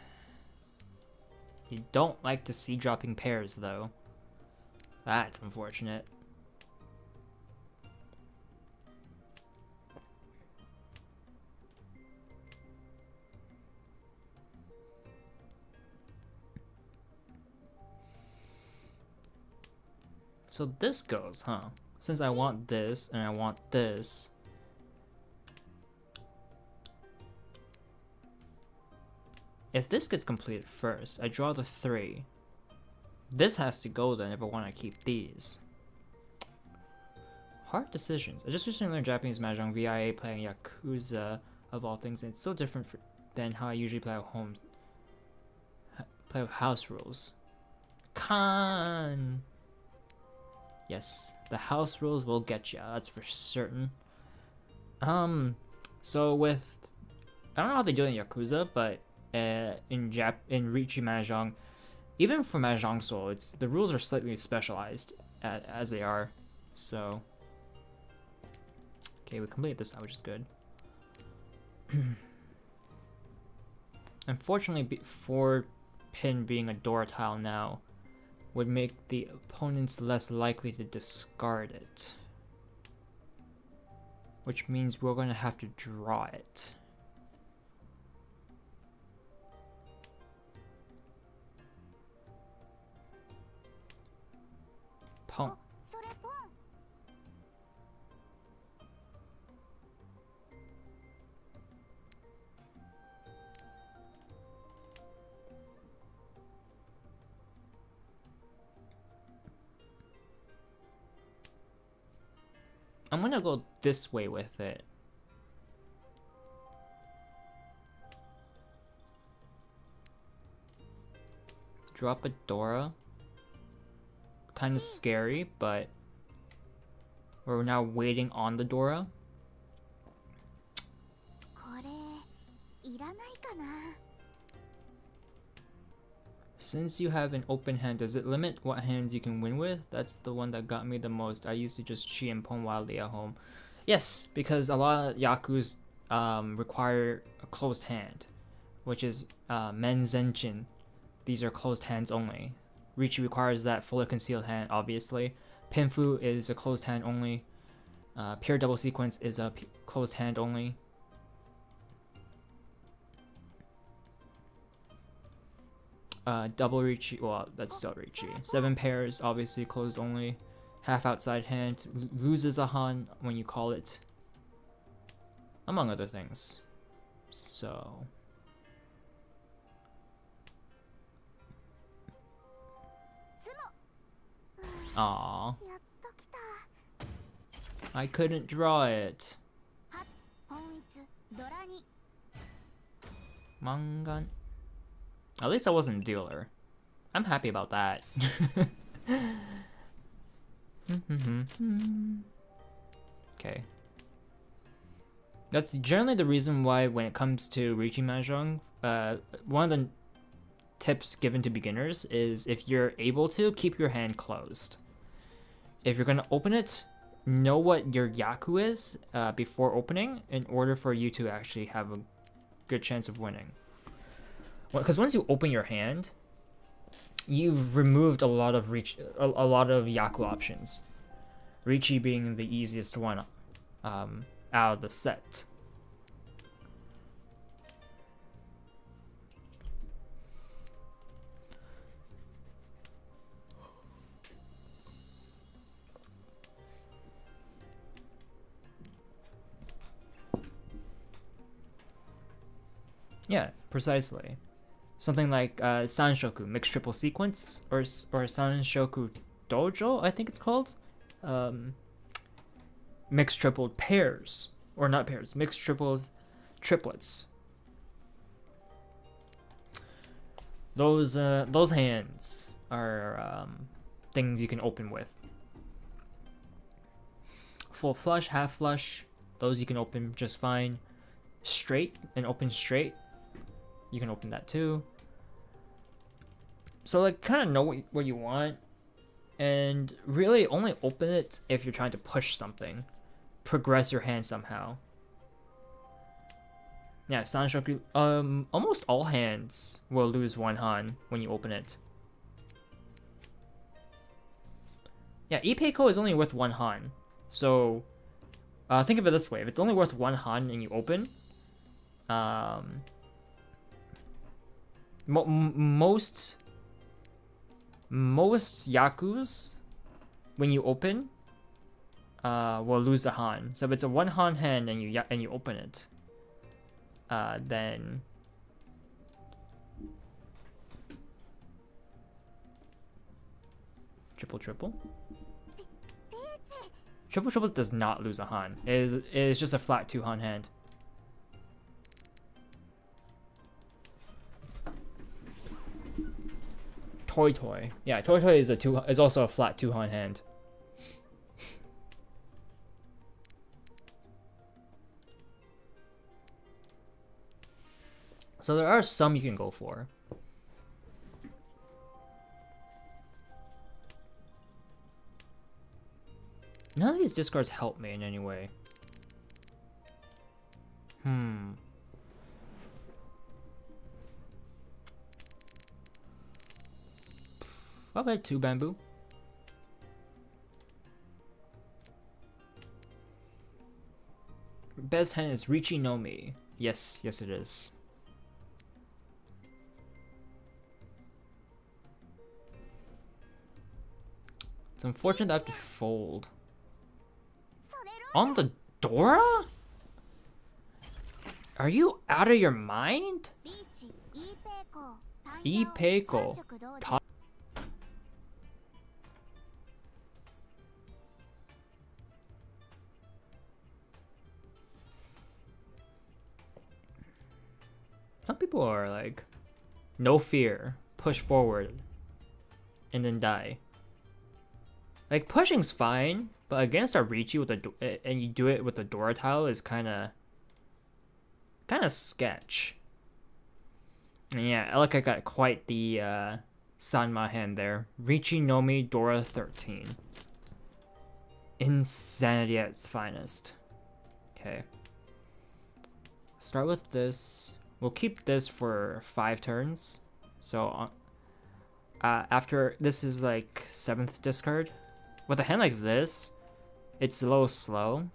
You don't like to see dropping pairs, though. That's unfortunate. So this goes, huh? Since I want this and I want this. If this gets completed first, I draw the 3. This has to go then if I want to keep these. Hard decisions. I just recently learned Japanese Mahjong VIA playing Yakuza of all things, and it's so different than how I usually play at home. Play with house rules. Con! Yes, the house rules will get ya, that's for certain. So with... I don't know how they do it in Yakuza, but in Riichi Mahjong, even for Mahjong Soul, the rules are slightly specialized as they are. So, okay, we completed this now, which is good. Unfortunately, 4-pin being a Dora tile now would make the opponents less likely to discard it, which means we're going to have to draw it. Pong. I'm gonna go this way with it. Drop a Dora. Kind of scary, but we're now waiting on the Dora. Since you have an open hand, does it limit what hands you can win with? That's the one that got me the most. I used to just chi and pon wildly at home. Yes, because a lot of Yakus require a closed hand, which is Menzenchin. These are closed hands only. Riichi requires that fully concealed hand, obviously. Pinfu is a closed hand only. Pure double sequence is a closed hand only. Double Riichi, well, that's still Riichi. 7 pairs, obviously closed only. Half outside hand, loses a han when you call it. Among other things. So... Aww. I couldn't draw it. Mangan. At least I wasn't a dealer. I'm happy about that. Okay. That's generally the reason why when it comes to Riichi Mahjong, one of the tips given to beginners is if you're able to, keep your hand closed. If you're going to open it, know what your Yaku is before opening in order for you to actually have a good chance of winning. Because once you open your hand, you've removed a lot of Yaku options. Riichi being the easiest one out of the set. Yeah, precisely. Something like Sanshoku, mixed triple sequence, or Sanshoku Dojo, I think it's called. Mixed tripled pairs, or not pairs, mixed tripled triplets. Those hands are things you can open with. Full flush, half flush, those you can open just fine. Straight and open straight, you can open that too. So like kind of know what you want. And really only open it if you're trying to push something. Progress your hand somehow. Yeah, Sanshoku, almost all hands will lose 1 Han when you open it. Yeah, Ipeiko is only worth 1 Han. So, think of it this way. If it's only worth 1 Han and you open, most Yakus, when you open, will lose a Han. So if it's a 1 Han hand and you open it, then triple. Triple does not lose a Han. It is just a flat 2 Han hand. Toy. Yeah, Toy is also a flat 2 Han hand. So there are some you can go for. None of these discards help me in any way. Okay, 2 bamboo. Best hand is Richi no Mi. Yes, it is. It's unfortunate I have to fold. On the Dora? Are you out of your mind? Ipeiko. Some people are like, no fear, push forward, and then die. Like, pushing's fine, but against a Richi with and you do it with the Dora tile is kind of sketch. And yeah, Elika got quite the Sanma hand there. Richi no Mi Dora 13. Insanity at its finest. Okay. Start with this. We'll keep this for 5 turns. So after this is like 7th discard. With a hand like this, it's a little slow.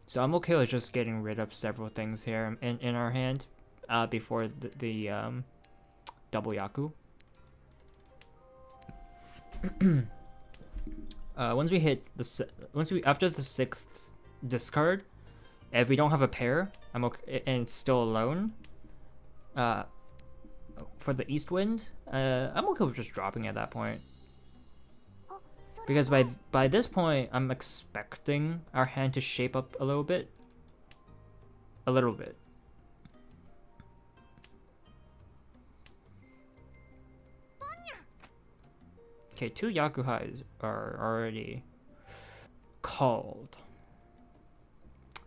So I'm okay with just getting rid of several things here in our hand before the double Yaku. Once we hit after the 6th discard, if we don't have a pair, I'm okay, and it's still alone. For the East Wind, I'm okay with just dropping at that point. Because by this point, I'm expecting our hand to shape up a little bit. Okay, 2 Yakuhais are already called.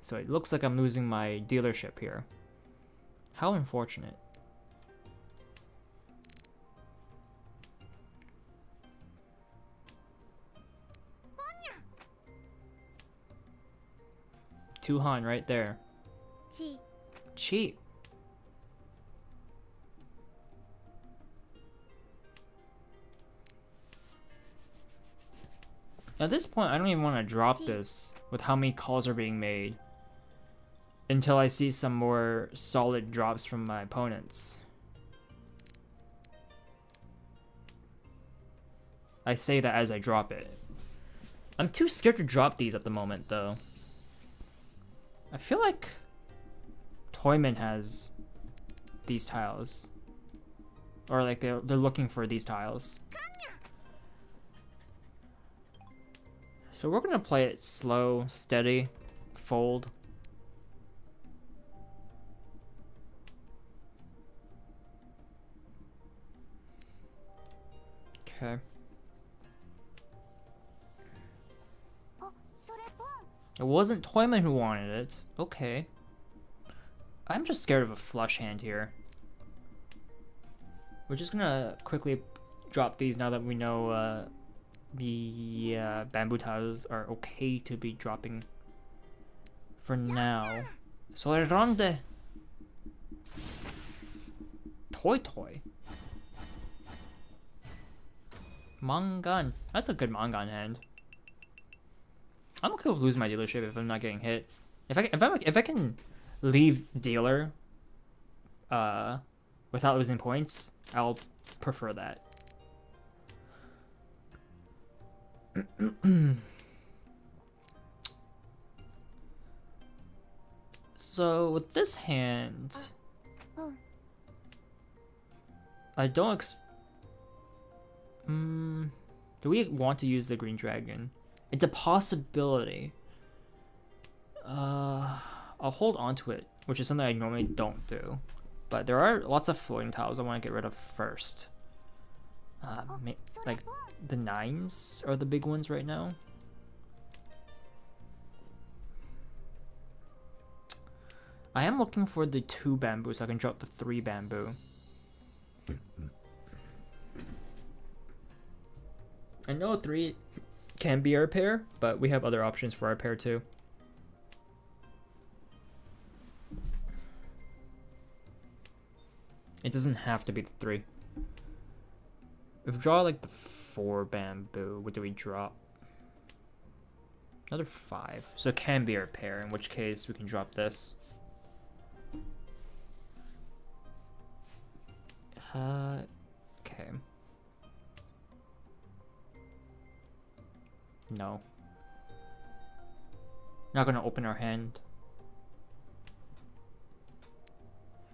So it looks like I'm losing my dealership here. How unfortunate. Two Han right there. Cheap. At this point, I don't even want to drop this with how many calls are being made until I see some more solid drops from my opponents. I say that as I drop it. I'm too scared to drop these at the moment, though. I feel like Toyman has these tiles. Or like they're looking for these tiles. So we're gonna play it slow, steady, fold. Okay. It wasn't Toyman who wanted it. Okay. I'm just scared of a flush hand here. We're just gonna quickly drop these now that we know the bamboo tiles are okay to be dropping for now. Solerande. Toy. Mangan. That's a good Mangan hand. I'm okay with losing my dealership if I'm not getting hit. If I can leave dealer without losing points, I'll prefer that. So with this hand, I don't do we want to use the green dragon? It's a possibility. I'll hold on to it, which is something I normally don't do. But there are lots of floating tiles I want to get rid of first. Like the 9s are the big ones right now. I am looking for the 2 bamboo so I can drop the 3 bamboo. I know 3 can be our pair, but we have other options for our pair too. It doesn't have to be the 3. If we draw like the 4 bamboo, what do we drop? Another 5. So it can be our pair, in which case we can drop this. Okay. No. Not gonna open our hand.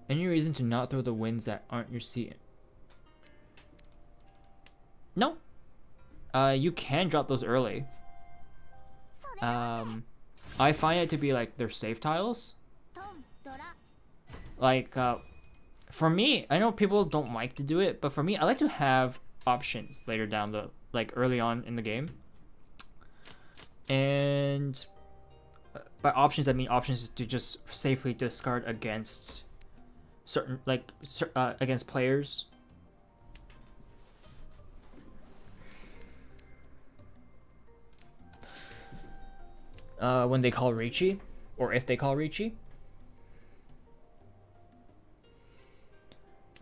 Any reason to not throw the winds that aren't your seat? No. You can drop those early. I find it to be like they're safe tiles. Like, for me, I know people don't like to do it, but for me, I like to have options later down the, like early on in the game. And by options, I mean options to just safely discard against certain, like, against players. When they call Richi, or if they call Richi.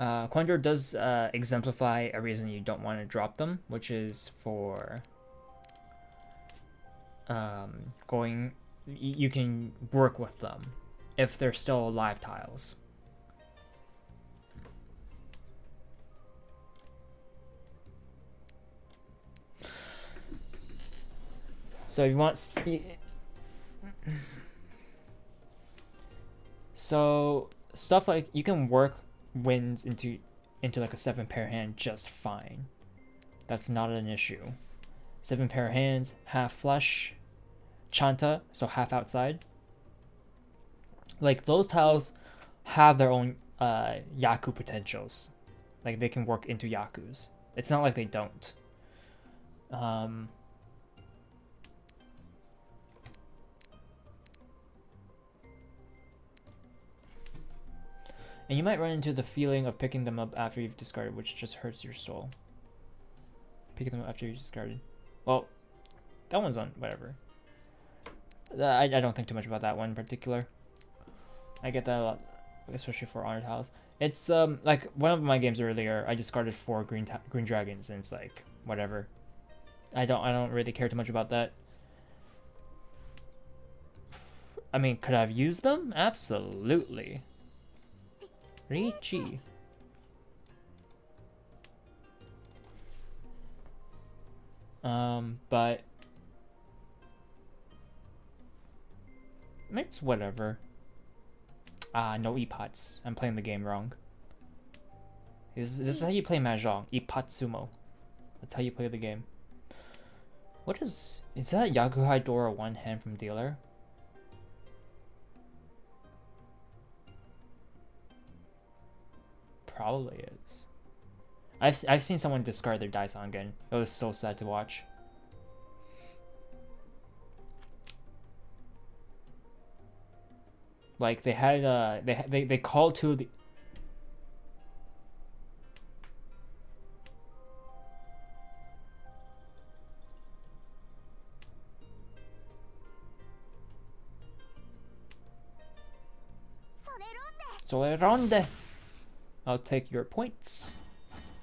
Quandor does exemplify a reason you don't want to drop them, which is for you can work with them if they're still live tiles. So you want so stuff like you can work winds into like a 7 pair hand just fine. That's not an issue. 7 pair hands, half flush, chanta, so half outside. Like those tiles have their own yaku potentials. Like they can work into yakus. It's not like they don't. And you might run into the feeling of picking them up after you've discarded, which just hurts your soul. Picking them up after you've discarded. Well, that one's on whatever. I don't think too much about that one in particular. I get that a lot, especially for honor tiles. It's like one of my games earlier, I discarded 4 green dragons, and it's like whatever. I don't really care too much about that. I mean, could I have used them? Absolutely. Richi. But it's whatever. No ippats. I'm playing the game wrong. This is how you play Mahjong. Ippatsumo. That's how you play the game. What is that Yakuhai Dora 1 hand from dealer? Probably is. I've seen someone discard their dice on again. It was so sad to watch. Like they had they called 2 of the Soleronde. I'll take your points.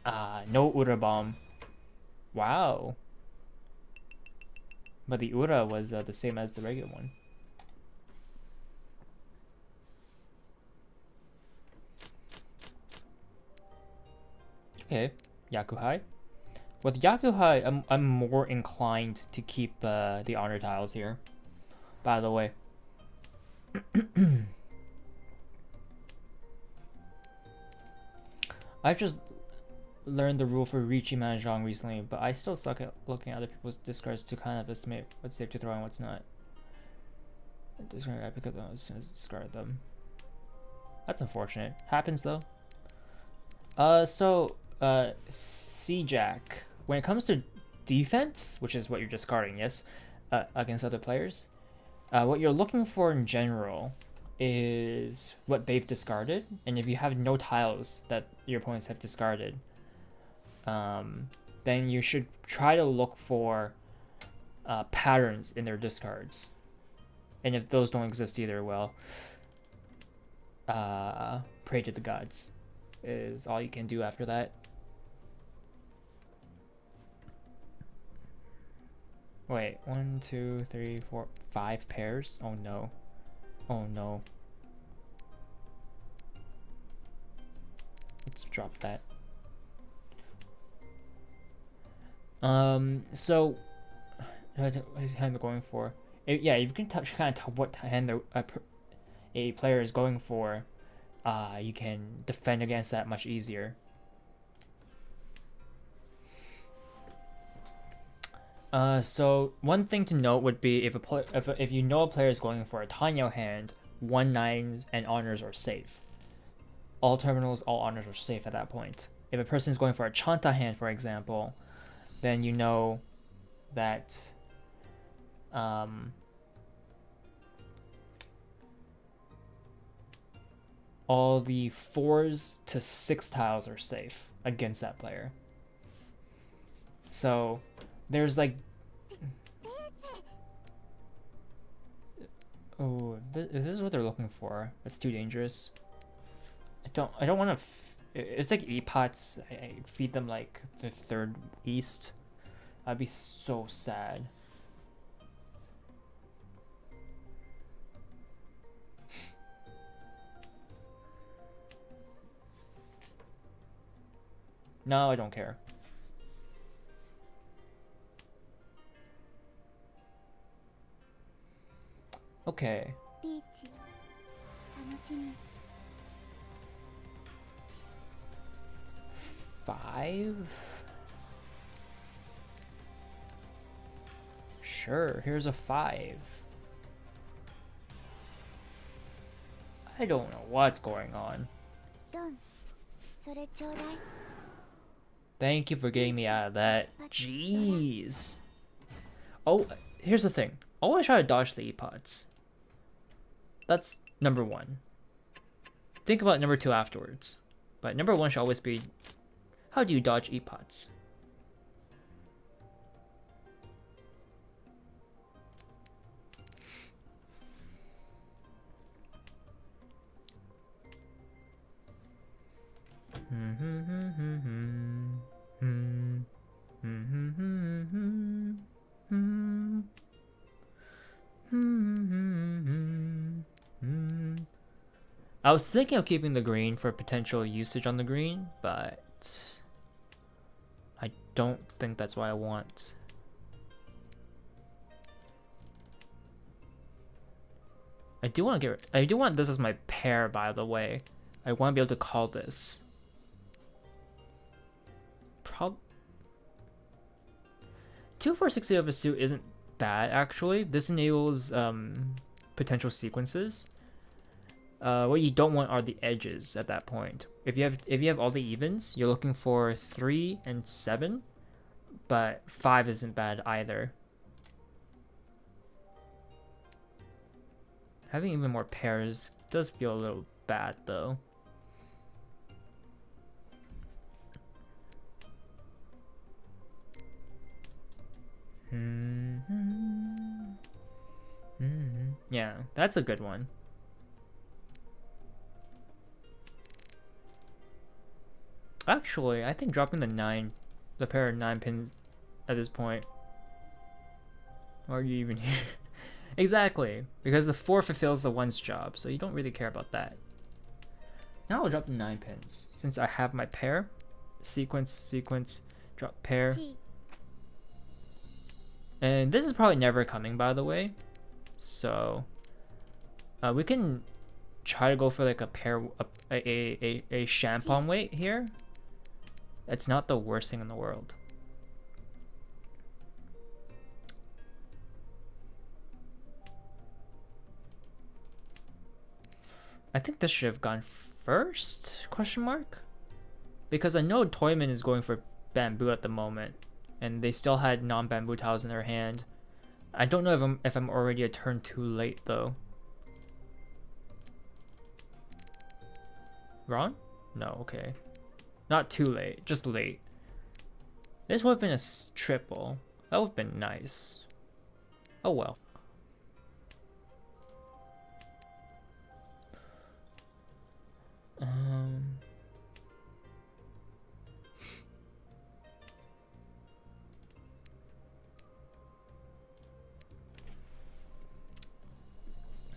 No Ura bomb. Wow. But the Ura was the same as the regular one. Okay, Yakuhai. With Yakuhai, I'm more inclined to keep the honor tiles here. By the way. I've just learned the rule for Riichi Mahjong recently, but I still suck at looking at other people's discards to kind of estimate what's safe to throw and what's not. Discard, I pick up them as soon as I discard them. That's unfortunate. Happens though. C-Jack. When it comes to defense, which is what you're discarding, yes, against other players, what you're looking for in general is what they've discarded, and if you have no tiles that your opponents have discarded, then you should try to look for patterns in their discards. And if those don't exist either, well, pray to the gods is all you can do after that. Wait, 1, 2, 3, 4, 5 pairs? Oh no. Oh no. Let's drop that. So what hand they're going for? Yeah, you can kind of tell what hand a player is going for. You can defend against that much easier. So one thing to note would be if you know a player is going for a Tanyo hand, 1/9s and honors are safe. All terminals, all honors are safe at that point. If a person is going for a Chanta hand, for example, then you know that all the 4s to 6 tiles are safe against that player. So there's like, oh, this is what they're looking for. That's too dangerous. I don't want to. It's like E-pots. I feed them like the 3rd east. I'd be so sad. No, I don't care. Okay. 5? Sure, here's a 5. I don't know what's going on. Thank you for getting me out of that. Jeez. Oh, here's the thing. Always try to dodge the E-pots. That's number 1. Think about number 2 afterwards. But number 1 should always be, how do you dodge E-pots? I was thinking of keeping the green for potential usage on the green, but I don't think that's what I want. I do want this as my pair, by the way. I want to be able to call this. 2-4-6 of a suit isn't bad actually. This enables potential sequences. What you don't want are the edges at that point. If you have all the evens, you're looking for 3 and 7, but 5 isn't bad either. Having even more pairs does feel a little bad though. Yeah, that's a good one. Actually, I think dropping the pair of 9 pins at this point. Why are you even here? Exactly, because the 4 fulfills the 1's job, so you don't really care about that. Now I'll drop the 9 pins since I have my pair. Sequence, drop pair. And this is probably never coming, by the way. So we can try to go for like a pair, a Champon weight here. That's not the worst thing in the world. I think this should have gone first? Question mark? Because I know Toyman is going for bamboo at the moment, and they still had non-bamboo tiles in their hand. I don't know if I'm already a turn too late though. Wrong? No, okay. Not too late, just late. This would have been a triple. That would have been nice. Oh well.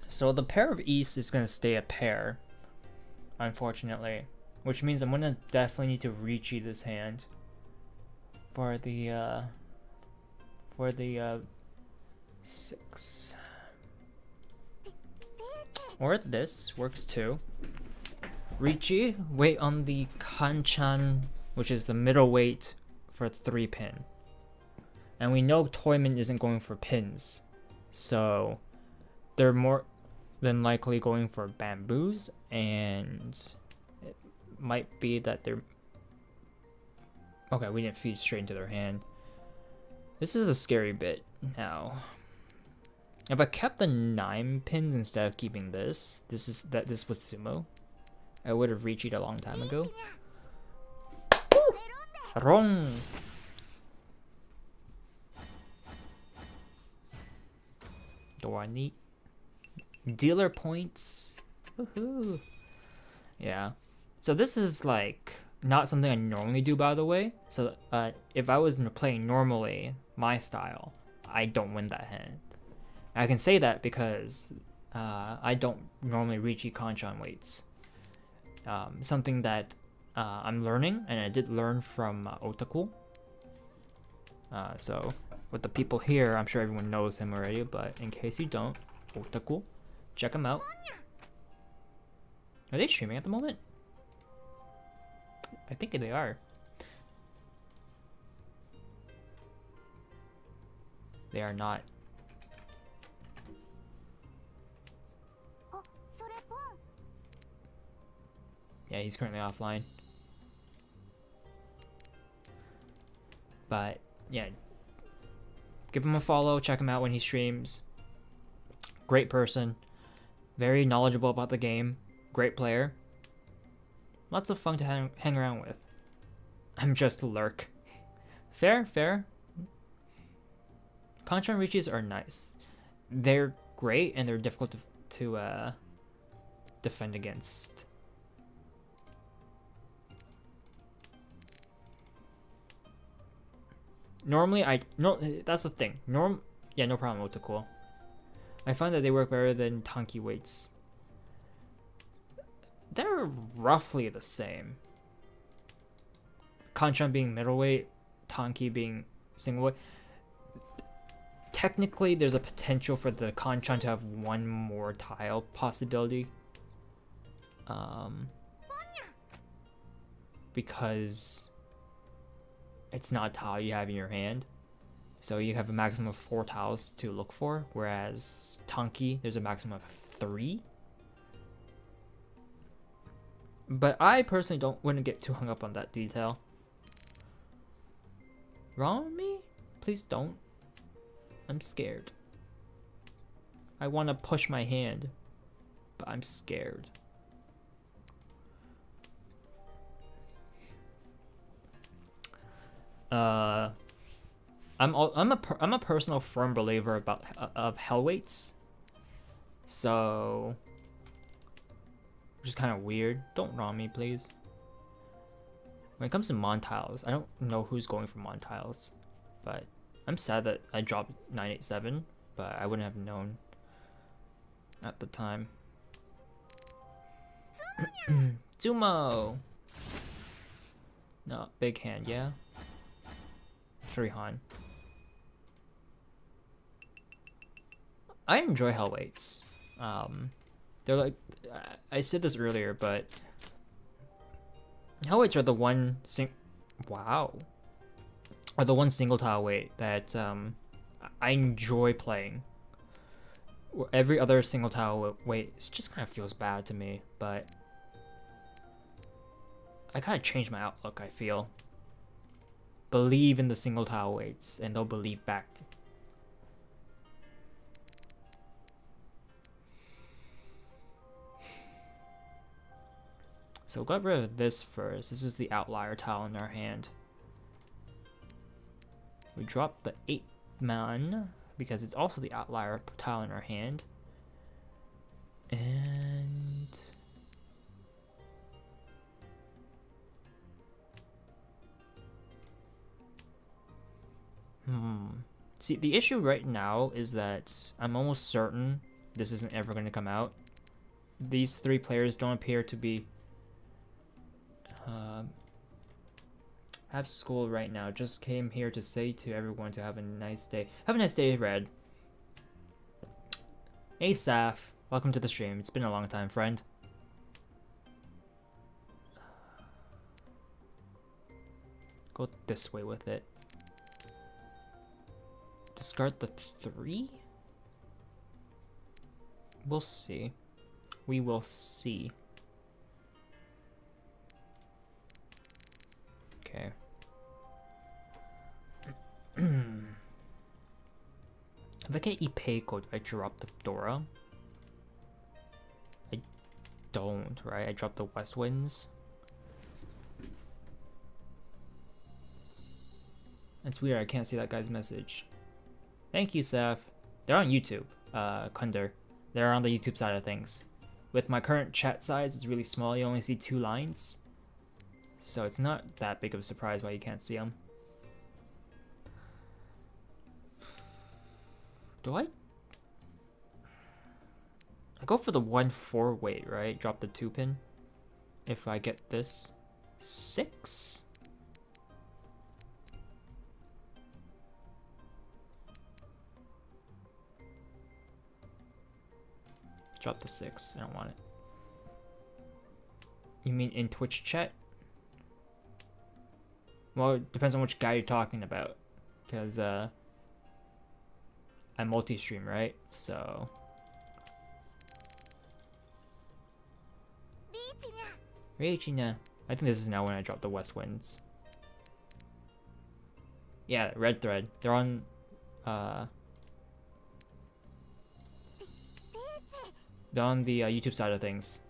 So the pair of East is going to stay a pair, unfortunately, which means I'm going to definitely need to Ricci this hand for the 6. Or this works too. Ricci, wait on the Kanchan, which is the middleweight, for 3 pin. And we know Toyman isn't going for pins, so they're more than likely going for bamboos, and it might be that they're... Okay, we didn't feed straight into their hand. This is a scary bit now. If I kept the 9 pins instead of keeping this was sumo, I would have reached it a long time ago. Wrong. Do I need dealer points? Woohoo. Yeah. So this is like not something I normally do, by the way. So if I was playing normally my style, I don't win that hand. I can say that because I don't normally reach Kanchan weights. Something that I'm learning, and I did learn from Otaku. So with the people here, I'm sure everyone knows him already, but in case you don't, Otaku, check him out. Are they streaming at the moment? I think they are. They are not. Yeah, he's currently offline. But yeah, give him a follow, check him out when he streams. Great person, very knowledgeable about the game, great player. Lots of fun to hang around with. I'm just a lurk. Fair, fair. Kanchan Richis are nice. They're great and they're difficult to defend against. Normally, that's the thing. Yeah, no problem, Otaku. I find that they work better than Tanki weights. They're roughly the same. Kanchan being middleweight, Tanki being single weight. Technically, there's a potential for the Kanchan to have one more tile possibility. Because it's not a tile you have in your hand. So you have a maximum of 4 tiles to look for, whereas Tanki, there's a maximum of 3. But I personally wouldn't get too hung up on that detail. Wrong with me? Please don't. I'm scared. I want to push my hand, but I'm scared. I'm a personal firm believer of hell weights. So, which is kind of weird. Don't wrong me, please. When it comes to Mon tiles, I don't know who's going for Mon tiles, but I'm sad that I dropped 987, but I wouldn't have known at the time. Zumo! No, big hand, yeah? Shurihan. I enjoy Hellweights. They're like, I said this earlier, but Hellweights are the one are the one single tile weight that I enjoy playing. Every other single tile weight just kind of feels bad to me, but I kind of changed my outlook. I feel believe in the single tile weights, and they'll believe back. So got rid of this first. This is the outlier tile in our hand. We dropped the 8 man because it's also the outlier tile in our hand. And see, the issue right now is that I'm almost certain this isn't ever going to come out. These 3 players don't appear to be have school right now. Just came here to say to everyone to have a nice day. Have a nice day, Red. Hey, Saf. Welcome to the stream. It's been a long time, friend. Go this way with it. Discard the 3? We'll see. We will see. Okay. If I get Ipeiko, do I drop the Dora? I don't, right? I drop the West Winds. It's weird, I can't see that guy's message. Thank you, Seth. They're on YouTube, Kunder. They're on the YouTube side of things. With my current chat size, it's really small. You only see 2 lines. So it's not that big of a surprise why you can't see them. Do I go for the 1-4 weight, right? Drop the 2 pin. If I get this 6. Drop the 6. I don't want it. You mean in Twitch chat? Well, it depends on which guy you're talking about. Because I multi-stream, right? So Reachina. I think this is now when I drop the West Winds. Yeah, Red Thread. They're on the YouTube side of things.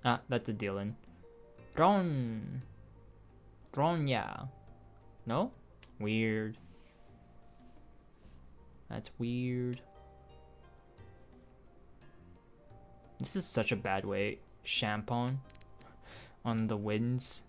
Ah, that's a Dylan. Dronya. No? Weird. That's weird. This is such a bad way. Champon on the winds.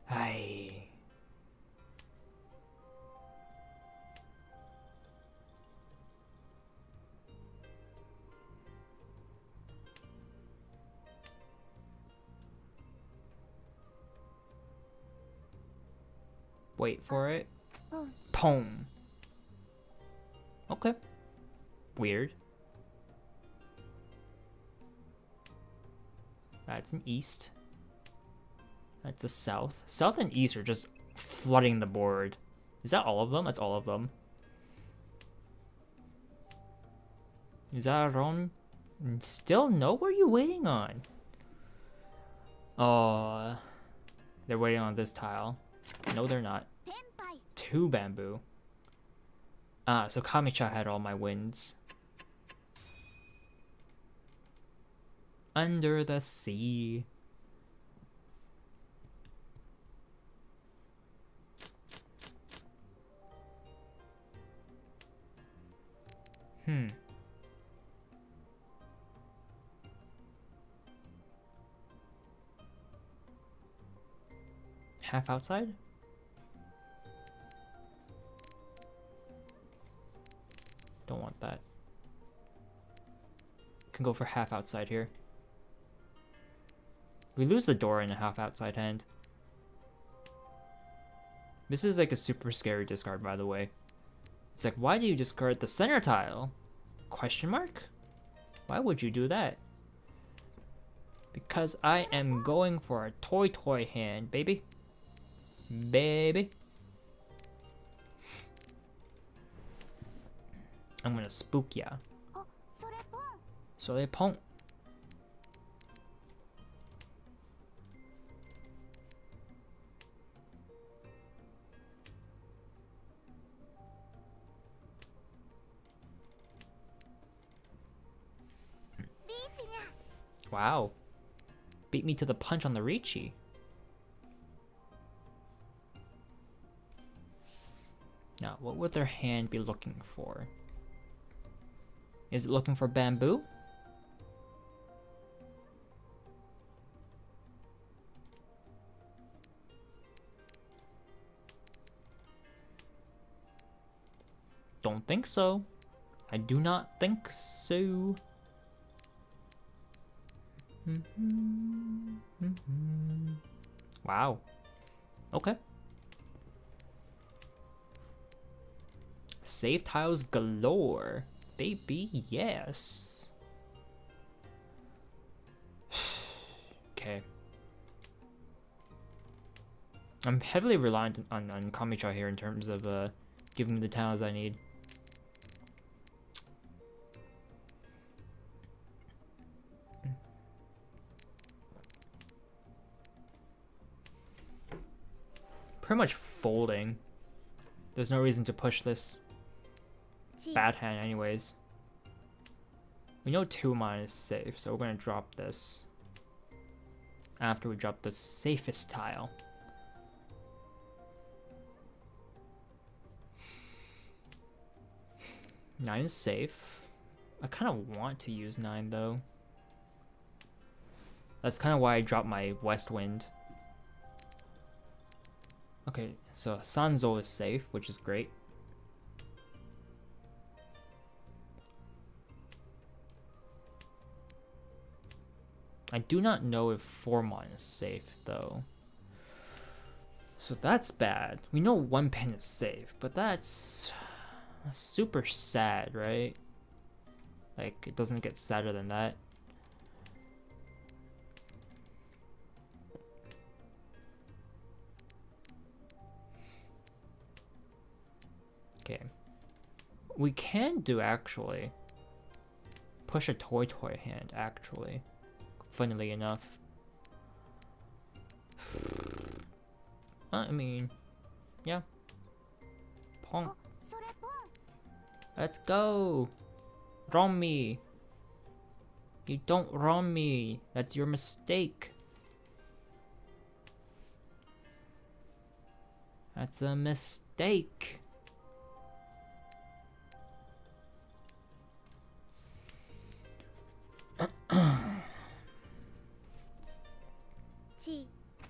Hi. Wait for it. Tone. Okay. Weird. That's an east. That's a south. South and east are just flooding the board. Is that all of them? That's all of them. Is that wrong? Still no? What are you waiting on? Oh, they're waiting on this tile. No, they're not. 2 bamboo. Ah, so Kamicha had all my wins. Under the sea. Half outside? Don't want that. Can go for half outside here. We lose the door in a half outside hand. This is like a super scary discard, by the way. It's like, why do you discard the center tile? Question mark? Why would you do that? Because I am going for a toy hand, baby. Baby. I'm gonna spook ya. So they punk. Wow. Beat me to the punch on the Ricci. Now, what would their hand be looking for? Is it looking for bamboo? Don't think so. I do not think so. Wow. Okay. Save tiles galore. Baby, yes. Okay. I'm heavily reliant on Kamicha here in terms of giving me the tiles I need. Pretty much folding. There's no reason to push this bad hand anyways. We know 2 mana is safe, so we're gonna drop this after we drop the safest tile. Nine is safe. I kind of want to use 9 though. That's kind of why I dropped my West Wind. Okay, so Sanzo is safe, which is great. I do not know if 4 mana is safe though. So that's bad. We know 1 pen is safe, but that's super sad, right? Like, it doesn't get sadder than that. Okay. We can do actually push a toy hand actually. Funnily enough. I mean, yeah. Pong. Let's go. Roam me. You don't roam me. That's your mistake. That's a mistake.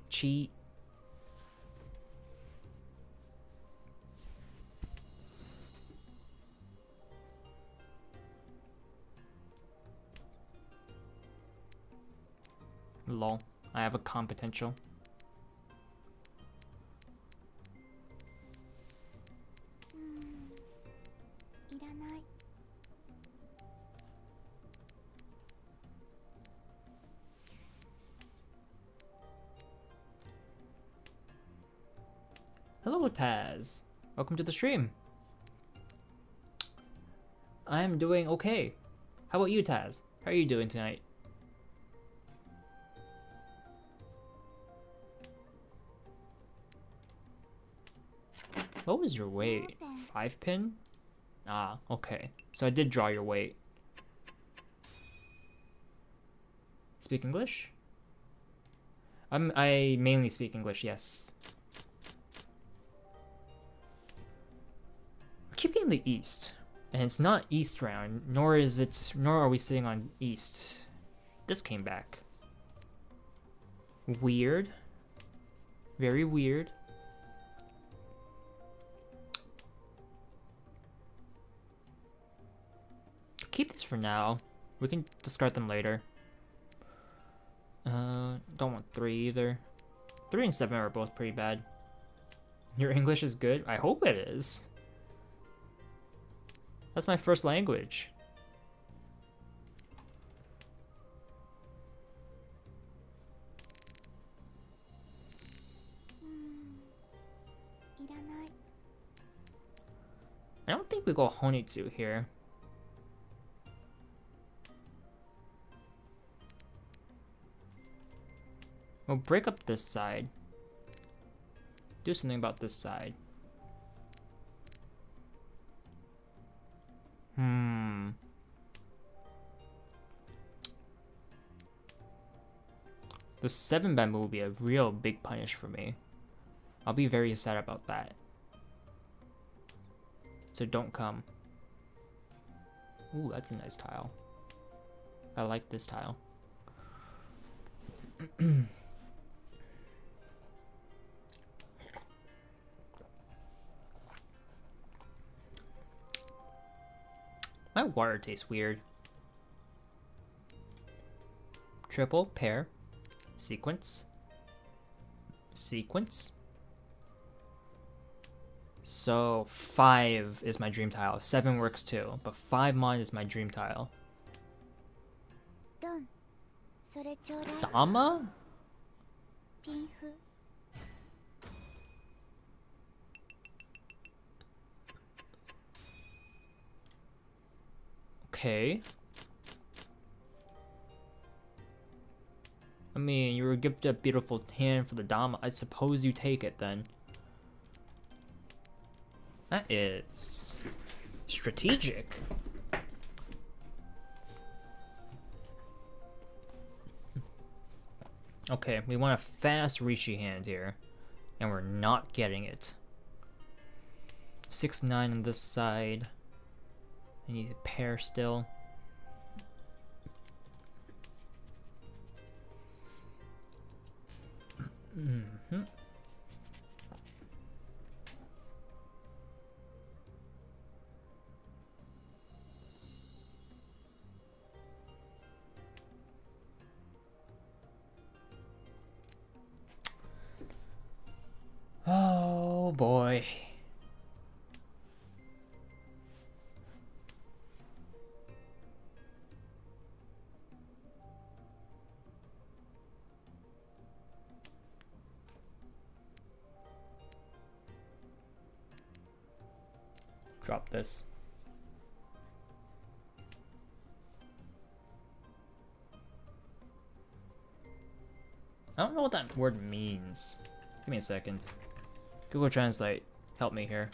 Cheat. Lol. I have a comp potential. Hello, Taz. Welcome to the stream. I'm doing okay. How about you, Taz? How are you doing tonight? What was your weight? 5 pin? Ah, okay. So I did draw your weight. Speak English? I mainly speak English, yes. I keep getting the east. And it's not east round, nor are we sitting on east. This came back. Weird. Very weird. Keep this for now. We can discard them later. Don't want 3 either. 3 and 7 are both pretty bad. Your English is good? I hope it is. That's my first language. I don't think we go Honitsu here. We'll break up this side. Do something about this side. The 7 bamboo will be a real big punish for me. I'll be very sad about that. So don't come. Ooh, that's a nice tile. I like this tile. My water tastes weird. Triple, pair, sequence, sequence. So 5 is my dream tile. 7 works too, but 5 mon is my dream tile. Dama? Okay. I mean, you were gifted a beautiful hand for the Dama. I suppose you take it then. That is strategic. Okay, we want a fast Rishi hand here, and we're not getting it. 6-9 on this side. I need a pair still. Mm-hmm. Oh boy. Drop this. I don't know what that word means. Give me a second. Google Translate, help me here.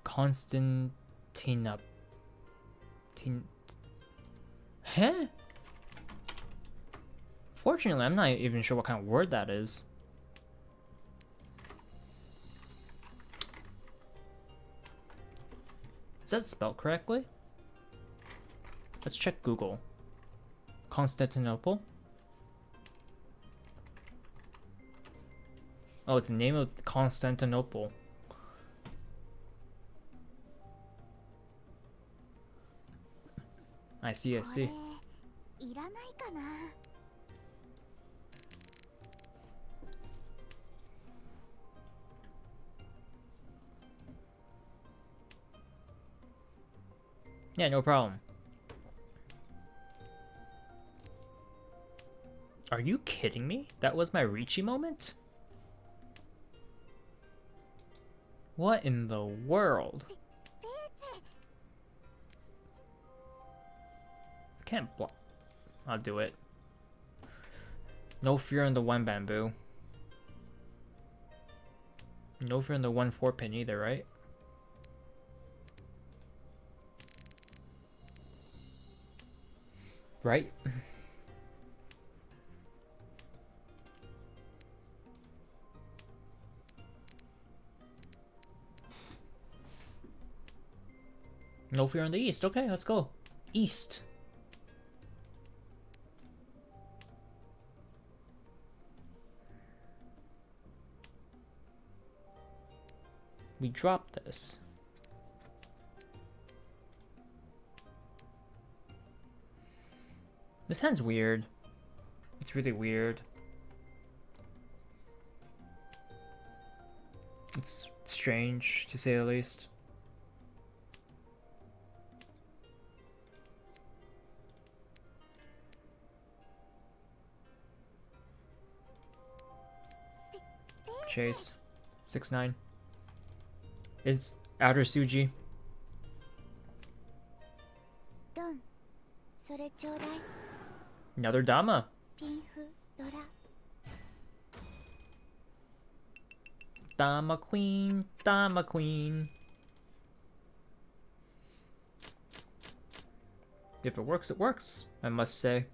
Constantina. Huh? Fortunately, I'm not even sure what kind of word that is. Is that spelled correctly? Let's check Google. Constantinople? Oh, it's the name of Constantinople. I see, I see. Yeah, no problem. Are you kidding me? That was my Ricci moment? What in the world? can't block. I'll do it. No fear in the 1 bamboo. No fear in the 1 4-pin either, right? Right? No fear in the east. Okay, let's go. East. We drop this. This hand's weird. It's really weird. It's strange, to say the least. Chase. 6-9. It's outer Suji. Another Dama. Dama Queen. Dama Queen. If it works, I must say.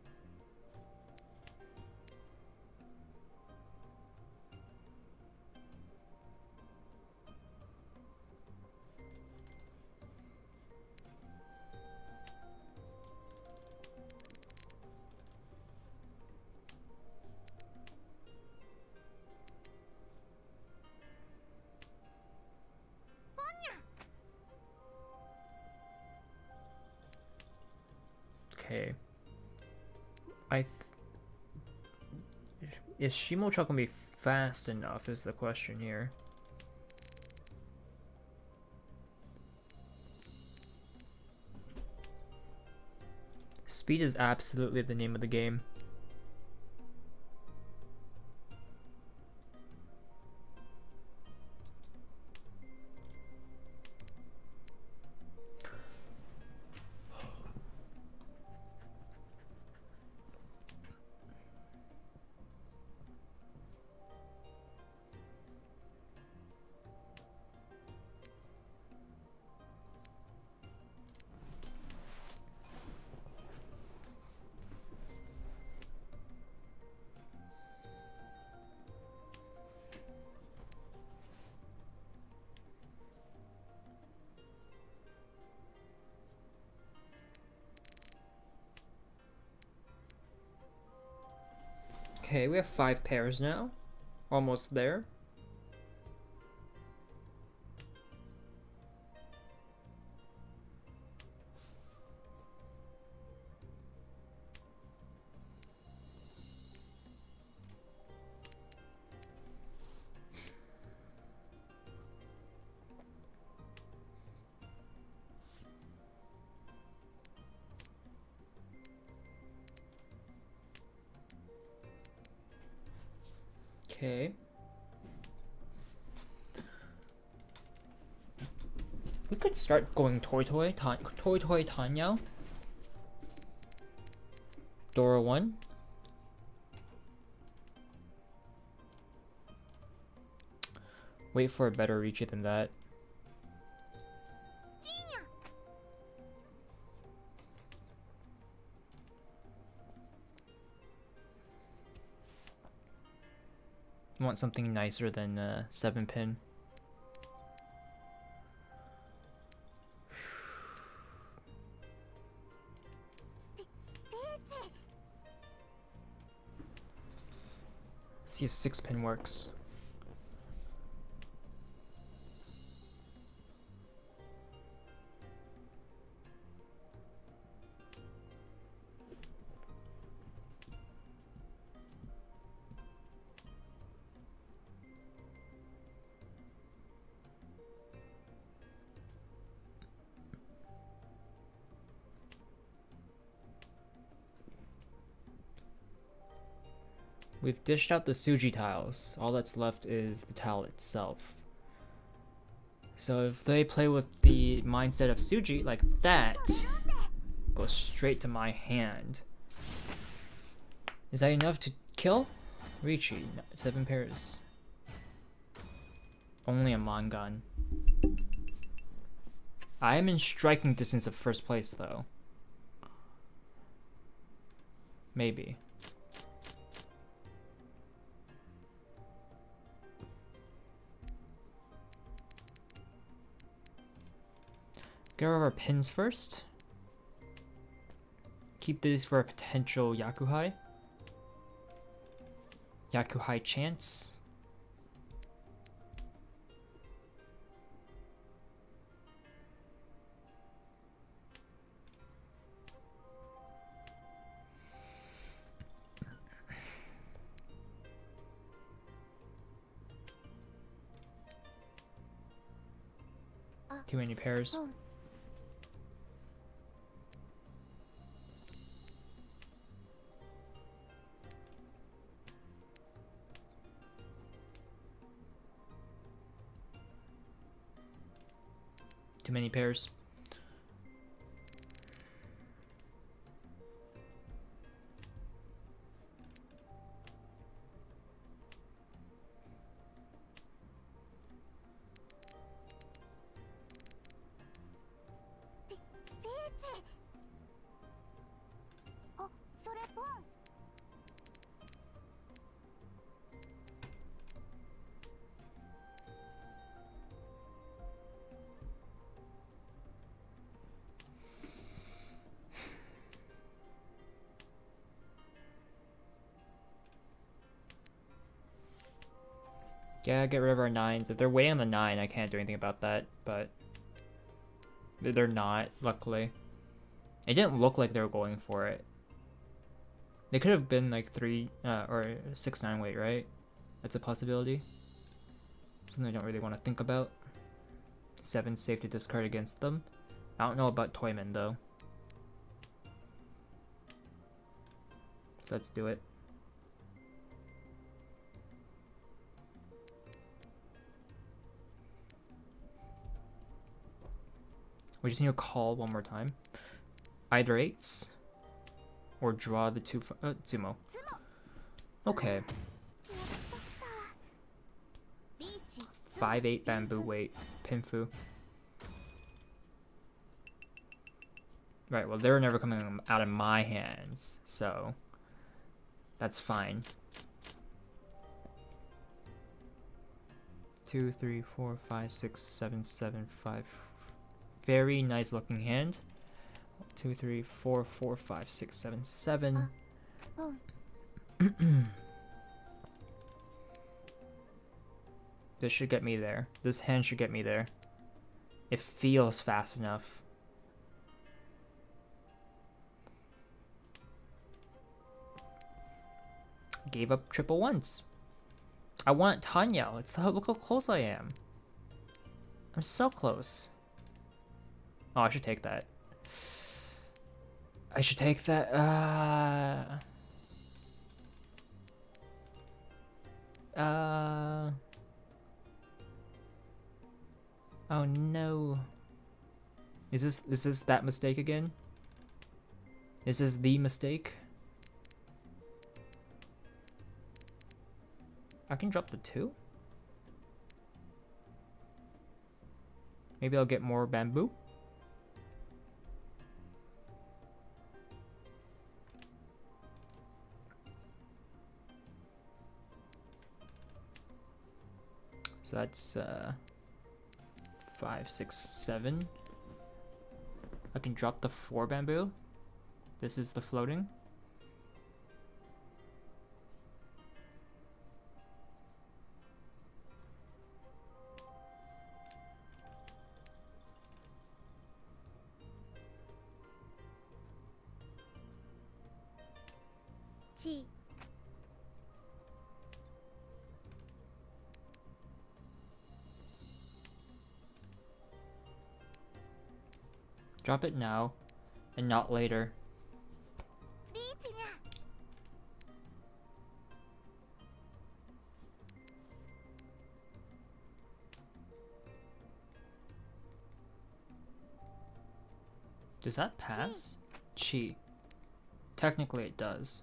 Okay. Is Shimocha gonna be fast enough is the question here. Speed is absolutely the name of the game. Okay, we have 5 pairs now. Almost there. Okay. We could start going Toy Tanyao. Dora 1. Wait for a better reach than that. Want something nicer than 7-pin. See if 6-pin works. We've dished out the Suji tiles. All that's left is the tile itself. So if they play with the mindset of Suji like that, goes straight to my hand. Is that enough to kill? Ricci, 7 pairs. Only a Mangan. I am in striking distance of first place though. Maybe. Get rid of our pins first. Keep these for a potential Yakuhai. Yakuhai chance. Too many pairs. Too many pairs. Yeah, get rid of our 9s. If they're waiting on the 9, I can't do anything about that, but they're not, luckily. It didn't look like they were going for it. They could have been like 3 or 6-9 weight, right? That's a possibility. Something I don't really want to think about. 7 safe to discard against them. I don't know about Toyman though. So let's do it. We just need to call one more time. Either 8s or draw the 2 Tsumo. Okay. 5-8 bamboo weight. Pinfu. Right, well they're never coming out of my hands, so that's fine. 2, 3, 4, 5, 6, 7, 7, 5. Very nice looking hand. 2, 3, 4, 4, 5, 6, 7, 7. This should get me there. This hand should get me there. It feels fast enough. Gave up triple once. I want Tanya. Look how close I am. I'm so close. Oh, I should take that. I should take that. Oh no. Is this that mistake again? Is this the mistake? I can drop the 2. Maybe I'll get more bamboo. So that's 5, 6, 7. I can drop the 4 bamboo. This is the floating. Drop it now, and not later. Does that pass? Chi. Technically it does.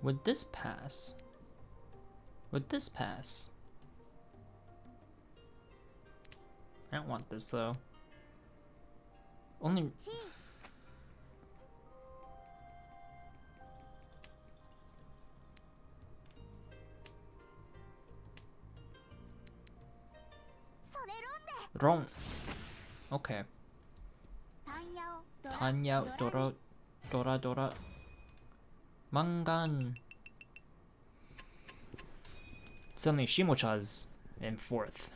Would this pass? Would this pass? I don't want this though. Only... Wrong. Okay. Tanya Dora Mangan. Suddenly Shimocha's in 4th.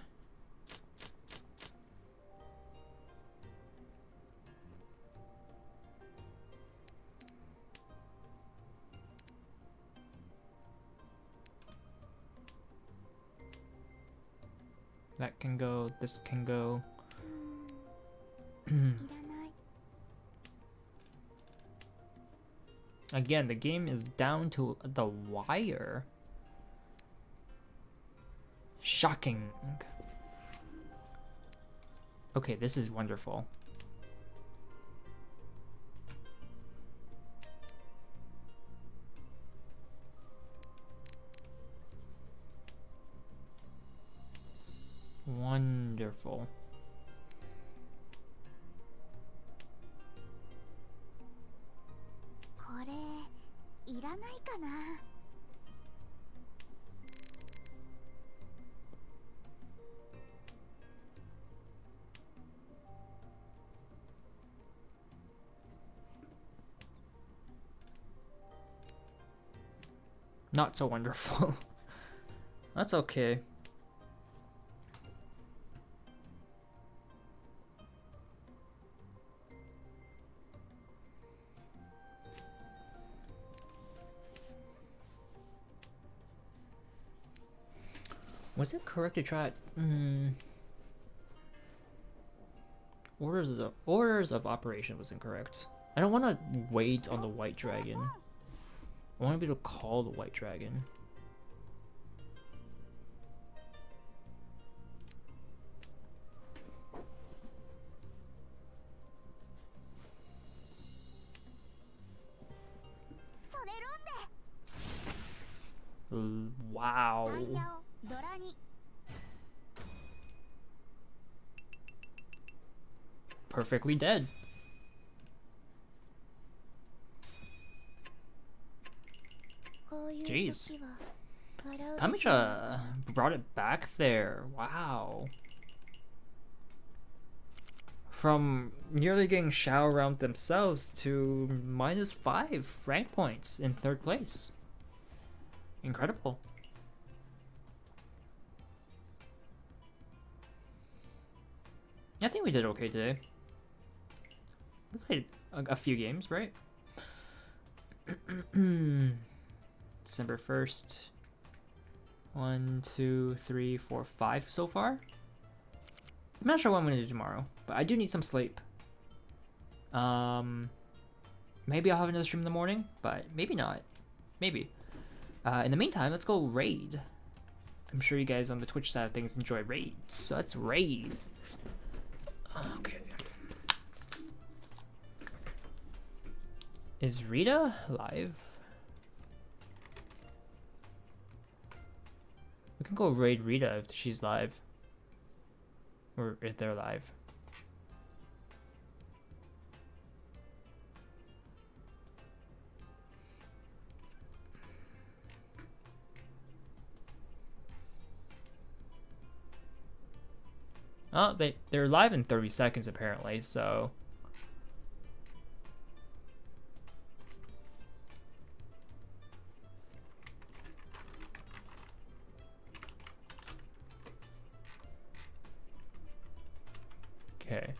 That can go, this can go. Again, the game is down to the wire. Shocking. Okay, this is wonderful. Wonderful. Not so wonderful. That's okay. Was it correct to try it? Orders of operation was incorrect. I don't want to wait on the white dragon. I want to be able to call the white dragon. Wow. Perfectly dead. Jeez. Kamisha brought it back there. Wow. From nearly getting shower round themselves to -5 rank points in 3rd place. Incredible. I think we did okay today. We played a few games, right? December 1st. 1, 2, 3, 4, 5 so far. I'm not sure what I'm gonna do tomorrow, but I do need some sleep. Maybe I'll have another stream in the morning, but maybe not. Maybe. In the meantime, let's go raid. I'm sure you guys on the Twitch side of things enjoy raids, so let's raid. Okay. Is Rita live? We can go raid Rita if she's live. Or if they're live. Oh, they're live in 30 seconds apparently, so... Okay.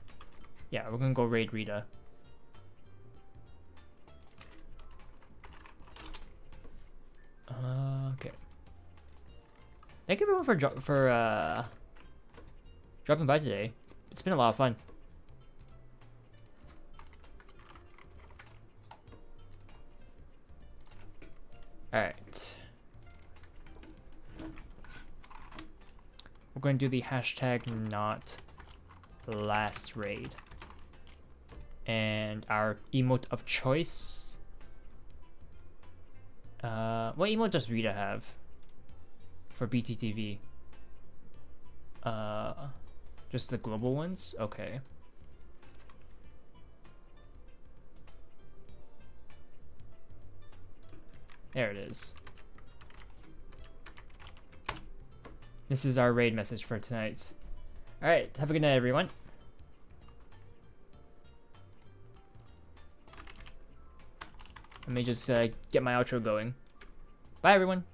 Yeah, we're gonna go raid Rita. Okay. Thank everyone for dropping by today. It's been a lot of fun. Alright. We're going to do the hashtag not last raid. And our emote of choice. What emote does Rita have for BTTV? Just the global ones? Okay. There it is. This is our raid message for tonight. Alright, have a good night, everyone. Let me just get my outro going. Bye, everyone.